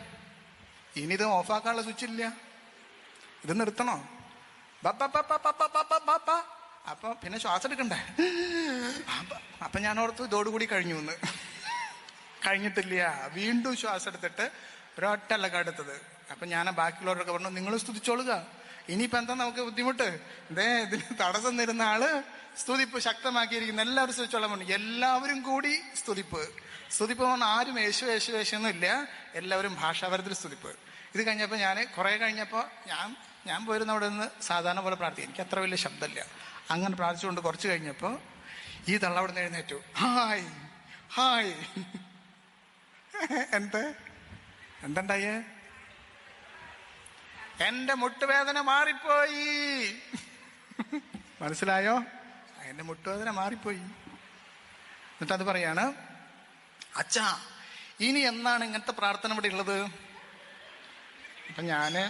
ഇനി ഇത് ഓഫാക്കാനുള്ള സ്വിച്ച് ഇല്ല. ഇത് നിർത്തണോ? അപ്പൊ പിന്നെ ശ്വാസം എടുക്കണ്ടേ? അപ്പൊ ഞാൻ ഓർത്തു ഇതോടുകൂടി കഴിഞ്ഞു എന്ന്. കഴിഞ്ഞിട്ടില്ല. വീണ്ടും ശ്വാസം എടുത്തിട്ട് ഒരൊറ്റല്ലൊക്കെ അടുത്തത്. അപ്പൊ ഞാൻ ബാക്കിയുള്ളവരൊക്കെ പറഞ്ഞു, നിങ്ങൾ സ്തുതിച്ചോളുക, ഇനിയിപ്പോ എന്താ നമുക്ക് ബുദ്ധിമുട്ട്? ഇതിന് തടസ്സം തരുന്ന ആള് സ്തുതിപ്പ് ശക്തമാക്കിയിരിക്കുന്ന എല്ലാവരും സ്തുതിച്ചോളാൻ പറഞ്ഞു. എല്ലാവരും കൂടി സ്തുതിപ്പ് പറഞ്ഞാൽ ആരും യേശു യേശു യേശുവൊന്നും ഇല്ല, എല്ലാവരും ഭാഷാപരത്തിൽ സ്തുതിപ്പ്. ഇത് കഴിഞ്ഞപ്പോൾ ഞാൻ കുറെ കഴിഞ്ഞപ്പോൾ ഞാൻ പോയിരുന്ന അവിടെ നിന്ന് സാധാരണ പോലെ പ്രാർത്ഥിക്കും. എനിക്ക് അത്ര വലിയ ശബ്ദമില്ല. അങ്ങനെ പ്രാർത്ഥിച്ചുകൊണ്ട് കുറച്ച് കഴിഞ്ഞപ്പോൾ ഈ തള്ള അവിടെ നിന്ന് എഴുന്നേറ്റു. Hi hi. എന്തുണ്ടായേ? എന്റെ മുട്ടുവേദന മാറിപ്പോയി. മനസ്സിലായോ? എന്റെ മുട്ടുവേദന മാറിപ്പോയി. എന്നിട്ടത് പറയാണ്, അച്ഛാ ഇനി എന്നാണ് ഇങ്ങനത്തെ പ്രാർത്ഥന ഇവിടെ ഉള്ളത്? അപ്പൊ ഞാന്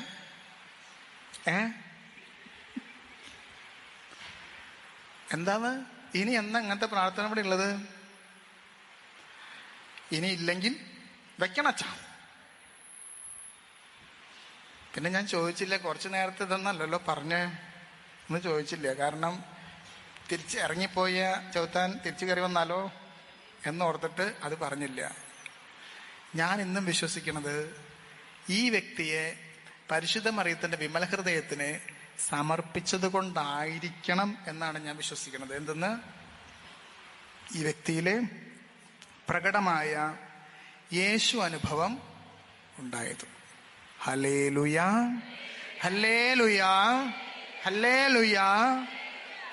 എന്താണ് ഇനി എന്നാ ഇങ്ങനത്തെ പ്രാർത്ഥന ഇവിടെ ഉള്ളത്? ഇനി ഇല്ലെങ്കിൽ വെക്കണം അച്ഛാ. പിന്നെ ഞാൻ ചോദിച്ചില്ല, കുറച്ച് നേരത്തെ ഇതൊന്നല്ലല്ലോ പറഞ്ഞേ എന്ന് ചോദിച്ചില്ല. കാരണം തിരിച്ച് ഇറങ്ങിപ്പോയ ചവിത്താൻ തിരിച്ചു കയറി വന്നാലോ എന്നോർത്തിട്ട് അത് പറഞ്ഞില്ല. ഞാൻ ഇന്നും വിശ്വസിക്കുന്നത് ഈ വ്യക്തിയെ പരിശുദ്ധ മറിയത്തിന്റെ വിമല ഹൃദയത്തിന് സമർപ്പിച്ചത് കൊണ്ടായിരിക്കണം എന്നാണ് ഞാൻ വിശ്വസിക്കുന്നത്. എന്തെന്ന്? ഈ വ്യക്തിയിലെ പ്രകടമായ യേശു അനുഭവം ഉണ്ടായത്. Hallelujah hallelujah hallelujah.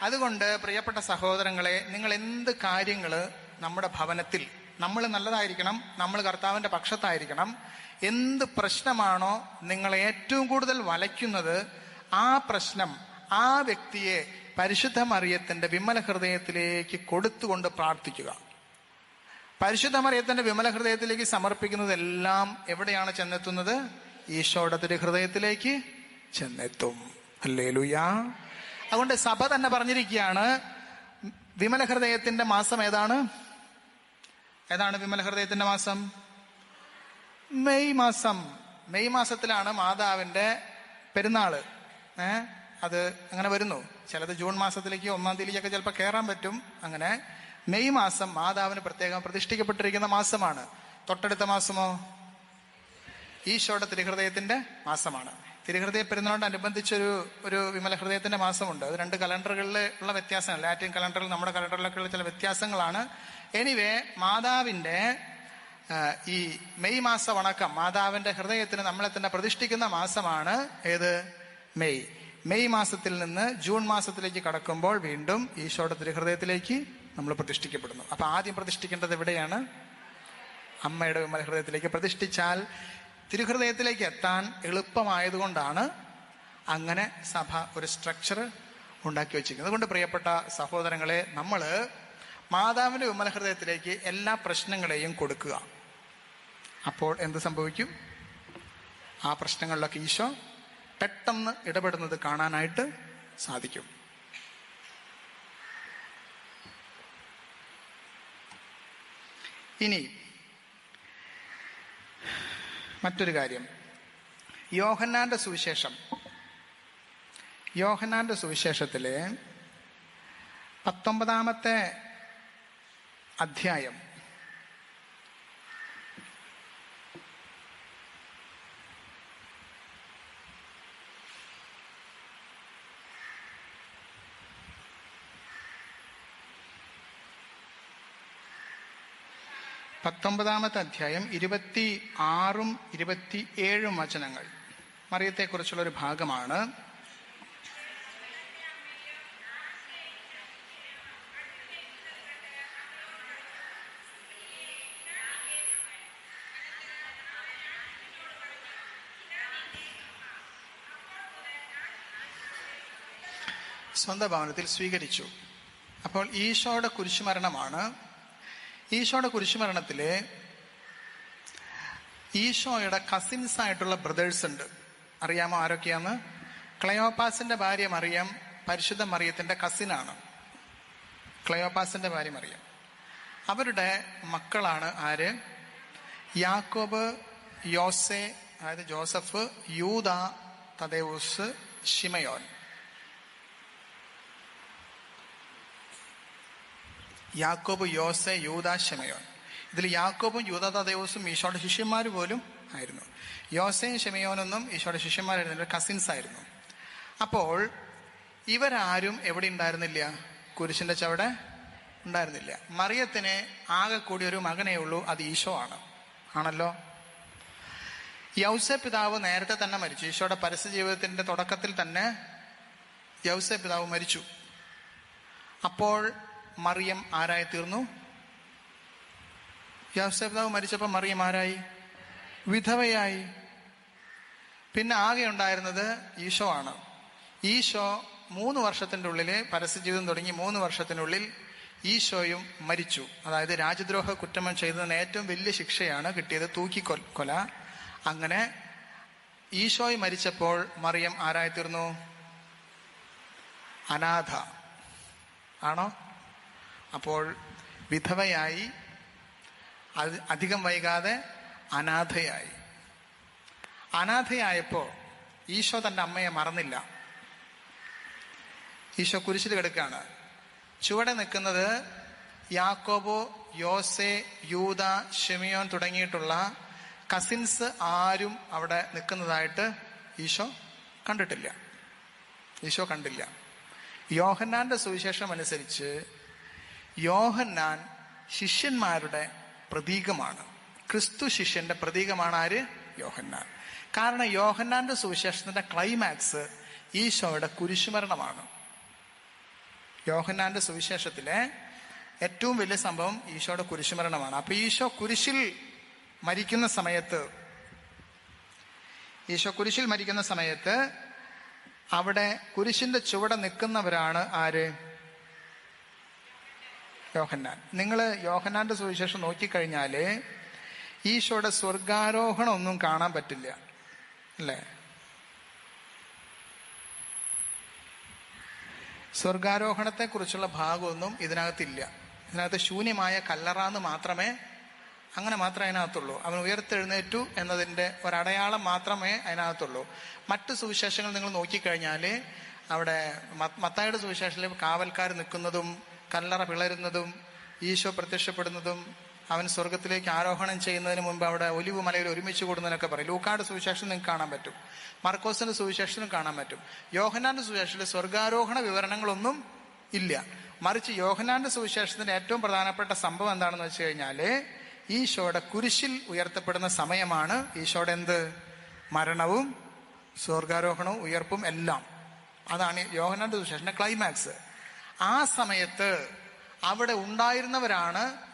അതുകൊണ്ട് പ്രിയപ്പെട്ട സഹോദരങ്ങളെ, നിങ്ങൾ എന്ത് കാര്യങ്ങള് നമ്മുടെ ഭവനത്തിൽ, നമ്മൾ നല്ലതായിരിക്കണം, നമ്മൾ കർത്താവിന്റെ പക്ഷത്തായിരിക്കണം. എന്ത് പ്രശ്നമാണോ നിങ്ങളെ ഏറ്റവും കൂടുതൽ വലയ്ക്കുന്നത്, ആ പ്രശ്നം ആ വ്യക്തിയെ പരിശുദ്ധ മറിയത്തിന്റെ വിമല ഹൃദയത്തിലേക്ക് കൊടുത്തുകൊണ്ട് പ്രാർത്ഥിക്കുക. പരിശുദ്ധ മറിയത്തിന്റെ വിമല ഹൃദയത്തിലേക്ക് സമർപ്പിക്കുന്നതെല്ലാം എവിടെയാണ് ചെന്നെത്തുന്നത്? ഈശോയുടെ തിരുഹൃദയത്തിലേക്ക് ചെന്നെത്തും. ഹല്ലേലൂയ. അതുകൊണ്ട് സഭ തന്നെ പറഞ്ഞിരിക്കുകയാണ്, വിമല ഹൃദയത്തിന്റെ മാസം ഏതാണ്? വിമല ഹൃദയത്തിന്റെ മാസം? മെയ് മാസം. മെയ് മാസത്തിലാണ് മാതാവിന്റെ പെരുന്നാള്. അത് അങ്ങനെ വരുന്നു. ചിലത് ജൂൺ മാസത്തിലേക്ക് 1-ാം തീയതിക്കൊക്കെ ചിലപ്പോൾ കയറാൻ പറ്റും. അങ്ങനെ മെയ് മാസം മാതാവിന് പ്രത്യേകം പ്രതിഷ്ഠിക്കപ്പെട്ടിരിക്കുന്ന മാസമാണ്. തൊട്ടടുത്ത മാസമോ ഈശോയുടെ തിരുഹൃദയത്തിന്റെ മാസമാണ്. തിരുഹൃദയ പെരുന്നാളിനോടനുബന്ധിച്ചൊരു വിമല ഹൃദയത്തിന്റെ മാസമുണ്ട്. അത് 2 കലണ്ടറുകളിൽ ഉള്ള വ്യത്യാസമാണ്. ലാറ്റിൻ കലണ്ടറിൽ നമ്മുടെ കലണ്ടറിലൊക്കെ ഉള്ള ചില വ്യത്യാസങ്ങളാണ്. എനിവേ, മാതാവിന്റെ ഈ മെയ് മാസ വണക്കം, മാതാവിന്റെ ഹൃദയത്തിന് നമ്മളെ തന്നെ പ്രതിഷ്ഠിക്കുന്ന മാസമാണ് ഏത്? മെയ് മാസത്തിൽ നിന്ന് ജൂൺ മാസത്തിലേക്ക് കടക്കുമ്പോൾ വീണ്ടും ഈശോയുടെ തിരുഹൃദയത്തിലേക്ക് നമ്മൾ പ്രതിഷ്ഠിക്കപ്പെടുന്നു. അപ്പൊ ആദ്യം പ്രതിഷ്ഠിക്കേണ്ടത് എവിടെയാണ്? അമ്മയുടെ വിമല ഹൃദയത്തിലേക്ക് പ്രതിഷ്ഠിച്ചാൽ തിരുഹൃദയത്തിലേക്ക് എത്താൻ എളുപ്പമായതുകൊണ്ടാണ് അങ്ങനെ സഭ ഒരു സ്ട്രക്ചർ ഉണ്ടാക്കി വെച്ചിരിക്കുന്നത്. അതുകൊണ്ട് പ്രിയപ്പെട്ട സഹോദരങ്ങളെ, നമ്മൾ മാതാവിന്റെ വിമല ഹൃദയത്തിലേക്ക് എല്ലാ പ്രശ്നങ്ങളെയും കൊടുക്കുക. അപ്പോൾ എന്ത് സംഭവിക്കും? ആ പ്രശ്നങ്ങളിലൊക്കെ ഈശോ പെട്ടെന്ന് ഇടപെടുന്നത് കാണാനായിട്ട് സാധിക്കും. ഇനി മറ്റൊരു കാര്യം, യോഹന്നാന്റെ സുവിശേഷത്തിലെ 19-ാമത്തെ അധ്യായം 19 അധ്യായം 26 27 വചനങ്ങൾ മറിയത്തെക്കുറിച്ചുള്ള ഒരു ഭാഗമാണ്. സ്വന്തം ഭവനത്തിൽ സ്വീകരിച്ചു. അപ്പോൾ ഈശോയുടെ കുരിശുമരണമാണ്. ഈശോയുടെ കുരിശുമരണത്തില് ഈശോയുടെ കസിൻസ് ആയിട്ടുള്ള ബ്രദേഴ്സ് ഉണ്ട്. അറിയാമോ ആരൊക്കെയാന്ന്? ക്ലയോപ്പാസിന്റെ ഭാര്യ മറിയം പരിശുദ്ധ മറിയത്തിന്റെ കസിനാണ്. ക്ലയോപ്പാസിന്റെ ഭാര്യ മറിയം. അവരുടെ മക്കളാണ് ആര്? യാക്കോബ്, യോസെ അതായത് ജോസഫ്, യൂദ, തദേവുസ്, ശിമയോൻ. യാക്കോബ്, യോസെ, യൂദ, ശിമയോൻ. ഇതിൽ യാക്കോബും യൂദ തദേവുസും ഈശോയുടെ ശിഷ്യന്മാർ പോലും ആയിരുന്നു. യോസയും ശിമയോനൊന്നും ഈശോയുടെ ശിഷ്യന്മാരായിരുന്നില്ല, കസിൻസ് ആയിരുന്നു. അപ്പോൾ ഇവരാരും എവിടെ ഉണ്ടായിരുന്നില്ല? കുരിശിന്റെ ചവിടെ ഉണ്ടായിരുന്നില്ല. മറിയത്തിന് ആകെ കൂടി ഒരു മകനേ ഉള്ളൂ, അത് ഈശോ ആണ്. ആണല്ലോ. യൗസേ പിതാവ് നേരത്തെ തന്നെ മരിച്ചു. ഈശോയുടെ പരസ്യ ജീവിതത്തിന്റെ തുടക്കത്തിൽ തന്നെ യൗസേ പിതാവ് മരിച്ചു. അപ്പോൾ മറിയം ആരായി തീർന്നു? യൗസേ പിതാവ് മരിച്ചപ്പോൾ മറിയം ആരായി? വിധവയായി. പിന്നെ ആകെ ഉണ്ടായിരുന്നത് ഈശോ ആണ്. ഈശോ 3 വർഷത്തിൻ്റെ ഉള്ളില് പരസ്യജീവിതം തുടങ്ങി 3 വർഷത്തിനുള്ളിൽ ഈശോയും മരിച്ചു. അതായത് രാജ്യദ്രോഹ കുറ്റം ചെയ്തതിന് ഏറ്റവും വലിയ ശിക്ഷയാണ് കിട്ടിയത്, തൂക്കിക്കൊല. അങ്ങനെ ഈശോയും മരിച്ചപ്പോൾ മറിയം ആരായി തീർന്നു? അനാഥ ആണോ? അപ്പോൾ വിധവയായി, അധികം വൈകാതെ അനാഥയായി. അനാഥയായപ്പോൾ ഈശോ തൻ്റെ അമ്മയെ മറന്നില്ല. ഈശോ കുരിശിൽ കിടക്കുകയാണ്. ചുവടെ നിൽക്കുന്നത് യാക്കോബോ, യോസെ, യൂദ, ശിമയോൻ തുടങ്ങിയിട്ടുള്ള കസിൻസ് ആരും അവിടെ നിൽക്കുന്നതായിട്ട് ഈശോ കണ്ടിട്ടില്ല. ഈശോ കണ്ടില്ല. യോഹന്നാന്റെ സുവിശേഷം അനുസരിച്ച് യോഹന്നാൻ ശിഷ്യന്മാരുടെ പ്രതീകമാണ്. ക്രിസ്തു ശിഷ്യന്റെ പ്രതീകമാണ് ആര്? യോഹന്നാൻ. കാരണം യോഹന്നാന്റെ സുവിശേഷത്തിന്റെ ക്ലൈമാക്സ് ഈശോയുടെ കുരിശുമരണമാണ്. യോഹന്നാന്റെ സുവിശേഷത്തിലെ ഏറ്റവും വലിയ സംഭവം ഈശോയുടെ കുരിശുമരണമാണ്. അപ്പൊ ഈശോ കുരിശിൽ മരിക്കുന്ന സമയത്ത് അവിടെ കുരിശിന്റെ ചുവടെ നിൽക്കുന്നവരാണ് ആര്? യോഹന്നാൻ. നിങ്ങൾ യോഹന്നാന്റെ സുവിശേഷം നോക്കിക്കഴിഞ്ഞാല് ഈശോയുടെ സ്വർഗാരോഹണം ഒന്നും കാണാൻ പറ്റില്ല, അല്ലേ? സ്വർഗാരോഹണത്തെ കുറിച്ചുള്ള ഭാഗമൊന്നും ഇതിനകത്തില്ല. ഇതിനകത്ത് ശൂന്യമായ കല്ലറാന്ന് മാത്രമേ അതിനകത്തുള്ളൂ. അവൻ ഉയർത്തെഴുന്നേറ്റു എന്നതിൻ്റെ ഒരടയാളം മാത്രമേ അതിനകത്തുള്ളൂ. മറ്റ് സുവിശേഷങ്ങൾ നിങ്ങൾ നോക്കിക്കഴിഞ്ഞാൽ അവിടെ മത്തായിയുടെ സുവിശേഷത്തിൽ കാവൽക്കാർ നിൽക്കുന്നതും കല്ലറ പിളരുന്നതും ഈശോ പ്രത്യക്ഷപ്പെടുന്നതും അവൻ സ്വർഗത്തിലേക്ക് ആരോഹണം ചെയ്യുന്നതിന് മുമ്പ് അവിടെ ഒലിവ് മലയിൽ ഒരുമിച്ച് കൂടുന്നതിനൊക്കെ പറയും. ലൂക്കായുടെ സുവിശേഷം നിങ്ങൾക്ക് കാണാൻ പറ്റും, മർക്കോസിന്റെ സുവിശേഷനും കാണാൻ പറ്റും. യോഹന്നാന്റെ സുവിശേഷത്തിൽ സ്വർഗാരോഹണ വിവരണങ്ങളൊന്നും ഇല്ല. മറിച്ച് യോഹന്നാന്റെ സുവിശേഷത്തിന്റെ ഏറ്റവും പ്രധാനപ്പെട്ട സംഭവം എന്താണെന്ന് വെച്ച് കഴിഞ്ഞാല് ഈശോയുടെ കുരിശിൽ ഉയർത്തപ്പെടുന്ന സമയമാണ്. ഈശോയുടെ മരണവും സ്വർഗാരോഹണവും ഉയർപ്പും എല്ലാം. അതാണ് യോഹന്നാന്റെ സുവിശേഷന്റെ ക്ലൈമാക്സ്. ആ സമയത്ത് അവിടെ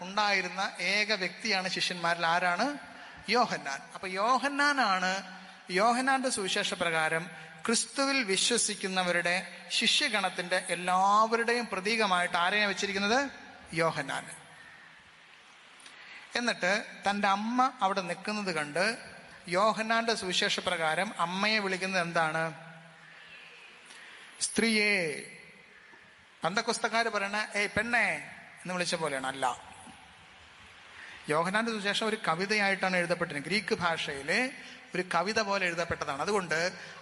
ഉണ്ടായിരുന്ന ഏക വ്യക്തിയാണ് ശിഷ്യന്മാരിൽ ആരാണ്? യോഹന്നാൻ. അപ്പൊ യോഹന്നാന്റെ സുവിശേഷ പ്രകാരം ക്രിസ്തുവിൽ വിശ്വസിക്കുന്നവരുടെ ശിഷ്യഗണത്തിന്റെ എല്ലാവരുടെയും പ്രതീകമായിട്ട് ആരെയാണ് വെച്ചിരിക്കുന്നത്? യോഹന്നാൻ. എന്നിട്ട് തൻ്റെ അമ്മ അവിടെ നിൽക്കുന്നത് കണ്ട് യോഹന്നാന്റെ സുവിശേഷ പ്രകാരം അമ്മയെ വിളിക്കുന്നത് എന്താണ്? സ്ത്രീയെ. പന്തക്കൊസ്തക്കാര് പറയണ പെണ്ണേ എന്ന് വിളിച്ച പോലെയാണ്. അല്ല, യോഹന്നാന്റെ സുവിശേഷം ഒരു കവിതയായിട്ടാണ് എഴുതപ്പെട്ടത്. ഗ്രീക്ക് ഭാഷയിലെ ഒരു കവിത പോലെ എഴുതപ്പെട്ടതാണ്. അതുകൊണ്ട്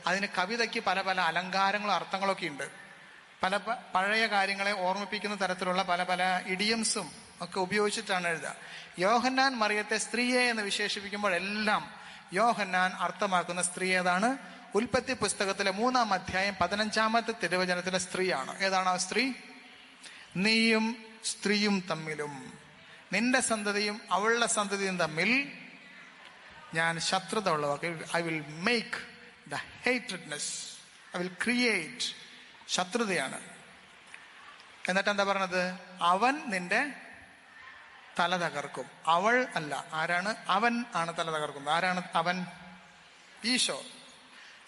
അതിന് കവിതയ്ക്ക് പല പല അലങ്കാരങ്ങളും അർത്ഥങ്ങളൊക്കെ ഉണ്ട്. പല പഴയ കാര്യങ്ങളെ ഓർമ്മിപ്പിക്കുന്ന തരത്തിലുള്ള പല പല ഇഡിയംസും ഒക്കെ ഉപയോഗിച്ചിട്ടാണ് എഴുതുക. യോഹന്നാൻ മറിയത്തെ സ്ത്രീയെ എന്ന് വിശേഷിപ്പിക്കുമ്പോഴെല്ലാം യോഹന്നാൻ അർത്ഥമാക്കുന്ന സ്ത്രീ ഏതാണ്? ഉൽപ്പത്തി പുസ്തകത്തിലെ 3-ാം അധ്യായം 15-ാമത്തെ തിരുവചനത്തിലെ സ്ത്രീയാണ്. ഏതാണ് ആ സ്ത്രീ? നീയും സ്ത്രീയും തമ്മിലും നിന്റെ സന്തതിയും അവളുടെ സന്തതിയും തമ്മിൽ ഞാൻ ശത്രുത ഉള്ളവാക്കും. I will make the hatedness, I will create. ശത്രുതയാണ്. എന്നിട്ട് എന്താ പറഞ്ഞത്? അവൻ നിന്റെ തല തകർക്കും. അവൾ അല്ല, ആരാണ്? അവൻ ആണ് തല തകർക്കുന്നത്. ആരാണ് അവൻ? ഈശോ.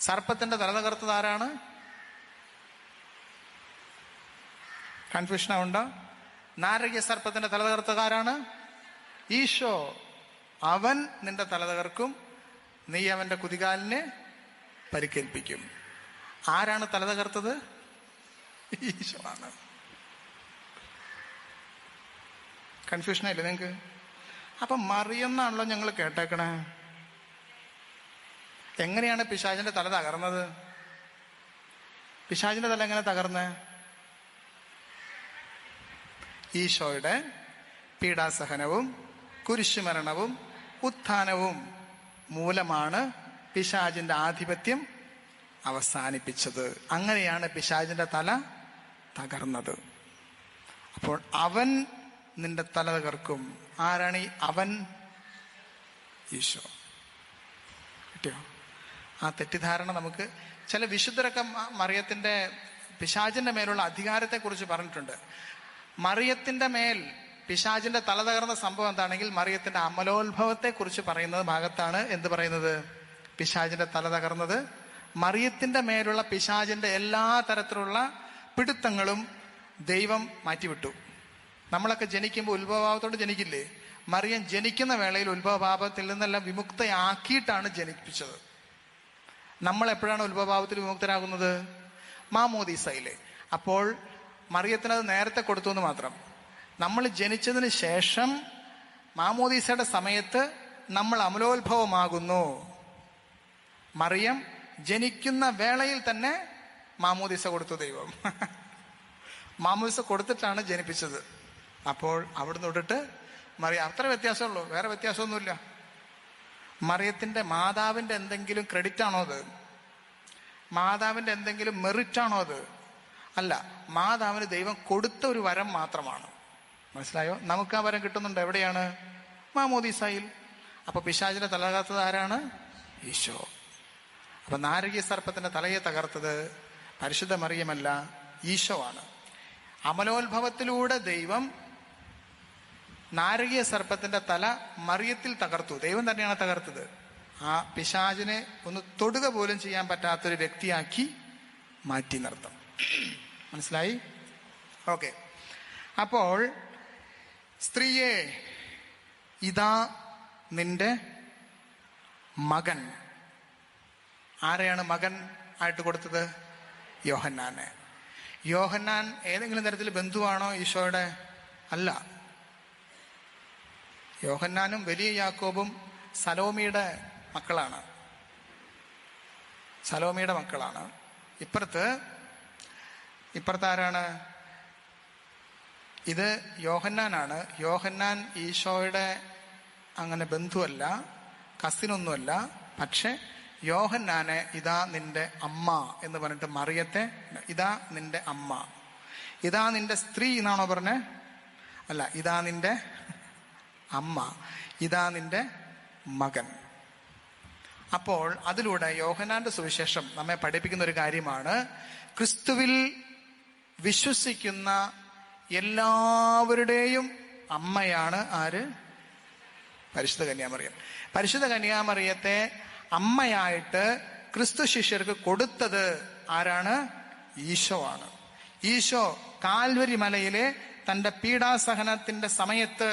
സർപ്പത്തിന്റെ തല തകർത്തത് ആരാണ്? കൺഫ്യൂഷൻ ആവുണ്ടോ? നാരകീയ സർപ്പത്തിന്റെ തല തകർത്തത് ആരാണ്? ഈശോ. അവൻ നിന്റെ തല തകർക്കും, നീ അവന്റെ കുതികാലിനെ പരിക്കേൽപ്പിക്കും. ആരാണ് തല തകർത്തത്? ഈശോ ആണ്. കൺഫ്യൂഷൻ ആയില്ലേ നിങ്ങൾക്ക്? അപ്പൊ മറിയെന്നാണല്ലോ ഞങ്ങൾ കേട്ടേക്കണേ. എങ്ങനെയാണ് പിശാചിന്റെ തല തകർന്നത്? പിശാചിന്റെ തല എങ്ങനെ തകർന്നേ? ഈശോയുടെ പീഡാസഹനവും കുരിശുമരണവും ഉത്ഥാനവും മൂലമാണ് പിശാചിന്റെ ആധിപത്യം അവസാനിപ്പിച്ചത്. അങ്ങനെയാണ് പിശാചിന്റെ തല തകർന്നത്. അപ്പോൾ അവൻ നിന്റെ തല തകർക്കും. ആരാണ് ഈ അവൻ? ഈശോ. കിട്ടിയോ? ആ തെറ്റിദ്ധാരണ നമുക്ക് ചില വിശുദ്ധരൊക്കെ മറിയത്തിന്റെ പിശാചിന്റെ മേലുള്ള അധികാരത്തെ കുറിച്ച് പറഞ്ഞിട്ടുണ്ട്. മറിയത്തിന്റെ മേൽ പിശാചിന്റെ തല തകർന്ന സംഭവം എന്താണെങ്കിൽ മറിയത്തിന്റെ അമലോത്ഭവത്തെ കുറിച്ച് പറയുന്നത് ഭാഗത്താണ് എന്ത് പറയുന്നത്? പിശാചിന്റെ തല തകർന്നത്. മറിയത്തിന്റെ മേലുള്ള പിശാചിന്റെ എല്ലാ തരത്തിലുള്ള പിടുത്തങ്ങളും ദൈവം മാറ്റിവിട്ടു. നമ്മളൊക്കെ ജനിക്കുമ്പോൾ ഉത്ഭവഭാവത്തോട് ജനിക്കില്ലേ? മറിയം ജനിക്കുന്ന വേളയിൽ ഉത്ഭവഭാവത്തിൽ നിന്നെല്ലാം വിമുക്തയാക്കിയിട്ടാണ് ജനിപ്പിച്ചത്. നമ്മൾ എപ്പോഴാണ് ഉത്ഭവഭാവത്തിൽ വിമുക്തരാകുന്നത്? മാമോദീസയിലെ. അപ്പോൾ മറിയത്തിനത് നേരത്തെ കൊടുത്തു എന്ന് മാത്രം. നമ്മൾ ജനിച്ചതിന് ശേഷം മാമോദീസയുടെ സമയത്ത് നമ്മൾ അമലോത്ഭവമാകുന്നു. മറിയം ജനിക്കുന്ന വേളയിൽ തന്നെ മാമോദീസ കൊടുത്തു ദൈവം. മാമോദീസ കൊടുത്തിട്ടാണ് ജനിപ്പിച്ചത്. അപ്പോൾ അവിടുന്ന് തൊട്ടിട്ട് മറിയം, അത്ര വ്യത്യാസമുള്ളൂ, വേറെ വ്യത്യാസമൊന്നുമില്ല. മറിയത്തിന്റെ മാതാവിന്റെ എന്തെങ്കിലും ക്രെഡിറ്റ് ആണോ അത്? മാതാവിന്റെ എന്തെങ്കിലും മെറിറ്റ് ആണോ അത്? അല്ല, മാതാവിന് ദൈവം കൊടുത്ത ഒരു വരം മാത്രമാണ്. മനസ്സിലായോ? നമുക്ക് ആ വരം കിട്ടുന്നുണ്ട്. എവിടെയാണ്? മാമോദീസയിൽ. അപ്പൊ പിശാചിനെ തല തകർത്തത് ആരാണ്? ഈശോ. അപ്പൊ നാരകീയ സർപ്പത്തിന്റെ തലയെ തകർത്തത് പരിശുദ്ധ മറിയമല്ല, ഈശോ ആണ്. അമലോത്ഭവത്തിലൂടെ ദൈവം നാരകീയ സർപ്പത്തിന്റെ തല മറിയത്തിൽ തകർത്തു. ദൈവം തന്നെയാണ് തകർത്തത്. ആ പിശാചിനെ ഒന്ന് തൊടുക പോലും ചെയ്യാൻ പറ്റാത്തൊരു വ്യക്തിയാക്കി മാറ്റി നിർത്തും. മനസ്സിലായി? ഓക്കെ. അപ്പോൾ സ്ത്രീയെ, ഇതാ നിന്റെ മകൻ. ആരെയാണ് മകൻ ആയിട്ട് കൊടുത്തത്? യോഹന്നാനെ. യോഹന്നാൻ ഏതെങ്കിലും തരത്തിൽ ബന്ധുവാണോ ഈശോയുടെ? അല്ല. യോഹന്നാനും വലിയ യാക്കോബും സലോമിയുടെ മക്കളാണ്. സലോമിയുടെ മക്കളാണ്. ഇപ്പുറത്ത് ആരാണ്? ഇത് യോഹന്നാനാണ്. യോഹന്നാൻ ഈശോയുടെ അങ്ങനെ ബന്ധുവല്ല, കസിനൊന്നുമല്ല. പക്ഷെ യോഹന്നാനെ ഇതാ നിന്റെ അമ്മ എന്ന് പറഞ്ഞിട്ട് മറിയത്തെ ഇതാ നിന്റെ അമ്മ, ഇതാ നിന്റെ സ്ത്രീ എന്നാണോ പറഞ്ഞേ? അല്ല, ഇതാ നിന്റെ അമ്മ, ഇതാ നിന്റെ മകൻ. അപ്പോൾ അതിലൂടെ യോഹന്നാന്റെ സുവിശേഷം നമ്മെ പഠിപ്പിക്കുന്ന ഒരു കാര്യമാണ്, ക്രിസ്തുവിൽ വിശ്വസിക്കുന്ന എല്ലാവരുടെയും അമ്മയാണ് ആര്? പരിശുദ്ധ കന്യാമറിയം. പരിശുദ്ധ കന്യാമറിയത്തെ അമ്മയായിട്ട് ക്രിസ്തു ശിഷ്യർക്ക് കൊടുത്തത് ആരാണ്? ഈശോ ആണ്. ഈശോ കാൽവരി മലയിലെ തന്റെ പീഡാസഹനത്തിന്റെ സമയത്ത്,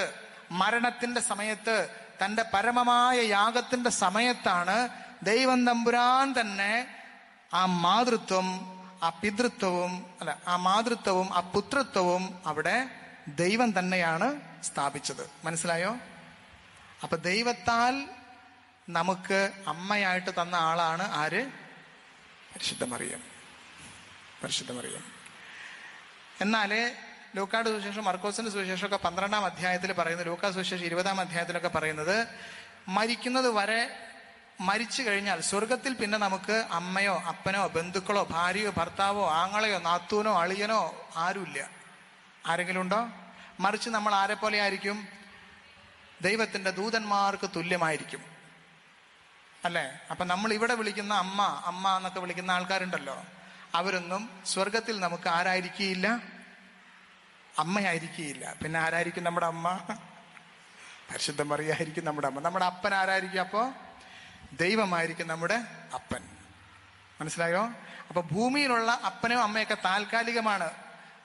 മരണത്തിന്റെ സമയത്ത്, തന്റെ പരമമായ യാഗത്തിന്റെ സമയത്താണ് ദൈവം തമ്പുരാൻ തന്നെ ആ മാതൃത്വം, ആ പിതൃത്വവും ആ മാതൃത്വവും ആ പുത്രത്വവും അവിടെ ദൈവം തന്നെയാണ് സ്ഥാപിച്ചത്. മനസ്സിലായോ? അപ്പൊ ദൈവത്താൽ നമുക്ക് അമ്മയായിട്ട് തന്ന ആളാണ് ആര്? പരിശുദ്ധ മറിയം. പരിശുദ്ധ മറിയം. എന്നാല് ലൂക്കായുടെ സുവിശേഷം, മർക്കോസിന്റെ സുവിശേഷമൊക്കെ 12-ാം അധ്യായത്തിൽ പറയുന്നത്, ലൂക്കാ സുവിശേഷം 20-ാം അധ്യായത്തിലൊക്കെ പറയുന്നത്, മരിക്കുന്നത് വരെ, മരിച്ചു കഴിഞ്ഞാൽ സ്വർഗത്തിൽ പിന്നെ നമുക്ക് അമ്മയോ അപ്പനോ ബന്ധുക്കളോ ഭാര്യയോ ഭർത്താവോ ആങ്ങളെയോ നാത്തൂനോ അളിയനോ ആരുമില്ല. ആരെങ്കിലും ഉണ്ടോ? മറിച്ച് നമ്മൾ ആരെ പോലെ ആയിരിക്കും? ദൈവത്തിന്റെ ദൂതന്മാർക്ക് തുല്യമായിരിക്കും, അല്ലേ? അപ്പൊ നമ്മൾ ഇവിടെ വിളിക്കുന്ന അമ്മ അമ്മ എന്നൊക്കെ വിളിക്കുന്ന ആൾക്കാരുണ്ടല്ലോ, അവരൊന്നും സ്വർഗത്തിൽ നമുക്ക് ആരായിരിക്കില്ല? അമ്മയായിരിക്കില്ല. പിന്നെ ആരായിരിക്കും നമ്മുടെ അമ്മ? പരിശുദ്ധ മറിയായിരിക്കും നമ്മുടെ അമ്മ. നമ്മുടെ അപ്പൻ ആരായിരിക്കും? അപ്പോ ദൈവമായിരിക്കും നമ്മുടെ അപ്പൻ. മനസ്സിലായോ? അപ്പൊ ഭൂമിയിലുള്ള അപ്പനും അമ്മയൊക്കെ താൽക്കാലികമാണ്.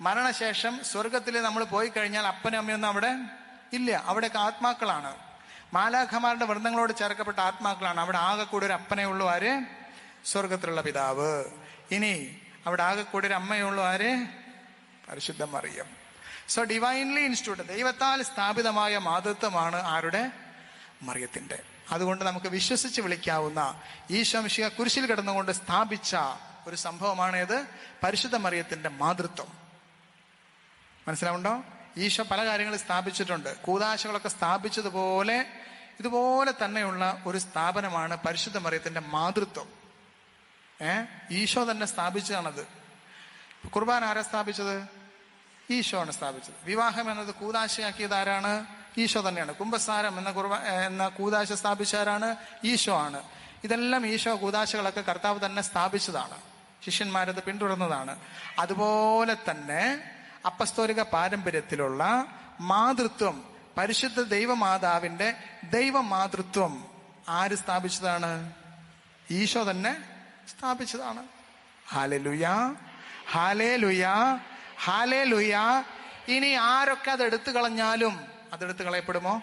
മരണശേഷം സ്വർഗത്തിൽ നമ്മൾ പോയി കഴിഞ്ഞാൽ അപ്പനും അമ്മയൊന്നും അവിടെ ഇല്ല. അവിടെയൊക്കെ ആത്മാക്കളാണ്, മാലാഖമാരുടെ വൃന്ദങ്ങളോട് ചേർക്കപ്പെട്ട ആത്മാക്കളാണ്. അവിടെ ആകെ കൂടെ ഒരു അപ്പനേ ഉള്ളൂ, ആര്? സ്വർഗത്തിലുള്ള പിതാവ്. ഇനി അവിടെ ആകെ കൂടെ ഒരു അമ്മയേ ഉള്ളൂ, ആര്? പരിശുദ്ധ മറിയം. സോ ഡിവൈൻലി ഇൻസ്റ്റിറ്റ്യൂട്ട്, ദൈവത്താൽ സ്ഥാപിതമായ മാതൃത്വമാണ് ആരുടെ? മറിയത്തിന്റെ. അതുകൊണ്ട് നമുക്ക് വിശ്വസിച്ച് വിളിക്കാവുന്ന, ഈശോ മിശിഹ കുരിശിൽ കിടന്നുകൊണ്ട് സ്ഥാപിച്ച ഒരു സംഭവമാണ് ഏത്? പരിശുദ്ധ മറിയത്തിന്റെ മാതൃത്വം. മനസ്സിലാവുണ്ടോ? ഈശോ പല കാര്യങ്ങൾ സ്ഥാപിച്ചിട്ടുണ്ട്. കൂദാശകളൊക്കെ സ്ഥാപിച്ചതുപോലെ ഇതുപോലെ തന്നെയുള്ള ഒരു സ്ഥാപനമാണ് പരിശുദ്ധ മറിയത്തിന്റെ മാതൃത്വം. ഈശോ തന്നെ സ്ഥാപിച്ചതാണത്. കുർബാന ആരാ സ്ഥാപിച്ചത്? ഈശോ ആണ് സ്ഥാപിച്ചത്. വിവാഹം എന്നത് കൂദാശയാക്കിയത് ആരാണ്? ഈശോ തന്നെയാണ്. കുംഭസാരം എന്ന കൂദാശ സ്ഥാപിച്ചാരാണ്? ഈശോ ആണ്. ഇതെല്ലാം ഈശോ കൂദാശകളൊക്കെ കർത്താവ് തന്നെ സ്ഥാപിച്ചതാണ്, ശിഷ്യന്മാരത് പിന്തുടർന്നതാണ്. അതുപോലെ തന്നെ അപ്പസ്തോലിക പാരമ്പര്യത്തിലുള്ള മാതൃത്വം, പരിശുദ്ധ ദൈവമാതാവിന്റെ ദൈവമാതൃത്വം ആര് സ്ഥാപിച്ചതാണ്? ഈശോ തന്നെ സ്ഥാപിച്ചതാണ്. ഹല്ലേലൂയാ, ഹല്ലേലൂയാ, ഹല്ലേലൂയാ. ഇനി ആരൊക്കെ അത് എടുത്തു കളഞ്ഞാലും അതെടുത്ത് കളയപ്പെടുമോ?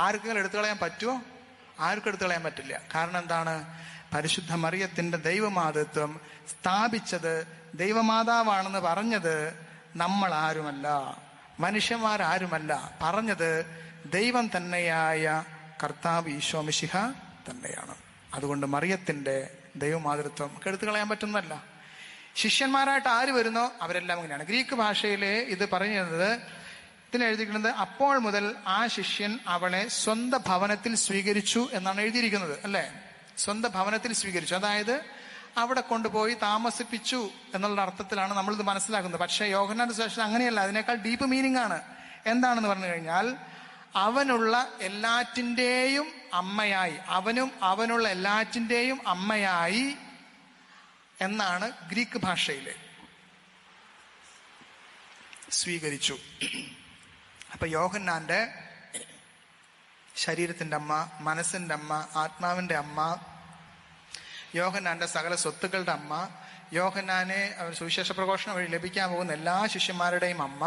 ആർക്കെങ്കിലും എടുത്തു കളയാൻ പറ്റുമോ? ആർക്കും എടുത്തു കളയാൻ പറ്റില്ല. കാരണം എന്താണ്? പരിശുദ്ധ മറിയത്തിന്റെ ദൈവമാതൃത്വം സ്ഥാപിച്ചത്, ദൈവമാതാവാണെന്ന് പറഞ്ഞത് നമ്മൾ ആരുമല്ല, മനുഷ്യന്മാരാരുമല്ല. പറഞ്ഞത് ദൈവം തന്നെയായ കർത്താവ് ഈശോ മിശിഹ തന്നെയാണ്. അതുകൊണ്ട് മറിയത്തിന്റെ ദൈവമാതൃത്വം എടുത്തു കളയാൻ പറ്റുന്നതല്ല. ശിഷ്യന്മാരായിട്ട് ആര് വരുന്നോ അവരെല്ലാം ഇങ്ങനെയാണ്. ഗ്രീക്ക് ഭാഷയിലെ ഇത് പറയുന്നത്, ഇതിലെഴുതിയിരിക്കുന്നത്, അപ്പോൾ മുതൽ ആ ശിഷ്യൻ അവളെ സ്വന്തം ഭവനത്തിൽ സ്വീകരിച്ചു എന്നാണ് എഴുതിയിരിക്കുന്നത്, അല്ലേ? സ്വന്തം ഭവനത്തിൽ സ്വീകരിച്ചു, അതായത് അവിടെ കൊണ്ടുപോയി താമസിപ്പിച്ചു എന്നുള്ള അർത്ഥത്തിലാണ് നമ്മളിത് മനസ്സിലാക്കുന്നത്. പക്ഷേ യോഹന്നാന്റെ സുവിശേഷം അങ്ങനെയല്ല, അതിനേക്കാൾ ഡീപ്പ് മീനിങ് ആണ്. എന്താണെന്ന് പറഞ്ഞു കഴിഞ്ഞാൽ, അവനുള്ള എല്ലാറ്റിൻ്റെയും അമ്മയായി, അവനുള്ള എല്ലാറ്റിൻ്റെയും അമ്മയായി എന്നാണ് ഗ്രീക്ക് ഭാഷയിലെ സ്വീകരിച്ചു. അപ്പൊ യോഹന്നാന്റെ ശരീരത്തിന്റെ അമ്മ, മനസ്സിന്റെ അമ്മ, ആത്മാവിന്റെ അമ്മ, യോഹന്നാന്റെ സകല സ്വത്തുക്കളുടെ അമ്മ, യോഹന്നാനെ അവർ സുവിശേഷ പ്രഘോഷണം വഴി ലഭിക്കാൻ പോകുന്ന എല്ലാ ശിഷ്യന്മാരുടെയും അമ്മ.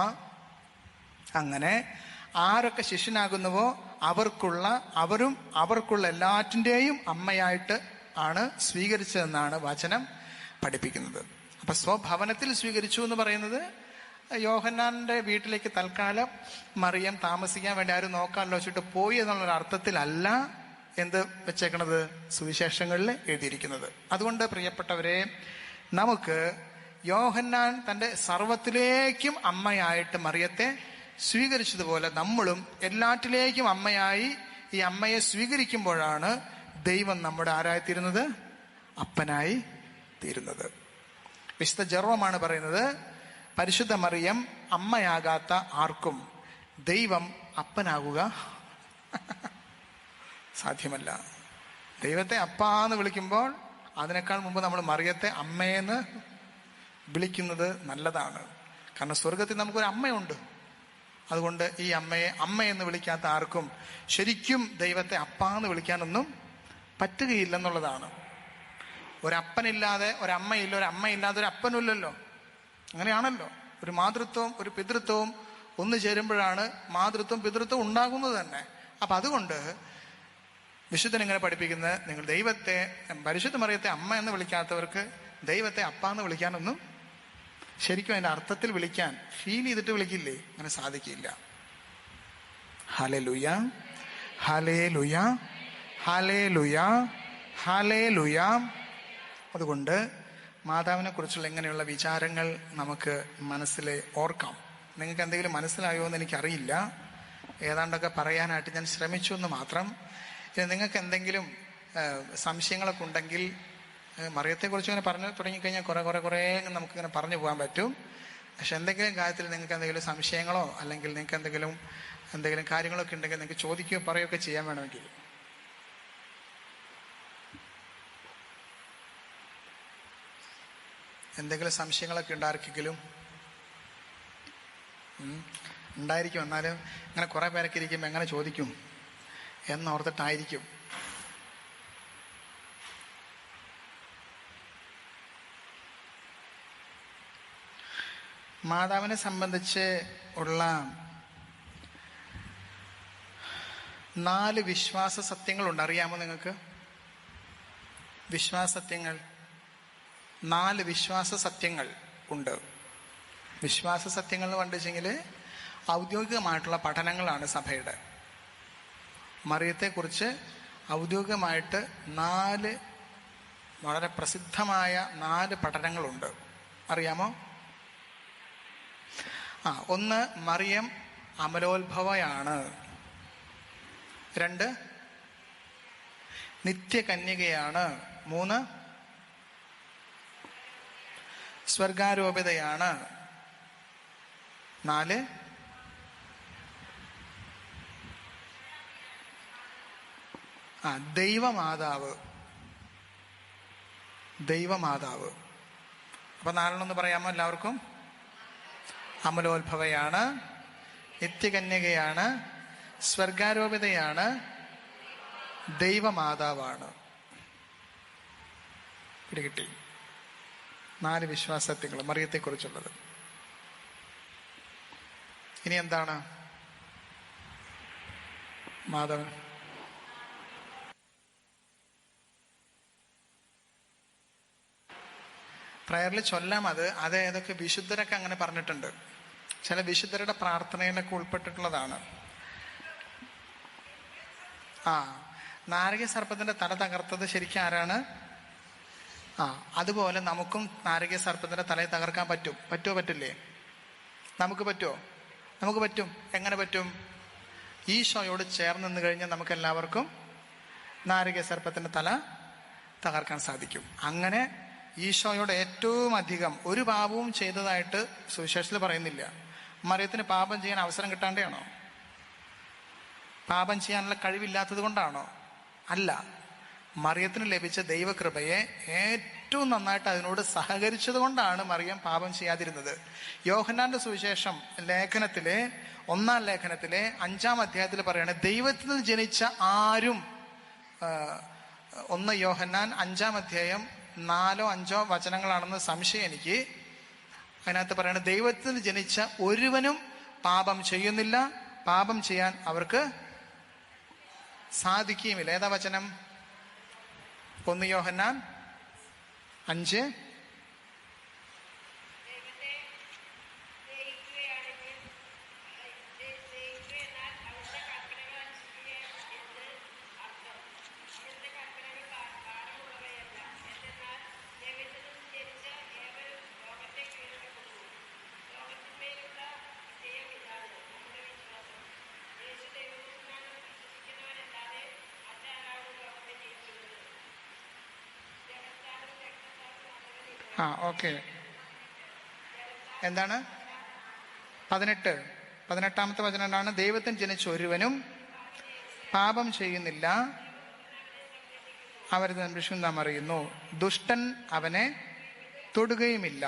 അങ്ങനെ ആരൊക്കെ ശിഷ്യനാകുന്നുവോ അവർക്കുള്ള എല്ലാറ്റിൻ്റെയും അമ്മയായിട്ട് ആണ് സ്വീകരിച്ചതെന്നാണ് വചനം പഠിപ്പിക്കുന്നത്. അപ്പൊ സ്വഭവനത്തിൽ സ്വീകരിച്ചു എന്ന് പറയുന്നത്, യോഹന്നാന്റെ വീട്ടിലേക്ക് തൽക്കാലം മറിയം താമസിക്കാൻ വേണ്ടി ആരും നോക്കാമല്ലോ വെച്ചിട്ട് പോയി എന്നുള്ളൊരു അർത്ഥത്തിലല്ല എന്ത് വെച്ചേക്കണത്, സുവിശേഷങ്ങളിൽ എഴുതിയിരിക്കുന്നത്. അതുകൊണ്ട് പ്രിയപ്പെട്ടവരെ, നമുക്ക് യോഹന്നാൻ തൻ്റെ സർവ്വത്തിലേക്കും അമ്മയായിട്ട് മറിയത്തെ സ്വീകരിച്ചതുപോലെ നമ്മളും എല്ലാറ്റിലേക്കും അമ്മയായി ഈ അമ്മയെ സ്വീകരിക്കുമ്പോഴാണ് ദൈവം നമ്മുടെ ആരായിത്തീരുന്നത്? അപ്പനായി തീരുന്നത്. വിശുദ്ധ ജെറോമാണ് പറയുന്നത്, പരിശുദ്ധ മറിയം അമ്മയാകാത്ത ആർക്കും ദൈവം അപ്പനാകുക സാധ്യമല്ല. ദൈവത്തെ അപ്പാന്ന് വിളിക്കുമ്പോൾ അതിനേക്കാൾ മുമ്പ് നമ്മൾ മറിയത്തെ അമ്മയെന്ന് വിളിക്കുന്നത് നല്ലതാണ്. കാരണം സ്വർഗത്തിൽ നമുക്കൊരു അമ്മയുണ്ട്. അതുകൊണ്ട് ഈ അമ്മയെ അമ്മയെന്ന് വിളിക്കാത്ത ആർക്കും ശരിക്കും ദൈവത്തെ അപ്പാന്ന് വിളിക്കാനൊന്നും പറ്റുകയില്ലെന്നുള്ളതാണ്. ഒരപ്പനില്ലാതെ ഒരമ്മയില്ല, ഒരമ്മയില്ലാതെ ഒരു അപ്പനുമില്ലല്ലോ. അങ്ങനെയാണല്ലോ. ഒരു മാതൃത്വവും ഒരു പിതൃത്വവും ഒന്നു ചേരുമ്പോഴാണ് മാതൃത്വം പിതൃത്വം ഉണ്ടാകുന്നത് തന്നെ. അപ്പൊ അതുകൊണ്ട് വിശുദ്ധൻ ഇങ്ങനെ പഠിപ്പിക്കുന്നത്, നിങ്ങൾ ദൈവത്തെ, പരിശുദ്ധ മറിയത്തെ അമ്മ എന്ന് വിളിക്കാത്തവർക്ക് ദൈവത്തെ അപ്പ എന്ന് വിളിക്കാനൊന്നും, ശരിക്കും അതിന്റെ അർത്ഥത്തിൽ വിളിക്കാൻ, ഫീൽ ചെയ്തിട്ട് വിളിക്കില്ലേ, അങ്ങനെ സാധിക്കില്ല. Hallelujah, hallelujah, hallelujah, hallelujah. അതുകൊണ്ട് മാതാവിനെ കുറിച്ചുള്ള ഇങ്ങനെയുള്ള വിചാരങ്ങൾ നമുക്ക് മനസ്സിൽ ഓർക്കാം. നിങ്ങൾക്ക് എന്തെങ്കിലും മനസ്സിലായോ എന്ന് എനിക്കറിയില്ല. ഏതാണ്ടൊക്കെ പറയാനായിട്ട് ഞാൻ ശ്രമിച്ചു എന്ന് മാത്രം. നിങ്ങൾക്ക് എന്തെങ്കിലും സംശയങ്ങളൊക്കെ ഉണ്ടെങ്കിൽ, മറിയത്തെക്കുറിച്ച് ഇങ്ങനെ പറഞ്ഞു തുടങ്ങിക്കഴിഞ്ഞാൽ കുറേ നമുക്കിങ്ങനെ പറഞ്ഞു പോകാൻ പറ്റും. പക്ഷെ എന്തെങ്കിലും കാര്യത്തിൽ നിങ്ങൾക്ക് എന്തെങ്കിലും സംശയങ്ങളോ അല്ലെങ്കിൽ നിങ്ങൾക്ക് എന്തെങ്കിലും എന്തെങ്കിലും കാര്യങ്ങളൊക്കെ ഉണ്ടെങ്കിൽ നിങ്ങൾക്ക് ചോദിക്കുകയോ പറയുകയൊക്കെ ചെയ്യാൻ വേണമെങ്കിൽ. എന്തെങ്കിലും സംശയങ്ങളൊക്കെ ഉണ്ട് ആർക്കെങ്കിലും? ഉണ്ടായിരിക്കും. എന്നാലും ഇങ്ങനെ കുറേ പേരൊക്കെ ഇരിക്കുമ്പോൾ എങ്ങനെ ചോദിക്കും എന്നോർത്തിട്ടായിരിക്കും. മാതാവിനെ സംബന്ധിച്ച് ഉള്ള 4 വിശ്വാസ സത്യങ്ങളുണ്ട്. അറിയാമോ നിങ്ങൾക്ക്? വിശ്വാസ സത്യങ്ങൾ 4 വിശ്വാസ സത്യങ്ങൾ ഉണ്ട്. വിശ്വാസ സത്യങ്ങൾ എന്ന് പറഞ്ഞിട്ടുണ്ടെങ്കിൽ ഔദ്യോഗികമായിട്ടുള്ള പഠനങ്ങളാണ് സഭയുടെ. മറിയത്തെക്കുറിച്ച് ഔദ്യോഗികമായിട്ട് 4 വളരെ പ്രസിദ്ധമായ 4 പഠനങ്ങളുണ്ട്. അറിയാമോ? ഒന്ന്, മറിയം അമലോത്ഭവയാണ്. 2, നിത്യകന്യകയാണ്. 3, സ്വർഗാരോപിതയാണ്. 4, ദൈവമാതാവ്. ദൈവമാതാവ്. അപ്പൊ 4 പറയാമോ എല്ലാവർക്കും? അമലോത്ഭവയാണ്, നിത്യകന്യകയാണ്, സ്വർഗാരോപിതയാണ്, ദൈവമാതാവാണ്. പിടികിട്ടി? 4 വിശ്വാസത്യങ്ങൾ മറിയത്തെക്കുറിച്ചുള്ളത്. ഇനി എന്താണ് മാധവൻ? പ്രയറിൽ ചൊല്ലാം. അത് ഏതൊക്കെ വിശുദ്ധരൊക്കെ അങ്ങനെ പറഞ്ഞിട്ടുണ്ട്. ചില വിശുദ്ധരുടെ പ്രാർത്ഥനയിലൊക്കെ ഉൾപ്പെട്ടിട്ടുള്ളതാണ്. നാരകീയ സർപ്പത്തിന്റെ തല തകർത്തത് ശരിക്കും ആരാണ്? അതുപോലെ നമുക്കും നാരകീയ സർപ്പത്തിന്റെ തലയെ തകർക്കാൻ പറ്റുമോ? പറ്റില്ലേ? നമുക്ക് പറ്റുമോ? നമുക്ക് പറ്റും. എങ്ങനെ പറ്റും? ഈശോയോട് ചേർന്ന് നിന്ന് കഴിഞ്ഞാൽ നമുക്ക് എല്ലാവർക്കും നാരകീയ സർപ്പത്തിന്റെ തല തകർക്കാൻ സാധിക്കും. അങ്ങനെ ഈശോയോട് ഏറ്റവും അധികം ഒരു പാപവും ചെയ്തതായിട്ട് സുവിശേഷത്തിൽ പറയുന്നില്ല. മറിയത്തിന് പാപം ചെയ്യാൻ അവസരം കിട്ടാണ്ടാണോ? പാപം ചെയ്യാനുള്ള കഴിവില്ലാത്തത് കൊണ്ടാണോ? അല്ല. മറിയത്തിന് ലഭിച്ച ദൈവകൃപയെ ഏറ്റവും നന്നായിട്ട് അതിനോട് സഹകരിച്ചത് കൊണ്ടാണ് മറിയം പാപം ചെയ്യാതിരുന്നത്. യോഹന്നാന്റെ സുവിശേഷം ലേഖനത്തിലെ 1-ാം ലേഖനത്തിലെ 5-ാം അധ്യായത്തിൽ പറയാണ്, ദൈവത്തിൽ നിന്ന് ജനിച്ച ആരും 1 യോഹന്നാൻ 5-ാം അധ്യായം 4-ഓ 5-ഓ വചനങ്ങളാണെന്ന് സംശയം എനിക്ക്. അതിനകത്ത് പറയണ, ദൈവത്തിൽ നിന്ന് ജനിച്ച ഒരുവനും പാപം ചെയ്യുന്നില്ല, പാപം ചെയ്യാൻ അവർക്ക് സാധിക്കുകയുമില്ല. ഏതാ വചനം? 1 യോഹന്നാൻ 5. ഓക്കെ. എന്താണ്? 18-ാമത്തെ വചനം എന്താണ്? ദൈവത്തിന് ജനിച്ച ഒരുവനും പാപം ചെയ്യുന്നില്ല, അവരെ സംരക്ഷിക്കും നാം അറിയുന്നു, ദുഷ്ടൻ അവനെ തൊടുകയുമില്ല.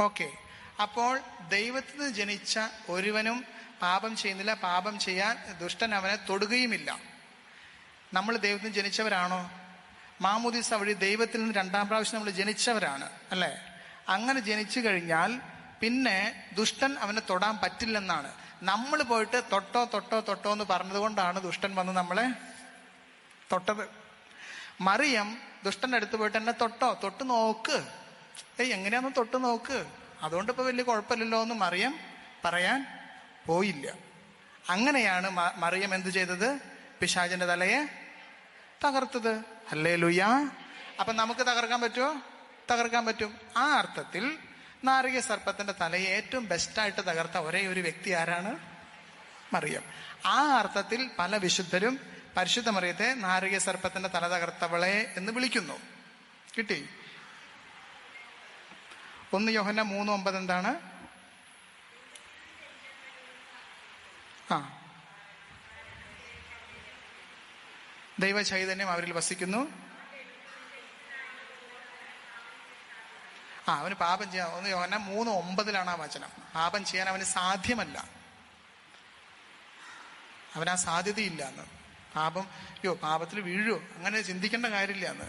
ഓക്കെ. അപ്പോൾ ദൈവത്തിൽ നിന്ന് ജനിച്ച ഒരുവനും പാപം ചെയ്യുന്നില്ല, പാപം ചെയ്യാൻ ദുഷ്ടൻ അവനെ തൊടുകയുമില്ല. നമ്മൾ ദൈവത്തിൽ നിന്ന് ജനിച്ചവരാണോ? മാമോദീസ വഴി ദൈവത്തിൽ നിന്ന് 2-ാം പ്രാവശ്യം നമ്മൾ ജനിച്ചവരാണ്, അല്ലേ? അങ്ങനെ ജനിച്ചു കഴിഞ്ഞാൽ പിന്നെ ദുഷ്ടൻ അവനെ തൊടാൻ പറ്റില്ലെന്നാണ്. നമ്മൾ പോയിട്ട് തൊട്ടോ എന്ന് പറഞ്ഞത് കൊണ്ടാണ് ദുഷ്ടൻ വന്ന് നമ്മളെ തൊട്ടത്. മറിയം ദുഷ്ടന്റെ അടുത്ത് പോയിട്ട് എന്നെ തൊട്ട് നോക്ക്, എങ്ങനെയാന്ന് തൊട്ട് നോക്ക്, അതുകൊണ്ട് ഇപ്പൊ വലിയ കുഴപ്പമില്ലല്ലോ എന്ന് മറിയം പറയാൻ പോയില്ല. അങ്ങനെയാണ് മറിയം എന്ത് ചെയ്തത്? പിശാചിന്റെ തലയെ തകർത്തത്. ഹല്ലേലൂയാ. അപ്പൊ നമുക്ക് തകർക്കാൻ പറ്റുമോ? തകർക്കാൻ പറ്റും. ആ അർത്ഥത്തിൽ നാരകീയ സർപ്പത്തിന്റെ തലയെ ഏറ്റവും ബെസ്റ്റായിട്ട് തകർത്ത ഒരേ ഒരു വ്യക്തി ആരാണ്? മറിയം. ആ അർത്ഥത്തിൽ പല വിശുദ്ധരും പരിശുദ്ധ മറിയത്തെ നാരകീയ സർപ്പത്തിന്റെ തല തകർത്തവളെ എന്ന് വിളിക്കുന്നു. കിട്ടി? 1 യോഹന്നാൻ 3:9 എന്താണ്? ദൈവ ചൈതന്യം അവരിൽ വസിക്കുന്നു. അവന് പാപം ചെയ്യാൻ 1 യോഹന്നാൻ 3:9 ആ വചനം. പാപം ചെയ്യാൻ അവന് സാധ്യമല്ല, അവനാ സാധ്യതയില്ല എന്ന്. പാപത്തിൽ വീഴുമോ, അങ്ങനെ ചിന്തിക്കേണ്ട കാര്യമില്ല എന്ന്.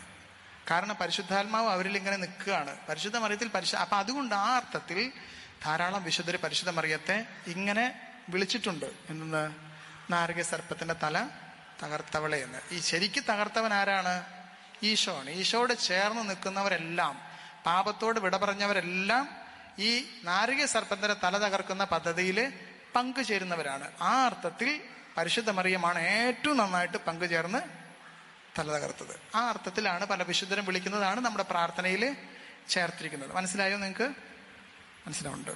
കാരണം പരിശുദ്ധാത്മാവ് അവരിൽ ഇങ്ങനെ നിൽക്കുകയാണ്. പരിശുദ്ധ മറിയത്തിൽ അപ്പൊ അതുകൊണ്ട് ആ അർത്ഥത്തിൽ ധാരാളം വിശുദ്ധര് പരിശുദ്ധ മറിയത്തെ ഇങ്ങനെ വിളിച്ചിട്ടുണ്ട്. എന്തെന്ന്? നാരക സർപ്പത്തിന്റെ തല തകർത്തവളെ എന്ന്. ഈ ശരിക്ക് തകർത്തവൻ ആരാണ്? ഈശോ ആണ്. ഈശോയോട് ചേർന്ന് നിൽക്കുന്നവരെല്ലാം, പാപത്തോട് വിട പറഞ്ഞവരെല്ലാം ഈ നാരക സർപ്പത്തിന്റെ തല തകർക്കുന്ന പദ്ധതിയിൽ പങ്കുചേരുന്നവരാണ്. ആ അർത്ഥത്തിൽ പരിശുദ്ധ മറിയമാണ് ഏറ്റവും നന്നായിട്ട് പങ്കുചേർന്ന് തല തകർത്തത്. ആ അർത്ഥത്തിലാണ് പല വിശുദ്ധരും വിളിക്കുന്നതാണ് നമ്മുടെ പ്രാർത്ഥനയിൽ ചേർത്തിരിക്കുന്നത്. മനസ്സിലായോ നിങ്ങൾക്ക്? മനസ്സിലാവുണ്ട്.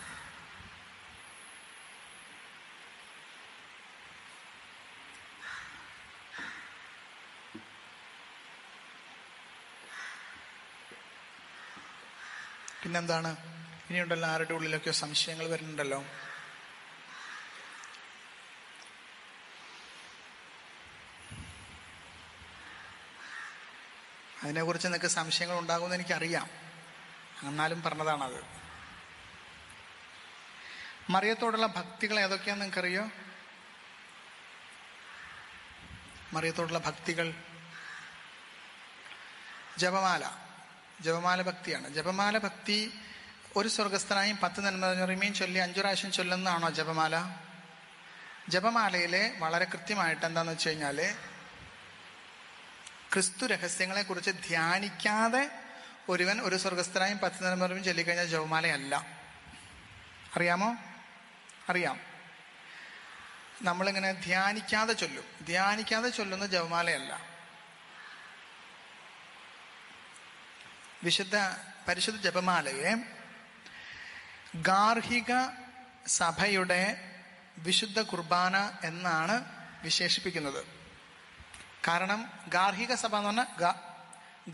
പിന്നെന്താണ്? ഇനിയുണ്ടല്ലോ ആരുടെ ഉള്ളിലൊക്കെയോ സംശയങ്ങൾ വരുന്നുണ്ടല്ലോ. അതിനെക്കുറിച്ച് നിങ്ങൾക്ക് സംശയങ്ങൾ ഉണ്ടാകുമെന്ന് എനിക്കറിയാം, എന്നാലും പറഞ്ഞതാണത്. മറിയത്തോടുള്ള ഭക്തികൾ ഏതൊക്കെയാണെന്ന് നിങ്ങൾക്കറിയോ? മറിയത്തോടുള്ള ഭക്തികൾ ജപമാല ഭക്തിയാണ്. ജപമാല ഭക്തി ഒരു സ്വർഗസ്ഥനായും 10 നന്മയും ചൊല്ലി 5 പ്രാവശ്യം ചൊല്ലുന്നതാണോ ജപമാല? ജപമാലയിലെ വളരെ കൃത്യമായിട്ട് എന്താണെന്ന് വെച്ച് കഴിഞ്ഞാൽ, ക്രിസ്തു രഹസ്യങ്ങളെ കുറിച്ച് ധ്യാനിക്കാതെ ഒരുവൻ ഒരു സ്വർഗസ്ഥനായും 10 നന്മയും ചൊല്ലിക്കഴിഞ്ഞാൽ ജപമാലയല്ല. അറിയാമോ? അറിയാം. നമ്മളിങ്ങനെ ധ്യാനിക്കാതെ ചൊല്ലുന്ന ജപമാലയല്ല. പരിശുദ്ധ ജപമാലയെ ഗാർഹിക സഭയുടെ വിശുദ്ധ കുർബാന എന്നാണ് വിശേഷിപ്പിക്കുന്നത്. കാരണം ഗാർഹിക സഭ എന്ന് പറഞ്ഞാൽ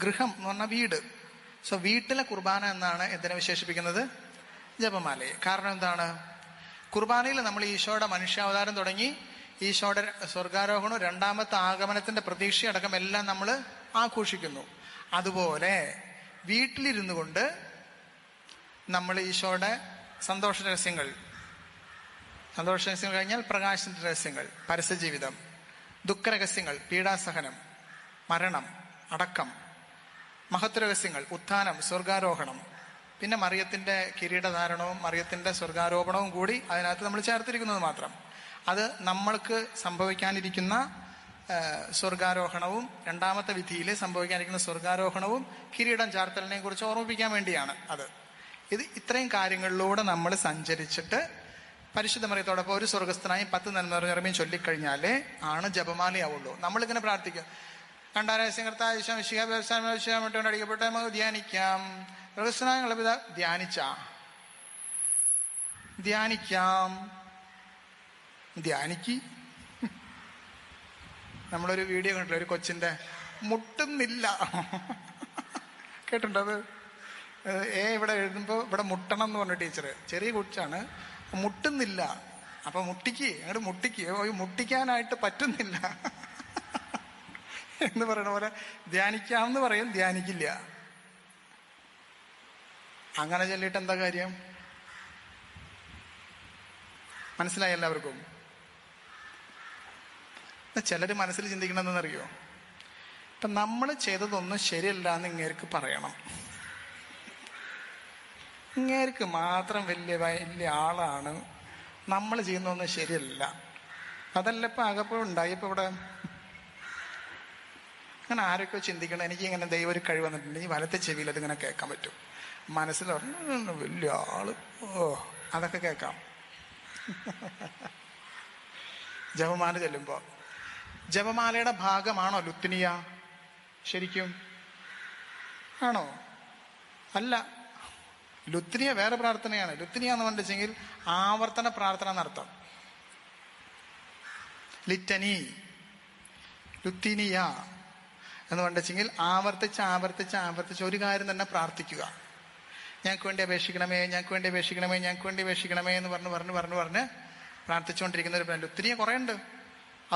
ഗൃഹം എന്ന് പറഞ്ഞാൽ വീട്. വീട്ടിലെ കുർബാന എന്നാണ് എന്തിനെ വിശേഷിപ്പിക്കുന്നത്? ജപമാലയെ. കാരണം എന്താണ്? കുർബാനയിൽ നമ്മൾ ഈശോയുടെ മനുഷ്യാവതാരം തുടങ്ങി ഈശോയുടെ സ്വർഗാരോഹണവും രണ്ടാമത്തെ ആഗമനത്തിന്റെ പ്രതീക്ഷയടക്കം എല്ലാം നമ്മൾ ആഘോഷിക്കുന്നു. അതുപോലെ വീട്ടിലിരുന്നു കൊണ്ട് നമ്മൾ ഈശോയുടെ സന്തോഷ രഹസ്യങ്ങൾ കഴിഞ്ഞാൽ പ്രകാശത്തിന്റെ രഹസ്യങ്ങൾ, പരസ്യജീവിതം, ദുഃഖരഹസ്യങ്ങൾ, പീഡാസഹനം, മരണം, അടക്കം, മഹത്വരഹസ്യങ്ങൾ, ഉത്ഥാനം, സ്വർഗാരോഹണം, പിന്നെ മറിയത്തിന്റെ കിരീടധാരണവും മറിയത്തിന്റെ സ്വർഗാരോപണവും കൂടി അതിനകത്ത് നമ്മൾ ചേർത്തിരിക്കുന്നത് മാത്രം. അത് നമ്മൾക്ക് സംഭവിക്കാനിരിക്കുന്ന സ്വർഗാരോഹണവും രണ്ടാമത്തെ വിധിയിൽ സംഭവിക്കാനിരിക്കുന്ന സ്വർഗാരോഹണവും കിരീടം ചാർത്തലിനെയും കുറിച്ച് ഓർമ്മിപ്പിക്കാൻ വേണ്ടിയാണ് അത്. ഇത്രയും കാര്യങ്ങളിലൂടെ നമ്മൾ സഞ്ചരിച്ചിട്ട് പരിശുദ്ധ മറിയത്തോടൊപ്പം ഒരു സ്വർഗസ്ഥനായും 10 നന്മയും ചൊല്ലിക്കഴിഞ്ഞാലേ ആണ് ജപമാലയാവുള്ളൂ. നമ്മളിങ്ങനെ പ്രാർത്ഥിക്കും, കണ്ടാരഹസ്യം കർത്താവിശ്വാമിട്ട് അടിക്കപ്പെട്ട നമുക്ക് ധ്യാനിക്കാം. സ്വർഗസ്ഥനായുള്ള പിതാ ധ്യാനിക്ക്. നമ്മളൊരു വീഡിയോ കണ്ടില്ല, ഒരു കൊച്ചിന്റെ മുട്ടുന്നില്ല, കേട്ടിട്ടുണ്ടോ? അത് ഇവിടെ എഴുതുമ്പോൾ ഇവിടെ മുട്ടണം എന്ന് പറഞ്ഞ ടീച്ചർ, ചെറിയ കൊച്ചാണ്, മുട്ടുന്നില്ല. അപ്പൊ മുട്ടിക്കാനായിട്ട് പറ്റുന്നില്ല എന്ന് പറയണ പോലെ ധ്യാനിക്കാമെന്ന് പറയും, ധ്യാനിക്കില്ല. അങ്ങനെ ചൊല്ലിയിട്ട് എന്താ കാര്യം? മനസ്സിലായി എല്ലാവർക്കും? ചിലര് മനസ്സിൽ ചിന്തിക്കണമെന്നറിയോ, ഇപ്പൊ നമ്മൾ ചെയ്തതൊന്നും ശരിയല്ല എന്ന് ഇങ്ങേർക്ക് പറയണം. ഇങ്ങേർക്ക് മാത്രം വലിയ ആളാണ്, നമ്മൾ ചെയ്യുന്നതൊന്നും ശരിയല്ല. അതല്ല ഇപ്പൊ ആകെപ്പോഴും ഉണ്ടായപ്പോ ഇവിടെ അങ്ങനെ ആരൊക്കെ ചിന്തിക്കണം. എനിക്കിങ്ങനെ ദൈവം ഒരു കഴിവ് വന്നിട്ടുണ്ട്, ഈ വലത്തെ ചെവിയിൽ അതിങ്ങനെ കേൾക്കാൻ പറ്റും. മനസ്സിൽ വലിയ ആള്, അതൊക്കെ കേൾക്കാം. ജപമാല ചെല്ലുമ്പോ ജപമാലയുടെ ഭാഗമാണോ ലുത്തിനിയ? ശരിക്കും ആണോ? അല്ല. ലുത്തിനിയ വേറെ പ്രാർത്ഥനയാണ്. ലുത്തിനിയ എന്ന് പറഞ്ഞിട്ടുണ്ടെങ്കിൽ ആവർത്തന പ്രാർത്ഥന എന്നർത്ഥം. ലുത്തിനിയ എന്ന് പറഞ്ഞിട്ടുണ്ടെങ്കിൽ ആവർത്തിച്ച് ഒരു കാര്യം തന്നെ പ്രാർത്ഥിക്കുക. ഞങ്ങൾക്ക് വേണ്ടി അപേക്ഷിക്കണമേ, ഞങ്ങൾക്ക് വേണ്ടി അപേക്ഷിക്കണമേ, ഞങ്ങൾക്ക് വേണ്ടി അപേക്ഷിക്കണമേ എന്ന് പറഞ്ഞ് പ്രാർത്ഥിച്ചുകൊണ്ടിരിക്കുന്ന ഒരു ലുത്തിനിയ കുറേ ഉണ്ട്.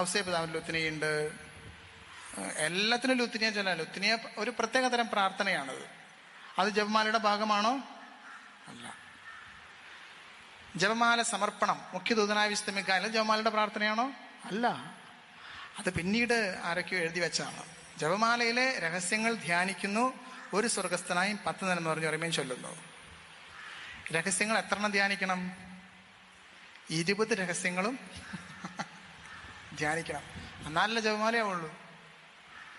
ഔസേപിതാവിന് ലുത്തിനിയുണ്ട്, എല്ലാത്തിനും ലുത്തിനിയ ചൊല്ലാൻ. ലുത്തിനിയ ഒരു പ്രത്യേക തരം പ്രാർത്ഥനയാണത്. അത് ജപമാലയുടെ ഭാഗമാണോ? അല്ല. ജപമാല സമർപ്പണം മുഖ്യദൂതനായ വിശുദ്ധ മിഖായേൽ ജപമാലയുടെ പ്രാർത്ഥനയാണോ? അല്ല. അത് പിന്നീട് ആരൊക്കെയോ എഴുതി വെച്ചാണ്. ജപമാലയിലെ രഹസ്യങ്ങൾ ധ്യാനിക്കുന്നു, ഒരു സ്വർഗസ്ഥനായും 10 എന്ന് പറഞ്ഞ് പറയുമ്പോൾ ചൊല്ലുന്നു. രഹസ്യങ്ങൾ എത്ര എണ്ണം ധ്യാനിക്കണം? 20 രഹസ്യങ്ങളും ധ്യാനിക്കണം. എന്നാലല്ലേ ജപമാലയാവുള്ളൂ.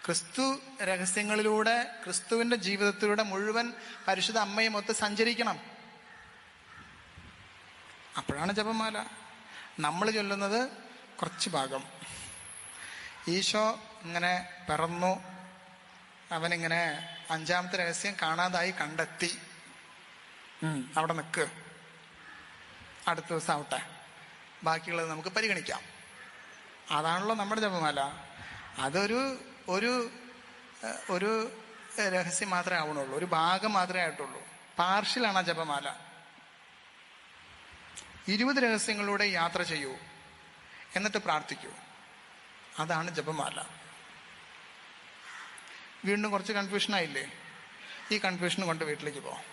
ക്രിസ്തു രഹസ്യങ്ങളിലൂടെ, ക്രിസ്തുവിന്റെ ജീവിതത്തിലൂടെ മുഴുവൻ പരിശുദ്ധ അമ്മയും ഒത്ത് സഞ്ചരിക്കണം. അപ്പോഴാണ് ജപമാല. നമ്മൾ ചൊല്ലുന്നത് കുറച്ച് ഭാഗം. ഈശോ ഇങ്ങനെ പിറന്നു, അവനിങ്ങനെ 5-ാമത്തെ രഹസ്യം കാണാതായി കണ്ടെത്തി, അവിടെ നിൽക്ക്, അടുത്ത ദിവസം ആവട്ടെ, ബാക്കിയുള്ളത് നമുക്ക് പരിഗണിക്കാം. അതാണല്ലോ നമ്മുടെ ജപമാല. അതൊരു ഒരു ഒരു രഹസ്യം മാത്രമേ ആവണുള്ളൂ, ഒരു ഭാഗം മാത്രമേ ആയിട്ടുള്ളൂ. പാർഷ്യലാണ് ആ ജപമാല. 20 രഹസ്യങ്ങളിലൂടെ യാത്ര ചെയ്യൂ, എന്നിട്ട് പ്രാർത്ഥിക്കൂ. അതാണ് ജപമാല. വീണ്ടും കുറച്ച് കൺഫ്യൂഷൻ ആയില്ലേ? ഈ കൺഫ്യൂഷൻ കൊണ്ട് വീട്ടിലേക്ക് പോവാം.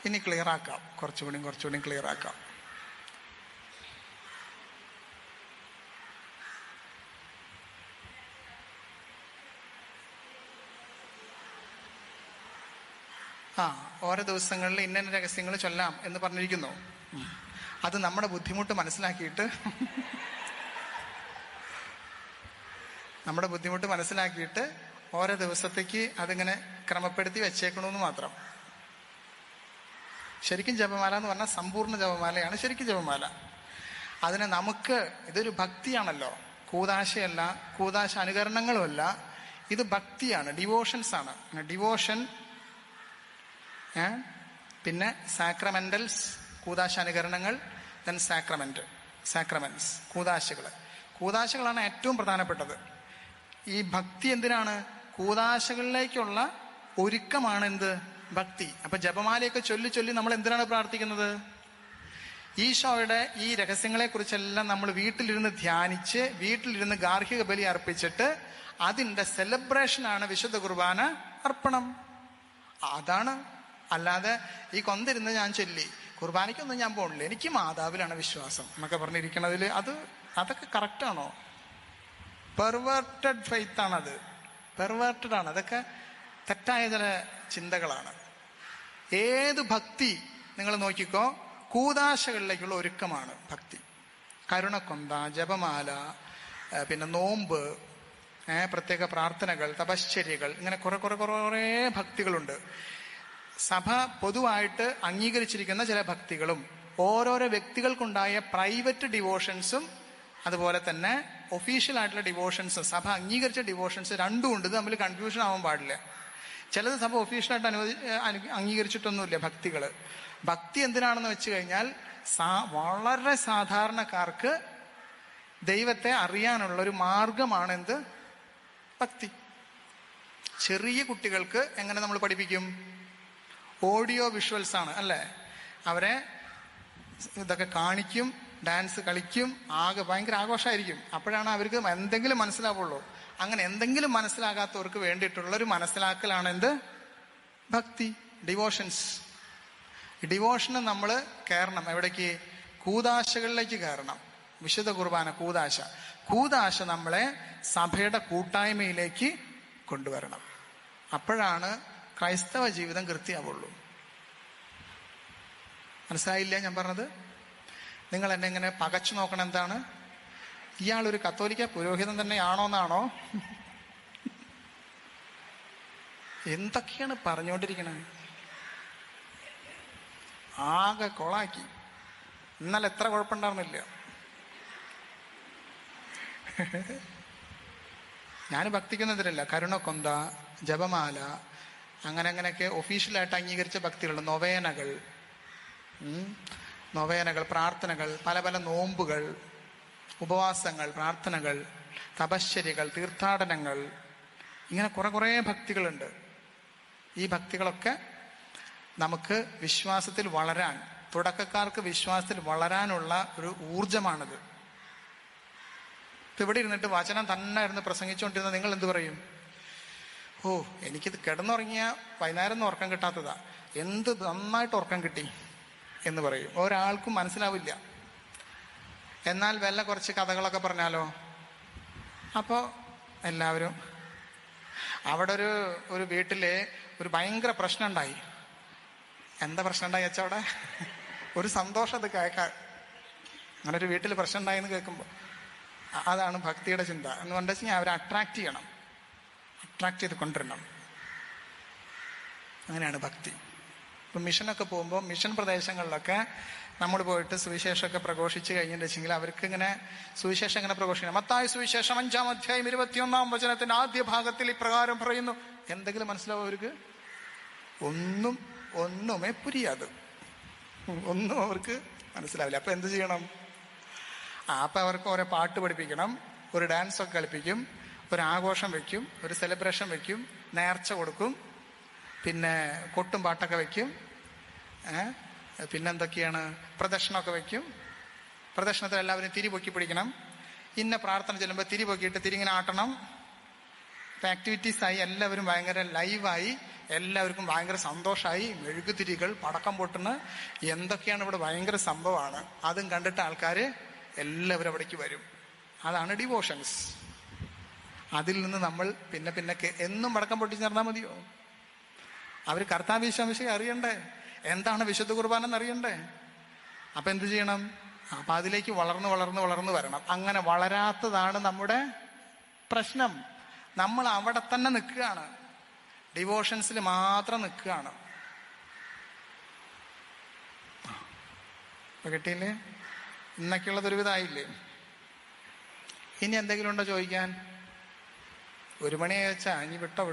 ഇനി ക്ലിയർ ആക്കാം, കുറച്ചുകൂടി ക്ലിയർ ആക്കാം. ഓരോ ദിവസങ്ങളിൽ ഇന്ന രഹസ്യങ്ങൾ ചൊല്ലാം എന്ന് പറഞ്ഞിരിക്കുന്നു. അത് നമ്മുടെ ബുദ്ധിമുട്ട് മനസ്സിലാക്കിയിട്ട് ഓരോ ദിവസത്തേക്ക് അതിങ്ങനെ ക്രമപ്പെടുത്തി വെച്ചേക്കണമെന്ന് മാത്രം. ശരിക്കും ജപമാല എന്ന് പറഞ്ഞാൽ സമ്പൂർണ്ണ ജപമാലയാണ് ശരിക്കും ജപമാല. അതിനെ ഇതൊരു ഭക്തിയാണല്ലോ, കൂദാശയല്ല, കൂദാശ അനുകരണങ്ങളുമല്ല. ഇത് ഭക്തിയാണ്, ഡിവോഷൻസ് ആണ്. ഡിവോഷൻ, പിന്നെ സാക്രമെന്റൽസ്, കൂദാശാനുകരണങ്ങൾ, ദെൻ സാക്രമെന്റ്സ്, കൂദാശകളാണ് ഏറ്റവും പ്രധാനപ്പെട്ടത്. ഈ ഭക്തി എന്തിനാണ്? കൂദാശകളിലേക്കുള്ള ഒരുക്കമാണ് എന്ത്? ഭക്തി. അപ്പൊ ജപമാലയൊക്കെ ചൊല്ലി നമ്മൾ എന്തിനാണ് പ്രാർത്ഥിക്കുന്നത്? ഈശോയുടെ ഈ രഹസ്യങ്ങളെ കുറിച്ചെല്ലാം നമ്മൾ വീട്ടിലിരുന്ന് ധ്യാനിച്ച്, വീട്ടിലിരുന്ന് ഗാർഹിക ബലി അർപ്പിച്ചിട്ട് അതിൻ്റെ സെലിബ്രേഷനാണ് വിശുദ്ധ കുർബാന അർപ്പണം. അതാണ്. അല്ലാതെ ഈ കൊന്തിരുന്ന് ഞാൻ ചൊല്ലി കുർബാനയ്ക്കൊന്നും ഞാൻ പോകണില്ല, എനിക്ക് മാതാവിലാണ് വിശ്വാസം എന്നൊക്കെ പറഞ്ഞിരിക്കണതിൽ അതൊക്കെ കറക്റ്റാണോ? പെർവേർട്ടഡ് ഫെയ്ത്ത് ആണത്. പെർവേർട്ടഡ് ആണ്. അതൊക്കെ തെറ്റായ ചില ചിന്തകളാണ്. ഏത് ഭക്തി നിങ്ങൾ നോക്കിക്കോ, കൂദാശകളിലേക്കുള്ള ഒരുക്കമാണ് ഭക്തി. കരുണക്കൊന്ത, ജപമാല, പിന്നെ നോമ്പ്, പ്രത്യേക പ്രാർത്ഥനകൾ, തപശ്ചര്യകൾ, ഇങ്ങനെ കുറേ ഭക്തികളുണ്ട്. സഭ പൊതുവായിട്ട് അംഗീകരിച്ചിരിക്കുന്ന ചില ഭക്തികളും ഓരോരോ വ്യക്തികൾക്കുണ്ടായ പ്രൈവറ്റ് ഡിവോഷൻസും അതുപോലെ തന്നെ ഒഫീഷ്യൽ ആയിട്ടുള്ള ഡിവോഷൻസ്, സഭ അംഗീകരിച്ച ഡിവോഷൻസ് രണ്ടും ഉണ്ട്. ഇത് തമ്മിൽ കൺഫ്യൂഷൻ ആവാൻ പാടില്ല. ചിലത് സഭ ഒഫീഷ്യലായിട്ട് അംഗീകരിച്ചിട്ടൊന്നുമില്ല ഭക്തികൾ. ഭക്തി എന്തിനാണെന്ന് വെച്ച് കഴിഞ്ഞാൽ വളരെ സാധാരണക്കാർക്ക് ദൈവത്തെ അറിയാനുള്ള ഒരു മാർഗമാണ് എന്ത്? ഭക്തി. ചെറിയ കുട്ടികൾക്ക് എങ്ങനെ നമ്മൾ പഠിപ്പിക്കും? ഓഡിയോ വിഷ്വൽസ് ആണ് അല്ലേ? അവരെ ഇതൊക്കെ കാണിക്കും, ഡാൻസ് കളിക്കും, ഭയങ്കര ആഘോഷമായിരിക്കും. അപ്പോഴാണ് അവർക്ക് എന്തെങ്കിലും മനസ്സിലാവുള്ളൂ. അങ്ങനെ എന്തെങ്കിലും മനസ്സിലാകാത്തവർക്ക് വേണ്ടിയിട്ടുള്ളൊരു മനസ്സിലാക്കലാണ് എന്ത്? ഭക്തി, ഡിവോഷൻസ്. ഡിവോഷന് നമ്മൾ കയറണം എവിടേക്ക്? കൂദാശകളിലേക്ക് കയറണം. വിശുദ്ധ കുർബാന കൂദാശ നമ്മളെ സഭയുടെ കൂട്ടായ്മയിലേക്ക് കൊണ്ടുവരണം. അപ്പോഴാണ് ക്രൈസ്തവ ജീവിതം കൃത്യമാവുള്ളൂ. മനസ്സിലായില്ല ഞാൻ പറഞ്ഞത്? നിങ്ങൾ എന്നെ ഇങ്ങനെ പകച്ചു നോക്കണം. എന്താണ്? ഇയാളൊരു കത്തോലിക്ക പുരോഹിതൻ തന്നെയാണോ എന്നാണോ? എന്തൊക്കെയാണ് പറഞ്ഞുകൊണ്ടിരിക്കണത്? ആകെ കൊളാക്കി. ഇന്നലെ എത്ര കുഴപ്പമുണ്ടായിരുന്നില്ല. ഞാൻ ഭക്തിക്കുന്നതിലല്ല. കരുണക്കൊന്ത, ജപമാല, അങ്ങനെയൊക്കെ ഒഫീഷ്യലായിട്ട് അംഗീകരിച്ച ഭക്തികളുണ്ട്. നൊവേനകൾ, പ്രാർത്ഥനകൾ, പല നോമ്പുകൾ, ഉപവാസങ്ങൾ, പ്രാർത്ഥനകൾ, തപശ്ചര്യകൾ, തീർത്ഥാടനങ്ങൾ, ഇങ്ങനെ കുറേ ഭക്തികളുണ്ട്. ഈ ഭക്തികളൊക്കെ നമുക്ക് വിശ്വാസത്തിൽ വളരാൻ, തുടക്കക്കാർക്ക് വിശ്വാസത്തിൽ വളരാനുള്ള ഒരു ഊർജമാണിത്. ഇപ്പൊ ഇവിടെ ഇരുന്നിട്ട് വചനം തന്നെ ഇരുന്ന് പ്രസംഗിച്ചുകൊണ്ടിരുന്ന നിങ്ങൾ എന്ത് പറയും? ഓ, എനിക്കിത് കിടന്നുറങ്ങിയ വൈകുന്നേരം ഉറക്കം കിട്ടാത്തതാ, എന്ത് നന്നായിട്ട് ഉറക്കം കിട്ടി എന്ന് പറയും. ഒരാൾക്കും മനസ്സിലാവില്ല. എന്നാൽ വല്ല കുറച്ച് കഥകളൊക്കെ പറഞ്ഞാലോ, അപ്പോൾ എല്ലാവരും അവിടെ ഒരു വീട്ടില് ഒരു ഭയങ്കര പ്രശ്നം ഉണ്ടായി. എന്താ പ്രശ്നം ഉണ്ടായി വെച്ചാൽ അവിടെ ഒരു സന്തോഷം അത് കേൾക്കാൻ. അങ്ങനെ ഒരു വീട്ടിൽ പ്രശ്നം ഉണ്ടായി എന്ന് കേൾക്കുമ്പോൾ അതാണ് ഭക്തിയുടെ ചിന്ത എന്ന് പറഞ്ഞാൽ അവരെ അട്രാക്ട് ചെയ്യണം, അട്രാക്ട് ചെയ്ത് കൊണ്ടുവരണം. അങ്ങനെയാണ് ഭക്തി. ഇപ്പം മിഷനൊക്കെ പോകുമ്പോൾ മിഷൻ പ്രദേശങ്ങളിലൊക്കെ നമ്മൾ പോയിട്ട് സുവിശേഷമൊക്കെ പ്രഘോഷിച്ച് കഴിഞ്ഞിട്ടുണ്ടെങ്കിൽ അവർക്ക് ഇങ്ങനെ സുവിശേഷം ഇങ്ങനെ പ്രഘോഷിക്കണം. മത്തായി സുവിശേഷം 5-ാം അധ്യായം 21-ാം വചനത്തിന്റെ ആദ്യ ഭാഗത്തിൽ ഇപ്രകാരം പറയുന്നു. എന്തെങ്കിലും മനസ്സിലാവും അവർക്ക്? ഒന്നുമേ പുരിയാത്, ഒന്നും അവർക്ക് മനസ്സിലാവില്ല. അപ്പൊ എന്ത് ചെയ്യണം? അപ്പൊ അവർക്ക് ഓരോ പാട്ട് പഠിപ്പിക്കണം, ഒരു ഡാൻസ് ഒക്കെ കളിപ്പിക്കും, ഒരു ആഘോഷം വെക്കും, ഒരു സെലിബ്രേഷൻ വെക്കും, നേർച്ച കൊടുക്കും, പിന്നെ കൊട്ടും പാട്ടൊക്കെ വെക്കും, പിന്നെന്തൊക്കെയാണ്, പ്രദക്ഷിണമൊക്കെ വെക്കും. പ്രദക്ഷിണത്തിൽ എല്ലാവരും തിരി പൊക്കി പിടിക്കണം. ഇന്ന പ്രാർത്ഥന ചെല്ലുമ്പോൾ തിരി പൊക്കിയിട്ട് തിരിങ്ങനെ ആട്ടണം. ഇപ്പം ആക്ടിവിറ്റീസായി എല്ലാവരും ഭയങ്കര ലൈവായി, എല്ലാവർക്കും ഭയങ്കര സന്തോഷമായി. മെഴുകുതിരികൾ, പടക്കം പൊട്ടുന്ന എന്തൊക്കെയാണ് ഇവിടെ ഭയങ്കര സംഭവമാണ്. അതും കണ്ടിട്ട് ആൾക്കാർ എല്ലാവരും അവിടേക്ക് വരും. അതാണ് ഡിവോഷൻസ്. അതിൽ നിന്ന് നമ്മൾ പിന്നെ എന്നും പടക്കം പൊട്ടിച്ച് നടന്നാൽ മതിയോ? അവർ കർത്താവിശ്വാസിയെ അറിയണ്ടേ, എന്താണ് വിശുദ്ധ കുർബാന എന്നറിയണ്ടേ? അപ്പൊ എന്ത് ചെയ്യണം? അപ്പൊ അതിലേക്ക് വളർന്ന് വരണം. അങ്ങനെ വളരാത്തതാണ് നമ്മുടെ പ്രശ്നം. നമ്മൾ അവിടെ തന്നെ നിൽക്കുകയാണ്, ഡിവോഷൻസിൽ മാത്രം നിൽക്കുകയാണ്. ഇപ്പൊ കിട്ടിയില്ലേ? ഇന്നൊക്കെയുള്ളത് ഒരുവിധമായില്ലേ? ഇനി എന്തെങ്കിലും ഉണ്ടോ ചോദിക്കാൻ? 1 മണി വെച്ചാ ഇനി വിട്ടോ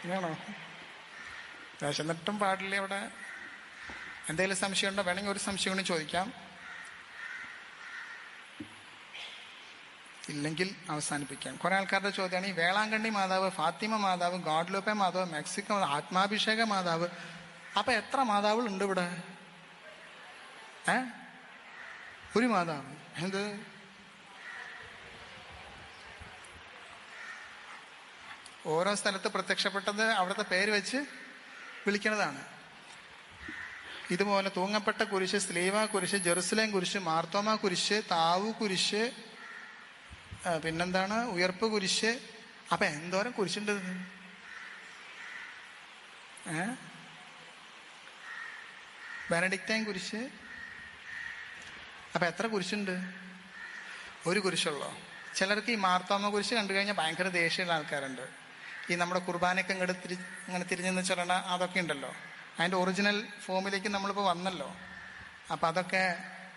ഇങ്ങനെയാണോ? വിശന്നിട്ടും പാടില്ലേ? ഇവിടെ എന്തെങ്കിലും സംശയം ഉണ്ടോ? വേണമെങ്കിൽ ഒരു സംശയം കൂടി ചോദിക്കാം, ഇല്ലെങ്കിൽ അവസാനിപ്പിക്കാം. കുറെ ആൾക്കാരുടെ ചോദ്യമാണ് ഈ വേളാങ്കണ്ണി മാതാവ്, ഫാത്തിമ മാതാവ്, ഗോഡ്ലോപ്പെ മാതാവ്, മെക്സിക്കോ ആത്മാഭിഷേക മാതാവ്. അപ്പൊ എത്ര മാതാവുകൾ ഉണ്ട് ഇവിടെ? ഒരു മാതാവ്. എന്ത്? ഓരോ സ്ഥലത്ത് പ്രത്യക്ഷപ്പെട്ടത് അവിടുത്തെ പേര് വെച്ച് വിളിക്കുന്നതാണ്. ഇതുപോലെ തൂങ്ങപ്പെട്ട കുരിശ്, സ്ലീവ കുരിശ്, ജെറുസലേം കുരിശ്, മാർത്തോമ കുരിശ്, താവു കുരിശ്, പിന്നെന്താണ്, ഉയർപ്പ് കുരിശ്. അപ്പൊ എന്തോരം കുരിശുണ്ട്? ബെനഡിക്റ്റൈൻ കുരിശ്. അപ്പൊ എത്ര കുരിശുണ്ട്? ഒരു കുരിശുള്ളോ? ചിലർക്ക് ഈ മാർത്തോമ കുരിശ് കണ്ടു കഴിഞ്ഞാൽ ഭയങ്കര ദേഷ്യമുള്ള ആൾക്കാരുണ്ട്. ഈ നമ്മുടെ കുർബാനയൊക്കെ ഇങ്ങനെ തിരിഞ്ഞെന്ന് ചൊല്ലണ അതൊക്കെ ഉണ്ടല്ലോ, അതിൻ്റെ ഒറിജിനൽ ഫോമിലേക്ക് നമ്മളിപ്പോൾ വന്നല്ലോ. അപ്പം അതൊക്കെ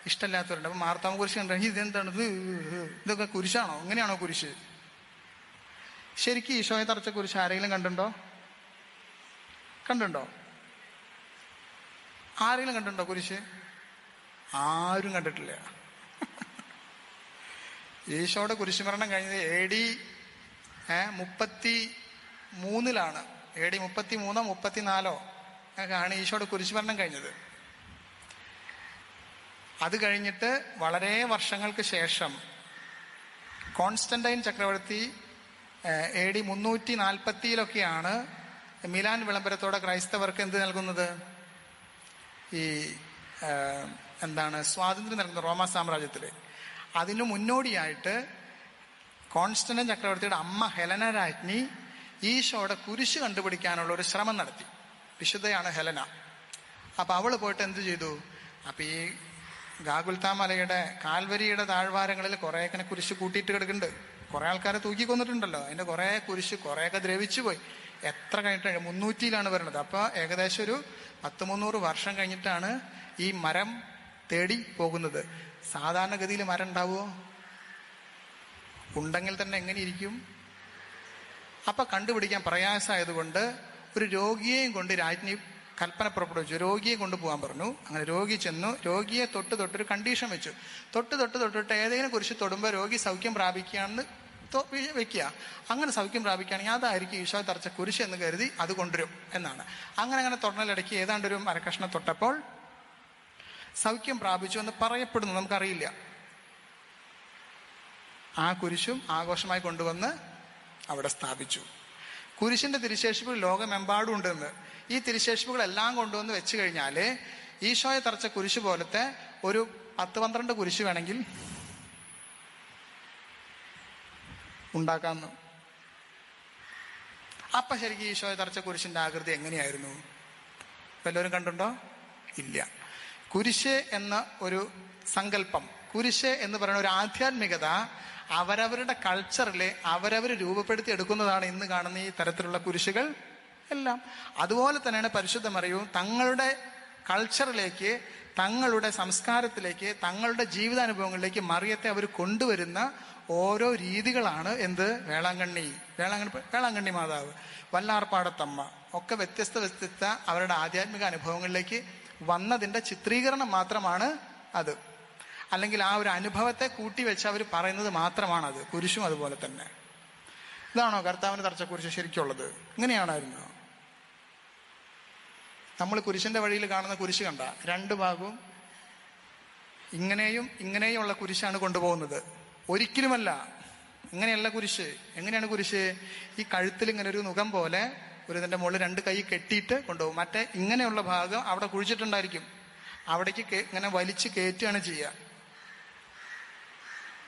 ഇഷ്ടമില്ലാത്തവരുണ്ട്. അപ്പം മാർത്തോമ കുരിശ് കണ്ടു കഴിഞ്ഞാൽ ഇതെന്താണ്, ഇതൊക്കെ കുരിശാണോ? ഇങ്ങനെയാണോ കുരിശ്? ശരിക്കും ഈശോയെ തറച്ച കുരിശ് ആരെങ്കിലും കണ്ടുണ്ടോ? ആരെങ്കിലും കണ്ടിട്ടുണ്ടോ കുരിശ്? ആരും കണ്ടിട്ടില്ല. ഈശോയുടെ കുരിശുമരണം കഴിഞ്ഞത് AD 33-ലാണ്. AD 33-ഓ 34-ഓ ആണ് ഈശോയുടെ കുരിശുമരണം കഴിഞ്ഞത്. അത് കഴിഞ്ഞിട്ട് വളരെ വർഷങ്ങൾക്ക് ശേഷം കോൺസ്റ്റന്റൈൻ ചക്രവർത്തി AD 340-ലൊക്കെയാണ് മിലാൻ വിളംബരത്തോടെ ക്രൈസ്തവർക്ക് എന്ത് നൽകുന്നത്? ഈ സ്വാതന്ത്ര്യം നൽകുന്നത് റോമാ സാമ്രാജ്യത്തില്. അതിനു മുന്നോടിയായിട്ട് കോൺസ്റ്റന്റൈൻ ചക്രവർത്തിയുടെ അമ്മ ഹെലന രാജ്ഞി ഈശോയുടെ കുരിശ് കണ്ടുപിടിക്കാനുള്ള ഒരു ശ്രമം നടത്തി. വിശുദ്ധയാണ് ഹെലന. അപ്പൊ അവള് പോയിട്ട് എന്ത് ചെയ്തു? അപ്പൊ ഈ ഗാഗുൽത്താ മലയുടെ കാൽവരിയുടെ താഴ്വാരങ്ങളിൽ കുറേയൊക്കെ കുരിശ് കൂട്ടിയിട്ട് കിടക്കുന്നുണ്ട്. കുറെ ആൾക്കാരെ തൂക്കി കൊന്നിട്ടുണ്ടല്ലോ. അതിന്റെ കുറെ കുരിശ് കുറേയൊക്കെ ദ്രവിച്ചു പോയി. എത്ര കഴിഞ്ഞിട്ടാണ്? 300-ലാണ് വരുന്നത്. അപ്പൊ ഏകദേശം ഒരു 100-300 വർഷം കഴിഞ്ഞിട്ടാണ് ഈ മരം തേടി പോകുന്നത്. സാധാരണഗതിയിൽ മരം ഉണ്ടാവുമോ? ഉണ്ടെങ്കിൽ തന്നെ എങ്ങനെ ഇരിക്കും? അപ്പൊ കണ്ടുപിടിക്കാൻ പ്രയാസമായതുകൊണ്ട് ഒരു രോഗിയെയും കൊണ്ട് രാജ്ഞി കൽപ്പന പുറപ്പെടുവിച്ചു. രോഗിയെ കൊണ്ടുപോകാൻ പറഞ്ഞു. അങ്ങനെ രോഗി ചെന്നു. രോഗിയെ തൊട്ടൊരു കണ്ടീഷൻ വെച്ചു. തൊട്ടിട്ട് ഏതെങ്കിലും കുരിശ് തൊടുമ്പോൾ രോഗി സൗഖ്യം പ്രാപിക്കുകയാണെന്ന് വെക്കുക. അങ്ങനെ സൗഖ്യം പ്രാപിക്കുകയാണെങ്കിൽ അതായിരിക്കും ഈശോ തറച്ച കുരിശ് എന്ന് കരുതി അത് കൊണ്ടുവരും എന്നാണ്. അങ്ങനെ തൊടലിടയ്ക്ക് ഏതാണ്ട് ഒരു മരക്കഷ്ണം തൊട്ടപ്പോൾ സൗഖ്യം പ്രാപിച്ചു എന്ന് പറയപ്പെടുന്നു, നമുക്കറിയില്ല. ആ കുരിശും ആഘോഷമായി കൊണ്ടുവന്ന് അവിടെ സ്ഥാപിച്ചു. കുരിശിന്റെ തിരുശേഷിപ്പുകൾ ലോകമെമ്പാടും ഉണ്ടെന്ന്. ഈ തിരുശേഷിപ്പുകളെല്ലാം കൊണ്ടുവന്ന് വെച്ച് കഴിഞ്ഞാൽ ഈശോയെ തറച്ച കുരിശ് പോലത്തെ ഒരു 10-12 കുരിശ് വേണമെങ്കിൽ ഉണ്ടാക്കാമെന്ന്. അപ്പൊ ശരിക്കും ഈശോയെ തറച്ച കുരിശിന്റെ ആകൃതി എങ്ങനെയായിരുന്നു? വല്ലവരും കണ്ടുണ്ടോ? ഇല്ല. കുരിശ് എന്ന ഒരു സങ്കല്പം, കുരിശ് എന്ന് പറയുന്ന ഒരു ആധ്യാത്മികത അവരവരുടെ കൾച്ചറിലെ അവരവർ രൂപപ്പെടുത്തി എടുക്കുന്നതാണ് ഇന്ന് കാണുന്ന ഈ തരത്തിലുള്ള കുരിശുകൾ എല്ലാം. അതുപോലെ തന്നെയാണ് പരിശുദ്ധ മറിയവും തങ്ങളുടെ കൾച്ചറിലേക്ക്, തങ്ങളുടെ സംസ്കാരത്തിലേക്ക്, തങ്ങളുടെ ജീവിതാനുഭവങ്ങളിലേക്ക് മറിയത്തെ അവർ കൊണ്ടുവരുന്ന ഓരോ രീതികളാണ് എന്ത്? വേളാങ്കണ്ണി മാതാവ്, വല്ലാർപാടത്തമ്മ ഒക്കെ വ്യത്യസ്ത അവരുടെ ആധ്യാത്മിക അനുഭവങ്ങളിലേക്ക് വന്നതിൻ്റെ ചിത്രീകരണം മാത്രമാണ് അത്. അല്ലെങ്കിൽ ആ ഒരു അനുഭവത്തെ കൂട്ടിവെച്ച് അവർ പറയുന്നത് മാത്രമാണത്. കുരിശും അതുപോലെ തന്നെ. ഇതാണോ കർത്താവിന് തറച്ച കുരിശ് ശരിക്കുള്ളത്? ഇങ്ങനെയാണായിരുന്നോ? നമ്മൾ കുരിശിന്റെ വഴിയിൽ കാണുന്ന കുരിശ് കണ്ട 2 ഭാഗവും ഇങ്ങനെയുള്ള കുരിശാണ് കൊണ്ടുപോകുന്നത്. ഒരിക്കലുമല്ല, ഇങ്ങനെയല്ല കുരിശ്. എങ്ങനെയാണ് കുരിശ്? ഈ കഴുത്തിൽ ഇങ്ങനെ ഒരു നുകം പോലെ ഒരു ഇതിന്റെ മുകളിൽ 2 കൈ കെട്ടിയിട്ട് കൊണ്ടുപോകും. മറ്റേ ഇങ്ങനെയുള്ള ഭാഗം അവിടെ കുഴിച്ചിട്ടുണ്ടായിരിക്കും, അവിടേക്ക് ഇങ്ങനെ വലിച്ച് കയറ്റുകയാണ് ചെയ്യുക.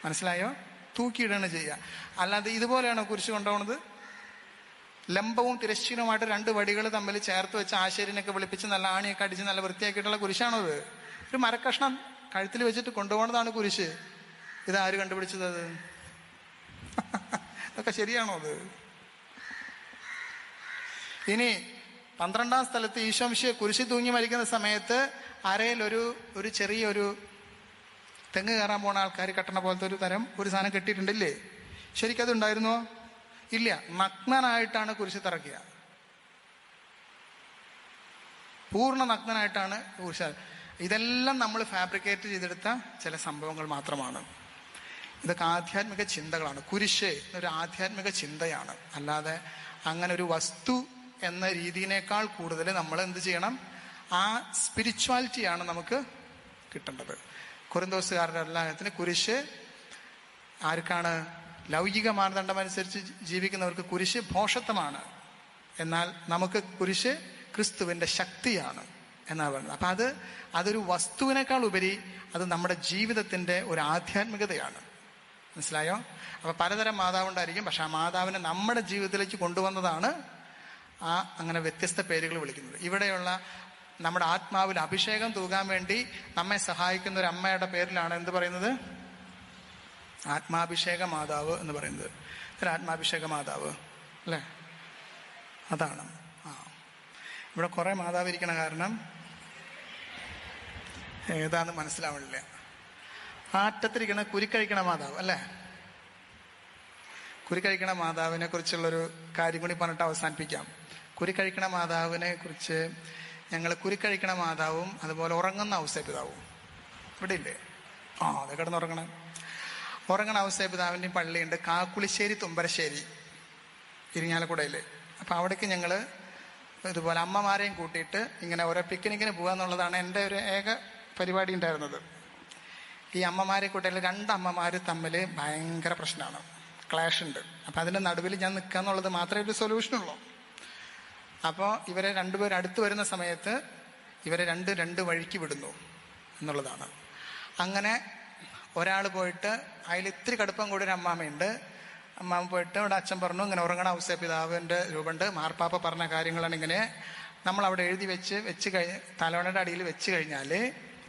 മനസ്സിലായോ? തൂക്കിയിടാണ് ചെയ്യുക. അല്ലാതെ ഇതുപോലെയാണോ കുരിശ് കൊണ്ടുപോകുന്നത്? ലംബവും തിരശ്ചീനവുമായിട്ട് 2 വടികൾ തമ്മിൽ ചേർത്ത് വെച്ച് ആശാരിനൊക്കെ വിളിപ്പിച്ച് നല്ല ആണിയൊക്കെ അടിച്ച് നല്ല വൃത്തിയാക്കിയിട്ടുള്ള കുരിശാണോ ഇത്? ഒരു മരക്കഷ്ണം കഴുത്തിൽ വെച്ചിട്ട് കൊണ്ടുപോകുന്നതാണ് കുരിശ്. ഇതാര് കണ്ടുപിടിച്ചത്? അത് ഇതൊക്കെ ശരിയാണോ അത്? ഇനി 12ാം സ്ഥലത്ത് ഈശോ മിശിഹായെ കുരിശിൽ തൂങ്ങി മരിക്കുന്ന സമയത്ത് അരയിൽ ഒരു ചെറിയൊരു തെങ്ങ് കയറാൻ പോണ ആൾക്കാർ കെട്ടണ പോലത്തെ ഒരു സാധനം കെട്ടിയിട്ടുണ്ടില്ലേ? ശരിക്കും അത് ഉണ്ടായിരുന്നോ? ഇല്ല. നഗ്നനായിട്ടാണ് കുരിശ് തറക്കുക. പൂർണ്ണ നഗ്നനായിട്ടാണ് കുരിശ്. ഇതെല്ലാം നമ്മൾ ഫാബ്രിക്കേറ്റ് ചെയ്തെടുത്ത ചില സംഭവങ്ങൾ മാത്രമാണ്. ഇതൊക്കെ ആധ്യാത്മിക ചിന്തകളാണ്. കുരിശ് എന്നൊരു ആധ്യാത്മിക ചിന്തയാണ്. അല്ലാതെ അങ്ങനെ ഒരു വസ്തു എന്ന രീതിയിനേക്കാൾ കൂടുതൽ നമ്മൾ എന്ത് ചെയ്യണം? ആ സ്പിരിച്വാലിറ്റിയാണ് നമുക്ക് കിട്ടേണ്ടത്. കൊരിന്തോസുകാരുടെ എല്ലാത്തിന് കുരിശ് ആർക്കാണ്? ലൗകിക മാനദണ്ഡം അനുസരിച്ച് ജീവിക്കുന്നവർക്ക് കുരിശ് ഭോഷത്വമാണ്. എന്നാൽ നമുക്ക് കുരിശ് ക്രിസ്തുവിന്റെ ശക്തിയാണ് എന്നാണ് പറയുന്നത്. അപ്പൊ അതൊരു വസ്തുവിനേക്കാൾ ഉപരി അത് നമ്മുടെ ജീവിതത്തിന്റെ ഒരു ആധ്യാത്മികതയാണ്. മനസ്സിലായോ? അപ്പൊ പലതരം മാതാവുണ്ടായിരിക്കും. പക്ഷെ ആ മാതാവിനെ നമ്മുടെ ജീവിതത്തിലേക്ക് കൊണ്ടുവന്നതാണ് അങ്ങനെ വ്യത്യസ്ത പേരുകൾ വിളിക്കുന്നത്. ഇവിടെയുള്ള നമ്മുടെ ആത്മാവിൽ അഭിഷേകം തൂകാൻ വേണ്ടി നമ്മെ സഹായിക്കുന്ന ഒരു അമ്മയുടെ പേരിലാണ് എന്ത് പറയുന്നത്? ആത്മാഭിഷേക മാതാവ് എന്ന് പറയുന്നത്. ആത്മാഭിഷേക മാതാവ് അല്ലേ? അതാണ്. ഇവിടെ കുറെ മാതാവ് ഇരിക്കണ കാരണം ഏതാന്ന് മനസ്സിലാവണില്ല. ആറ്റത്തിരിക്കണ കുരിക്കഴിക്കണ മാതാവ് അല്ലേ? കുരിക്കഴിക്കണ മാതാവിനെ കുറിച്ചുള്ളൊരു കാര്യം കൂടി പറഞ്ഞിട്ട് അവസാനിപ്പിക്കാം. കുരിക്കഴിക്കണ മാതാവിനെ കുറിച്ച് ഞങ്ങൾ കുരിക്കഴിക്കണ മാതാവും അതുപോലെ ഉറങ്ങുന്ന ഔസേപിതാവും ഇവിടെ ഇല്ലേ? അത് കിടന്നുറങ്ങണം. ഉറങ്ങണ ഔസേപിതാവിൻ്റെയും പള്ളിയുണ്ട് കാക്കുളിശ്ശേരി തുമ്പരശ്ശേരി ഇരിങ്ങാലക്കുടയിൽ. അപ്പം അവിടേക്ക് ഞങ്ങൾ ഇതുപോലെ അമ്മമാരെയും കൂട്ടിയിട്ട് ഇങ്ങനെ ഓരോ പിക്നിക്കിന് പോകാന്നുള്ളതാണ് എൻ്റെ ഒരു ഏക പരിപാടി ഉണ്ടായിരുന്നത്. ഈ അമ്മമാരെ കൂട്ടിയിൽ 2 അമ്മമാർ തമ്മിൽ ഭയങ്കര പ്രശ്നമാണ്, ക്ലാഷ് ഉണ്ട്. അപ്പം അതിൻ്റെ നടുവിൽ ഞാൻ നിൽക്കുക എന്നുള്ളത് മാത്രമേ ഒരു സൊല്യൂഷനുള്ളൂ. അപ്പോൾ ഇവരെ 2 പേർ അടുത്ത് വരുന്ന സമയത്ത് ഇവരെ രണ്ട് വഴിക്ക് വിടുന്നു എന്നുള്ളതാണ്. അങ്ങനെ ഒരാൾ പോയിട്ട് അതിൽ ഇത്തിരി കടുപ്പം കൂടി ഒരു അമ്മാമ്മയുണ്ട്. അമ്മാമ്മ പോയിട്ട് ഇവിടെ അച്ഛൻ പറഞ്ഞു ഇങ്ങനെ ഉറങ്ങണ ഔസേപിതാവിൻ്റെ രൂപമുണ്ട്, മാർപ്പാപ്പ പറഞ്ഞ കാര്യങ്ങളാണ് ഇങ്ങനെ. നമ്മൾ അവിടെ എഴുതി വെച്ച് കഴിഞ്ഞ് തലവണയുടെ അടിയിൽ വെച്ച് കഴിഞ്ഞാൽ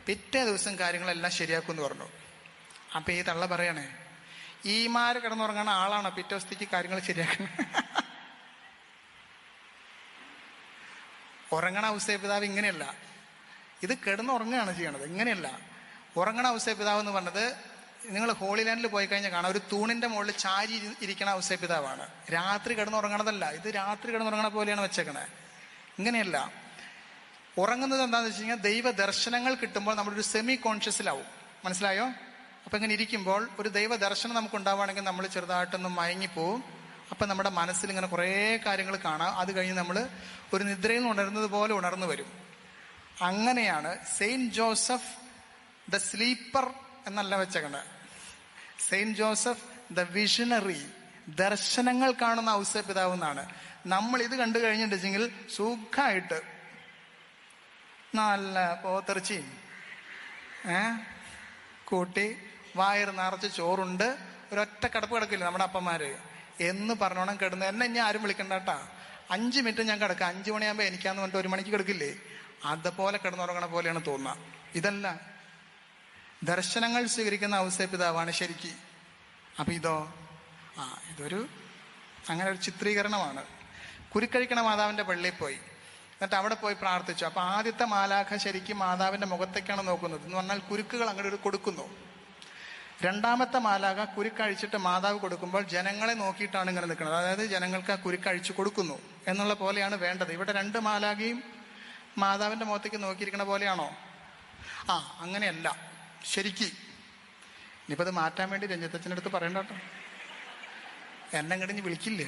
പിറ്റേ ദിവസം കാര്യങ്ങളെല്ലാം ശരിയാക്കുമെന്ന് പറഞ്ഞു. അപ്പം ഈ തള്ള പറയണേ, ഈമാര് കിടന്നുറങ്ങണ ആളാണോ പിറ്റേ ദിവസത്തേക്ക് കാര്യങ്ങൾ ശരിയാക്കുന്നത്? ഉറങ്ങണ ഔസേപിതാവ് ഇങ്ങനെയല്ല, ഇത് കിടന്നുറങ്ങുകയാണ് ചെയ്യണത്. ഇങ്ങനെയല്ല. ഉറങ്ങണ ഔസേപിതാവ് എന്ന് പറഞ്ഞത് നിങ്ങൾ ഹോളി ലാൻഡിൽ പോയി കഴിഞ്ഞാൽ കാണാം, ഒരു തൂണിന്റെ മുകളിൽ ചാരി ഇരിക്കണ ഔസേപിതാവാണ്. രാത്രി കിടന്നുറങ്ങണതല്ല, ഇത് രാത്രി കിടന്നുറങ്ങണ പോലെയാണ് വെച്ചേക്കണേ. ഇങ്ങനെയല്ല. ഉറങ്ങുന്നത് എന്താണെന്ന് വെച്ച് കഴിഞ്ഞാൽ ദൈവ ദർശനങ്ങൾ കിട്ടുമ്പോൾ നമ്മളൊരു സെമി കോൺഷ്യസിലാവും. മനസ്സിലായോ? അപ്പം ഇങ്ങനെ ഇരിക്കുമ്പോൾ ഒരു ദൈവ ദർശനം നമുക്ക് ഉണ്ടാവുകയാണെങ്കിൽ നമ്മൾ ചെറുതായിട്ടൊന്ന് മയങ്ങിപ്പോവും. അപ്പം നമ്മുടെ മനസ്സിൽ ഇങ്ങനെ കുറേ കാര്യങ്ങൾ കാണാം. അത് കഴിഞ്ഞ് നമ്മൾ ഒരു നിദ്രയിൽ നിന്ന് ഉണരുന്നത് പോലെ ഉണർന്നു വരും. അങ്ങനെയാണ് സെയിൻറ്റ് ജോസഫ് ദ സ്ലീപ്പർ എന്നല്ല വെച്ചേക്കണ, സെയിൻറ്റ് ജോസഫ് ദ വിഷണറി, ദർശനങ്ങൾ കാണുന്ന ഔസേപ്പിതാവ് എന്നാണ്. നമ്മൾ ഇത് കണ്ടു കഴിഞ്ഞിട്ടുണ്ടെങ്കിൽ സുഖമായിട്ട് നല്ല പോത്തിറച്ചിയും കൂട്ടി വയറ് നിറച്ച് ചോറുണ്ട്, ഒരൊറ്റ കിടപ്പ് കിടക്കില്ല നമ്മുടെ അപ്പന്മാര് എന്ന് പറഞ്ഞോണം കിടന്ന്. എന്നെ ഇനി ആരും വിളിക്കണ്ട കേട്ടാ, 5 മിനിറ്റ് ഞാൻ കിടക്കാം, 5 മണിയാകുമ്പോൾ എനിക്കാന്ന് പറഞ്ഞിട്ട് 1 മണിക്ക് കിടക്കില്ലേ, അതുപോലെ കിടന്നുറങ്ങണ പോലെയാണ് തോന്നുക. ഇതല്ല, ദർശനങ്ങൾ സ്വീകരിക്കുന്ന ഔസേപ്പിതാവാണ് ശരിക്ക്. അപ്പൊ ഇതോ ഇതൊരു അങ്ങനെ ഒരു ചിത്രീകരണമാണ്. കുരുക്കഴിക്കണ മാതാവിന്റെ പള്ളിയിൽ പോയി, എന്നിട്ട് അവിടെ പോയി പ്രാർത്ഥിച്ചു. അപ്പൊ ആദ്യത്തെ മാലാഖ ശരിക്കും മാതാവിന്റെ മുഖത്തേക്കാണ് നോക്കുന്നത്. എന്ന് പറഞ്ഞാൽ കുരുക്കുകൾ അങ്ങോട്ട് കൊടുക്കുന്നു. രണ്ടാമത്തെ മാലാഖ കുരുക്കഴിച്ചിട്ട് മാതാവ് കൊടുക്കുമ്പോൾ ജനങ്ങളെ നോക്കിയിട്ടാണ് ഇങ്ങനെ നിൽക്കുന്നത്. അതായത് ജനങ്ങൾക്ക് ആ കുരുക്കഴിച്ചു കൊടുക്കുന്നു എന്നുള്ള പോലെയാണ് വേണ്ടത്. ഇവിടെ 2 മാലാഖയും മാതാവിന്റെ മുഖത്തേക്ക് നോക്കിയിരിക്കണ പോലെയാണോ? അങ്ങനെയല്ല ശരിക്ക്. ഇനിയിപ്പോൾ അത് മാറ്റാൻ വേണ്ടി രഞ്ജിത്തച്ഛൻ്റെ അടുത്ത് പറയണ്ട കേട്ടോ, എന്നെ കടിഞ്ഞ് വിളിക്കില്ല.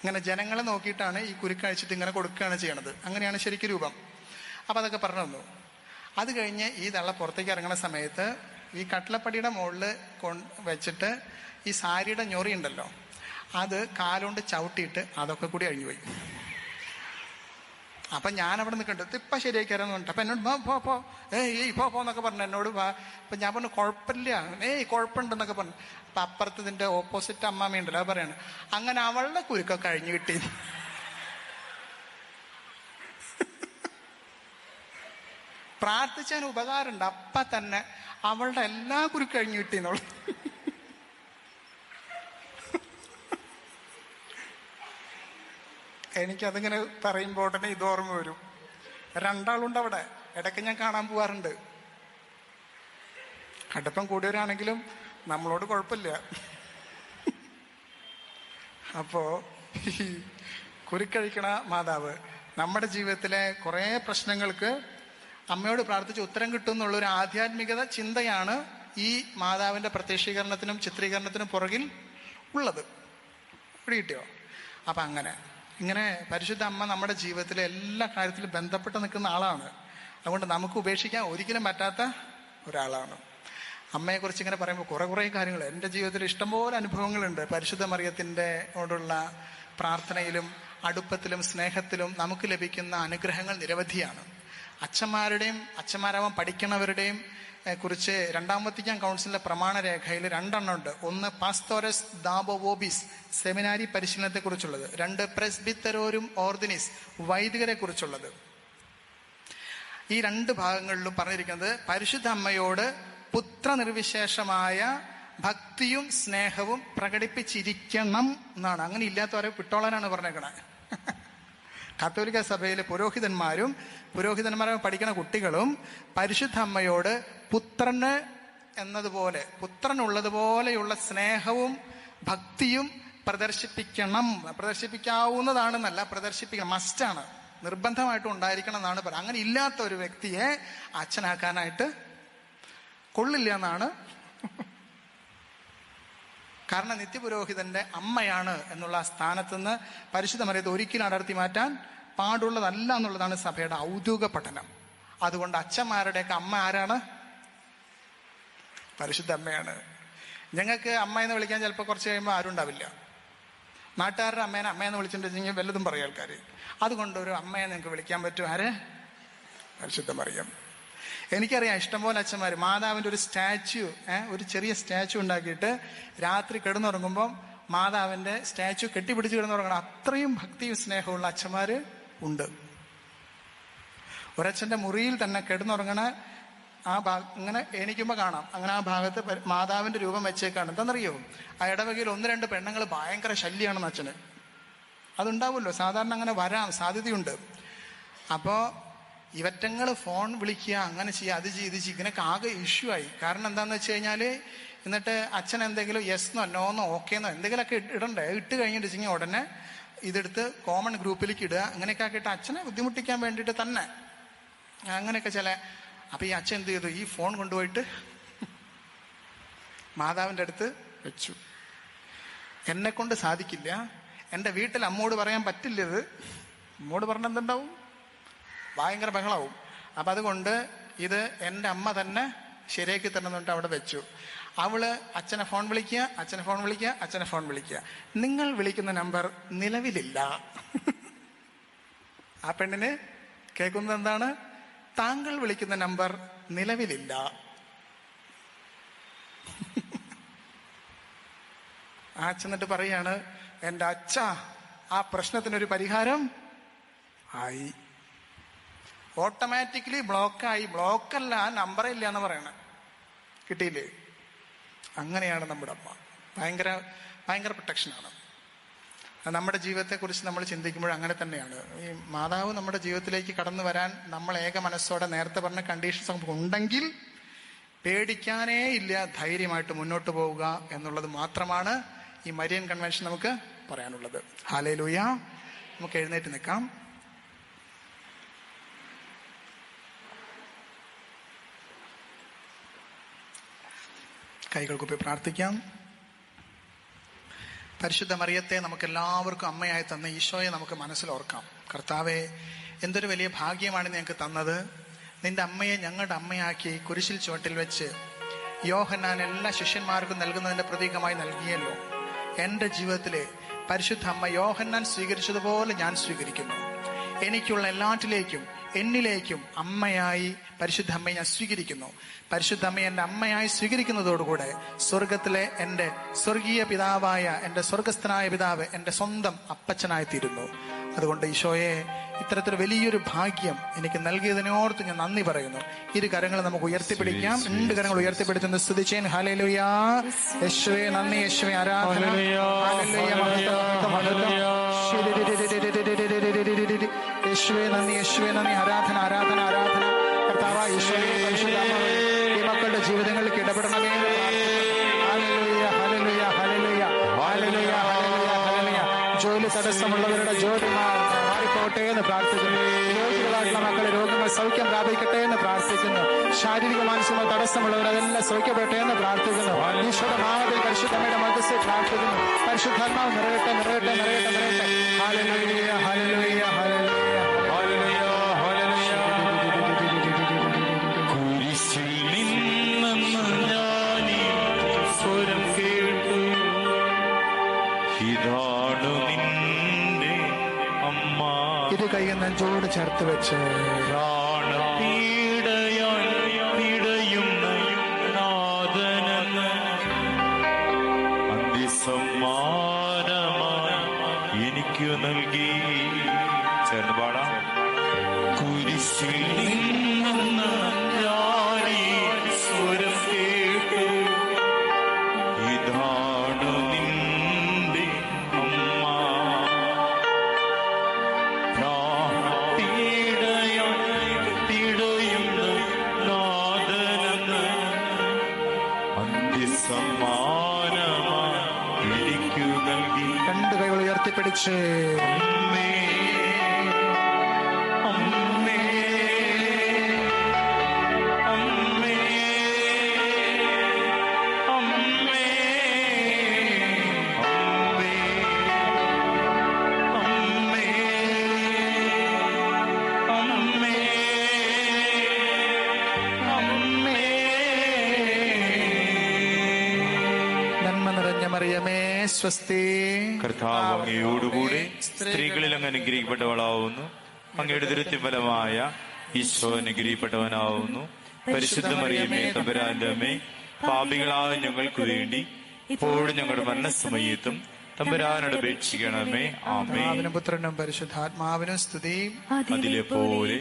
ഇങ്ങനെ ജനങ്ങളെ നോക്കിയിട്ടാണ് ഈ കുരുക്കഴിച്ചിട്ട് ഇങ്ങനെ കൊടുക്കുകയാണ് ചെയ്യണത്. അങ്ങനെയാണ് ശരിക്കും രൂപം. അപ്പം അതൊക്കെ പറഞ്ഞു തന്നു. അത് കഴിഞ്ഞ് ഈ തള്ള പുറത്തേക്ക് ഇറങ്ങുന്ന സമയത്ത് ഈ കട്ടിലപ്പടിയുടെ മുകളിൽ വെച്ചിട്ട് ഈ സാരിയുടെ ഞൊറി ഉണ്ടല്ലോ, അത് കാലുകൊണ്ട് ചവിട്ടിയിട്ട് അതൊക്കെ കൂടി അഴിഞ്ഞുപോയി. അപ്പം ഞാൻ അവിടെ നിൽക്കണ്ടത് ഇപ്പം ശരിയാക്കിയാരെന്ന് പറഞ്ഞിട്ട് അപ്പം എന്നോട് പോ എന്നൊക്കെ പറഞ്ഞു എന്നോട്. അപ്പം ഞാൻ പറഞ്ഞു കുഴപ്പമില്ല, കുഴപ്പമുണ്ടെന്നൊക്കെ പറഞ്ഞു. അപ്പം അപ്പുറത്ത് ഇതിൻ്റെ ഓപ്പോസിറ്റ് അമ്മാമ്മയുണ്ടല്ലോ, അത് പറയാണ് അങ്ങനെ അവളുടെ കുരുക്കൊക്കെ അഴിഞ്ഞു കിട്ടി. പ്രാർത്ഥിച്ചതിന് ഉപകാരമുണ്ട്, അപ്പം തന്നെ അവളുടെ എല്ലാ കുരുക്കും അഴിഞ്ഞു കിട്ടിയെന്നുള്ളു. എനിക്കതിങ്ങനെ പറയുമ്പോൾ ഉടനെ ഇത് ഓർമ്മ വരും. 2 ആളുണ്ട് അവിടെ, ഇടയ്ക്ക് ഞാൻ കാണാൻ പോവാറുണ്ട്. കടുപ്പം കൂടിയവരാണെങ്കിലും നമ്മളോട് കുഴപ്പമില്ല. അപ്പോ ഈ കുരുക്കഴിക്കണ മാതാവ് നമ്മുടെ ജീവിതത്തിലെ കുറേ പ്രശ്നങ്ങൾക്ക് അമ്മയോട് പ്രാർത്ഥിച്ച് ഉത്തരം കിട്ടും എന്നുള്ളൊരു ആധ്യാത്മികത ചിന്തയാണ് ഈ മാതാവിൻ്റെ പ്രത്യക്ഷീകരണത്തിനും ചിത്രീകരണത്തിനും പുറകിൽ ഉള്ളത്. ഇവിടെ കിട്ടിയോ? അപ്പം ഇങ്ങനെ പരിശുദ്ധ അമ്മ നമ്മുടെ ജീവിതത്തിലെ എല്ലാ കാര്യത്തിലും ബന്ധപ്പെട്ട് നിൽക്കുന്ന ആളാണ്. അതുകൊണ്ട് നമുക്ക് ഉപേക്ഷിക്കാൻ ഒരിക്കലും പറ്റാത്ത ഒരാളാണ്. അമ്മയെക്കുറിച്ച് ഇങ്ങനെ പറയുമ്പോൾ കുറേ കാര്യങ്ങൾ എൻ്റെ ജീവിതത്തിൽ ഇഷ്ടംപോലെ അനുഭവങ്ങളുണ്ട്. പരിശുദ്ധ മറിയത്തിൻ്റെ ഓടുള്ള പ്രാർത്ഥനയിലും അടുപ്പത്തിലും സ്നേഹത്തിലും നമുക്ക് ലഭിക്കുന്ന അനുഗ്രഹങ്ങൾ നിരവധിയാണ്. അച്ഛന്മാരാവാൻ പഠിക്കണവരുടെയും കുറിച്ച് 2-ാം വത്തിക്കാൻ കൗൺസിലിന്റെ പ്രമാണ രേഖയിൽ 2 എണ്ണം ഉണ്ട്. 1 പാസ്തോറസ് ദാബോവോബിസ് സെമിനാരി പരിശീലനത്തെ കുറിച്ചുള്ളത്, 2 പ്രസ്ബിത്തരോരും ഓർദിനിസ് വൈദികരെ കുറിച്ചുള്ളത്. ഈ 2 ഭാഗങ്ങളിലും പറഞ്ഞിരിക്കുന്നത് പരിശുദ്ധ അമ്മയോട് പുത്രനിർവിശേഷമായ ഭക്തിയും സ്നേഹവും പ്രകടിപ്പിച്ചിരിക്കണം എന്നാണ്. അങ്ങനെ ഇല്ലാത്തവരെ വിട്ടോളാനാണ് പറഞ്ഞേക്കണേ. കത്തോലിക്ക സഭയിലെ പുരോഹിതന്മാരെ പഠിക്കുന്ന കുട്ടികളും പരിശുദ്ധ അമ്മയോട് പുത്രനുള്ളതുപോലെയുള്ള സ്നേഹവും ഭക്തിയും പ്രദർശിപ്പിക്കാവുന്നതാണെന്നല്ല, പ്രദർശിപ്പിക്കണം, മസ്റ്റാണ്, നിർബന്ധമായിട്ടും ഉണ്ടായിരിക്കണം എന്നാണ് പറയുന്നത്. അങ്ങനെ ഇല്ലാത്ത ഒരു വ്യക്തിയെ അച്ഛനാക്കാനായിട്ട് കൊള്ളില്ല എന്നാണ്. കാരണം നിത്യപുരോഹിതന്റെ അമ്മയാണ് എന്നുള്ള സ്ഥാനത്തുനിന്ന് പരിശുദ്ധ മറിയത്തെ ഒരിക്കലും അടർത്തി മാറ്റാൻ പാടുള്ളതല്ല എന്നുള്ളതാണ് സഭയുടെ ഔദ്യോഗിക പഠനം. അതുകൊണ്ട് അച്ഛന്മാരുടെയൊക്കെ അമ്മ ആരാണ്? പരിശുദ്ധ അമ്മയാണ്. ഞങ്ങൾക്ക് അമ്മ എന്ന് വിളിക്കാൻ ചിലപ്പോൾ കുറച്ച് കഴിയുമ്പോൾ ആരും ഉണ്ടാവില്ല. നാട്ടുകാരുടെ അമ്മേനെ അമ്മയെന്ന് വിളിച്ചിട്ടുണ്ടെങ്കിൽ വല്ലതും പറയും ആൾക്കാർ. അതുകൊണ്ട് ഒരു അമ്മയെ നിങ്ങൾക്ക് വിളിക്കാൻ പറ്റും. ആര്? പരിശുദ്ധ മറിയം. എനിക്കറിയാം ഇഷ്ടംപോലെ അച്ഛന്മാർ മാതാവിൻ്റെ ഒരു ചെറിയ സ്റ്റാച്ചു ഉണ്ടാക്കിയിട്ട് രാത്രി കിടന്നുറങ്ങുമ്പോൾ മാതാവിൻ്റെ സ്റ്റാച്ചു കെട്ടിപ്പിടിച്ച് കിടന്നുറങ്ങണം. അത്രയും ഭക്തിയും സ്നേഹമുള്ള അച്ഛന്മാർ ഉണ്ട്. ഒരച്ഛൻ്റെ മുറിയിൽ തന്നെ കിടന്നുറങ്ങണ ഇങ്ങനെ എണീക്കുമ്പോൾ കാണാം, അങ്ങനെ ആ ഭാഗത്ത് മാതാവിൻ്റെ രൂപം വെച്ചേക്കാണ്. എന്താണെന്നറിയോ? ആ ഇടവകയിൽ 1-2 പെണ്ണുങ്ങൾ ഭയങ്കര ശല്യമാണെന്ന് അച്ഛന്. അതുണ്ടാവുമല്ലോ, സാധാരണ അങ്ങനെ വരാൻ സാധ്യതയുണ്ട്. അപ്പോൾ ഇവറ്റങ്ങൾ ഫോൺ വിളിക്കുക, അങ്ങനെ ചെയ്യുക, അത് ചെയ്യുക, ഇത് ചെയ്യുക, ഇങ്ങനെയൊക്കെ ആകെ ഇഷ്യൂ ആയി. കാരണം എന്താണെന്ന് വെച്ച് കഴിഞ്ഞാൽ എന്നിട്ട് അച്ഛൻ എന്തെങ്കിലും യെസ്ന്നോ നോന്നോ ഓക്കേന്നോ എന്തെങ്കിലുമൊക്കെ ഇടണ്ടേ, ഇട്ട് കഴിഞ്ഞിട്ട് ഉടനെ ഇതെടുത്ത് കോമൺ ഗ്രൂപ്പിലേക്ക് ഇടുക. അങ്ങനെയൊക്കെ ആക്കിയിട്ട് അച്ഛനെ ബുദ്ധിമുട്ടിക്കാൻ വേണ്ടിയിട്ട് തന്നെ അങ്ങനെയൊക്കെ ചില അപ്പൊ ഈ അച്ഛൻ എന്ത് ചെയ്തു? ഈ ഫോൺ കൊണ്ടുപോയിട്ട് മാതാവിൻ്റെ അടുത്ത് വെച്ചു. എന്നെ കൊണ്ട് സാധിക്കില്ല, എൻ്റെ വീട്ടിൽ അമ്മോട് പറയാൻ പറ്റില്ലത്. അമ്മോട് പറഞ്ഞ എന്തുണ്ടാവും? ഭയങ്കര ബഹളാവും. അപ്പം അതുകൊണ്ട് ഇത് എൻ്റെ അമ്മ തന്നെ ശരിയാക്കി തരണമെന്നുണ്ട് അവിടെ വെച്ചു. അവള് അച്ഛനെ ഫോൺ വിളിക്കുക, അച്ഛനെ ഫോൺ വിളിക്കുക, അച്ഛനെ ഫോൺ വിളിക്കുക. നിങ്ങൾ വിളിക്കുന്ന നമ്പർ നിലവിലില്ല. ആ പെണ്ണിന് കേൾക്കുന്നത് എന്താണ്? താങ്കൾ വിളിക്കുന്ന നമ്പർ നിലവിലില്ല. ആ അച്ഛൻ എന്നിട്ട് പറയാണ്, എൻ്റെ അച്ഛ, ആ പ്രശ്നത്തിനൊരു പരിഹാരം ആയി. ഓട്ടോമാറ്റിക്കലി ബ്ലോക്കായി. ബ്ലോക്കല്ല, നമ്പറേ ഇല്ല എന്ന് പറയണ. കിട്ടിയില്ലേ? അങ്ങനെയാണ് നമ്മുടെ അമ്മ. ഭയങ്കര ഭയങ്കര പ്രൊട്ടക്ഷനാണ്. നമ്മുടെ ജീവിതത്തെക്കുറിച്ച് നമ്മൾ ചിന്തിക്കുമ്പോൾ അങ്ങനെ തന്നെയാണ്. ഈ മാതാവ് നമ്മുടെ ജീവിതത്തിലേക്ക് കടന്നു വരാൻ നമ്മൾ ഏക മനസ്സോടെ നേരത്തെ പറഞ്ഞ കണ്ടീഷൻസ് നമുക്ക് ഉണ്ടെങ്കിൽ പേടിക്കാനേ ഇല്ല, ധൈര്യമായിട്ട് മുന്നോട്ട് പോവുക എന്നുള്ളത് മാത്രമാണ് ഈ മരിയൻ കൺവെൻഷൻ നമുക്ക് പറയാനുള്ളത്. ഹല്ലേലൂയ. നമുക്ക് എഴുന്നേറ്റ് നിൽക്കാം. കൈകൾ കൂപ്പി പ്രാർത്ഥിക്കാം. പരിശുദ്ധ മറിയത്തെ നമുക്ക് എല്ലാവർക്കും അമ്മയായി തന്ന ഈശോയെ നമുക്ക് മനസ്സിലോർക്കാം. കർത്താവെ, എന്തൊരു വലിയ ഭാഗ്യമാണ് ഞങ്ങൾക്ക് തന്നത്. നിന്റെ അമ്മയെ ഞങ്ങളുടെ അമ്മയാക്കി കുരിശിൽ ചുവട്ടിൽ വെച്ച് യോഹന്നാൻ എല്ലാ ശിഷ്യന്മാർക്കും നൽകുന്നതിന്റെ പ്രതീകമായി നൽകിയല്ലോ. എൻ്റെ ജീവിതത്തിലെ പരിശുദ്ധ അമ്മ യോഹന്നാൻ സ്വീകരിച്ചതുപോലെ ഞാൻ സ്വീകരിക്കുന്നു. എനിക്കുള്ള എല്ലാറ്റിലേക്കും എന്നിലേക്കും അമ്മയായി പരിശുദ്ധ അമ്മയെ ഞാൻ സ്വീകരിക്കുന്നു. പരിശുദ്ധ അമ്മയെ എൻ്റെ അമ്മയായി സ്വീകരിക്കുന്നതോടുകൂടെ സ്വർഗത്തിലെ എൻ്റെ സ്വർഗീയ പിതാവായ എൻ്റെ സ്വർഗസ്ഥനായ പിതാവ് എൻ്റെ സ്വന്തം അപ്പച്ചനായി തീരുന്നു. അതുകൊണ്ട് ഈശോയെ, ഇത്തരത്തിൽ വലിയൊരു ഭാഗ്യം എനിക്ക് നൽകിയതിനോർത്ത് ഞാൻ നന്ദി പറയുന്നു. ഇരു കരങ്ങൾ നമുക്ക് ഉയർത്തിപ്പിടിക്കാം. 2 കരങ്ങൾ ഉയർത്തിപ്പിടിച്ചെന്ന് സ്തുതിച്ചേൻ. ഹല്ലേലൂയ. യേശുവേ നന്ദി, യേശുവേ ആരാധന. യേശുവേ നന്ദി, യേശുവേ നന്ദി. ആരാധന, ആരാധന, ആരാധന. കർത്താവായ യേശുവേ, പരിശുദ്ധ ഈ മക്കളുടെ ജീവിതങ്ങളിലേക്ക് ഇടപെടണമേ. Hallelujah, hallelujah, hallelujah, hallelujah, hallelujah, hallelujah. ജോലി തടസ്സമുള്ളവരുടെ ജോലി മാറിപ്പോട്ടെ എന്ന് പ്രാർത്ഥിക്കുന്നു. രോഗികളായിട്ടുള്ള മക്കളെ രോഗങ്ങൾ സൗഖ്യം പ്രാപിക്കട്ടെ എന്ന് പ്രാർത്ഥിക്കുന്നു. ശാരീരിക മാനസികമായ തടസ്സമുള്ളവർ അതെല്ലാം സൗഖ്യപ്പെടട്ടെ എന്ന് പ്രാർത്ഥിക്കുന്നു. ഈശോയുടെ നാമത്തിൽ പരിശുദ്ധമ്മയുടെ മധ്യസ്ഥയിൽ പ്രാർത്ഥിക്കുന്നു. പരിശുദ്ധാത്മാവ് നിറയട്ടെ, നിറയട്ടെ, നിറയട്ടെ, നിറയട്ടെ. Hallelujah, hallelujah, hallelujah. ഇത് കൈ നെഞ്ചോട് ചേർത്ത് വെച്ച് എനിക്ക് നൽകി. ചേർന്ന് പാടാം. കുരിശിൽ നിന്ന് സ്വരം കേട്ടു, ഇതാണ് നിന്റെ അമ്മ. പിടയുന്ന നാദനെന്ന് അന്ത്യസമ്മാനമായി എനിക്ക് നൽകി. 2 കൈകൾ ഉയർത്തിപ്പിടിച്ച് മറിയമേ സ്വസ്തി. കർത്താവ് അങ്ങയോടുകൂടെ സ്ത്രീകളിൽ അങ്ങ് അനുഗ്രഹിക്കപ്പെട്ടവളാവുന്നു. അങ്ങയുടെ തിരുത്തിഫലമായ ഈശോ അനുഗ്രഹിക്കപ്പെട്ടവനാവുന്നു. പരിശുദ്ധ മറിയമേ, തമ്പുരാന്റെ അമ്മേ, പാപികളായ ഞങ്ങൾക്ക് വേണ്ടി ഇപ്പോഴും ഞങ്ങളുടെ മരണസമയത്തും തമ്പുരാനോട് അപേക്ഷിക്കണമേ. ആമേൻ. പുത്രനും പരിശുദ്ധാത്മാവിനും സ്തുതി. അതിലെ പോലെ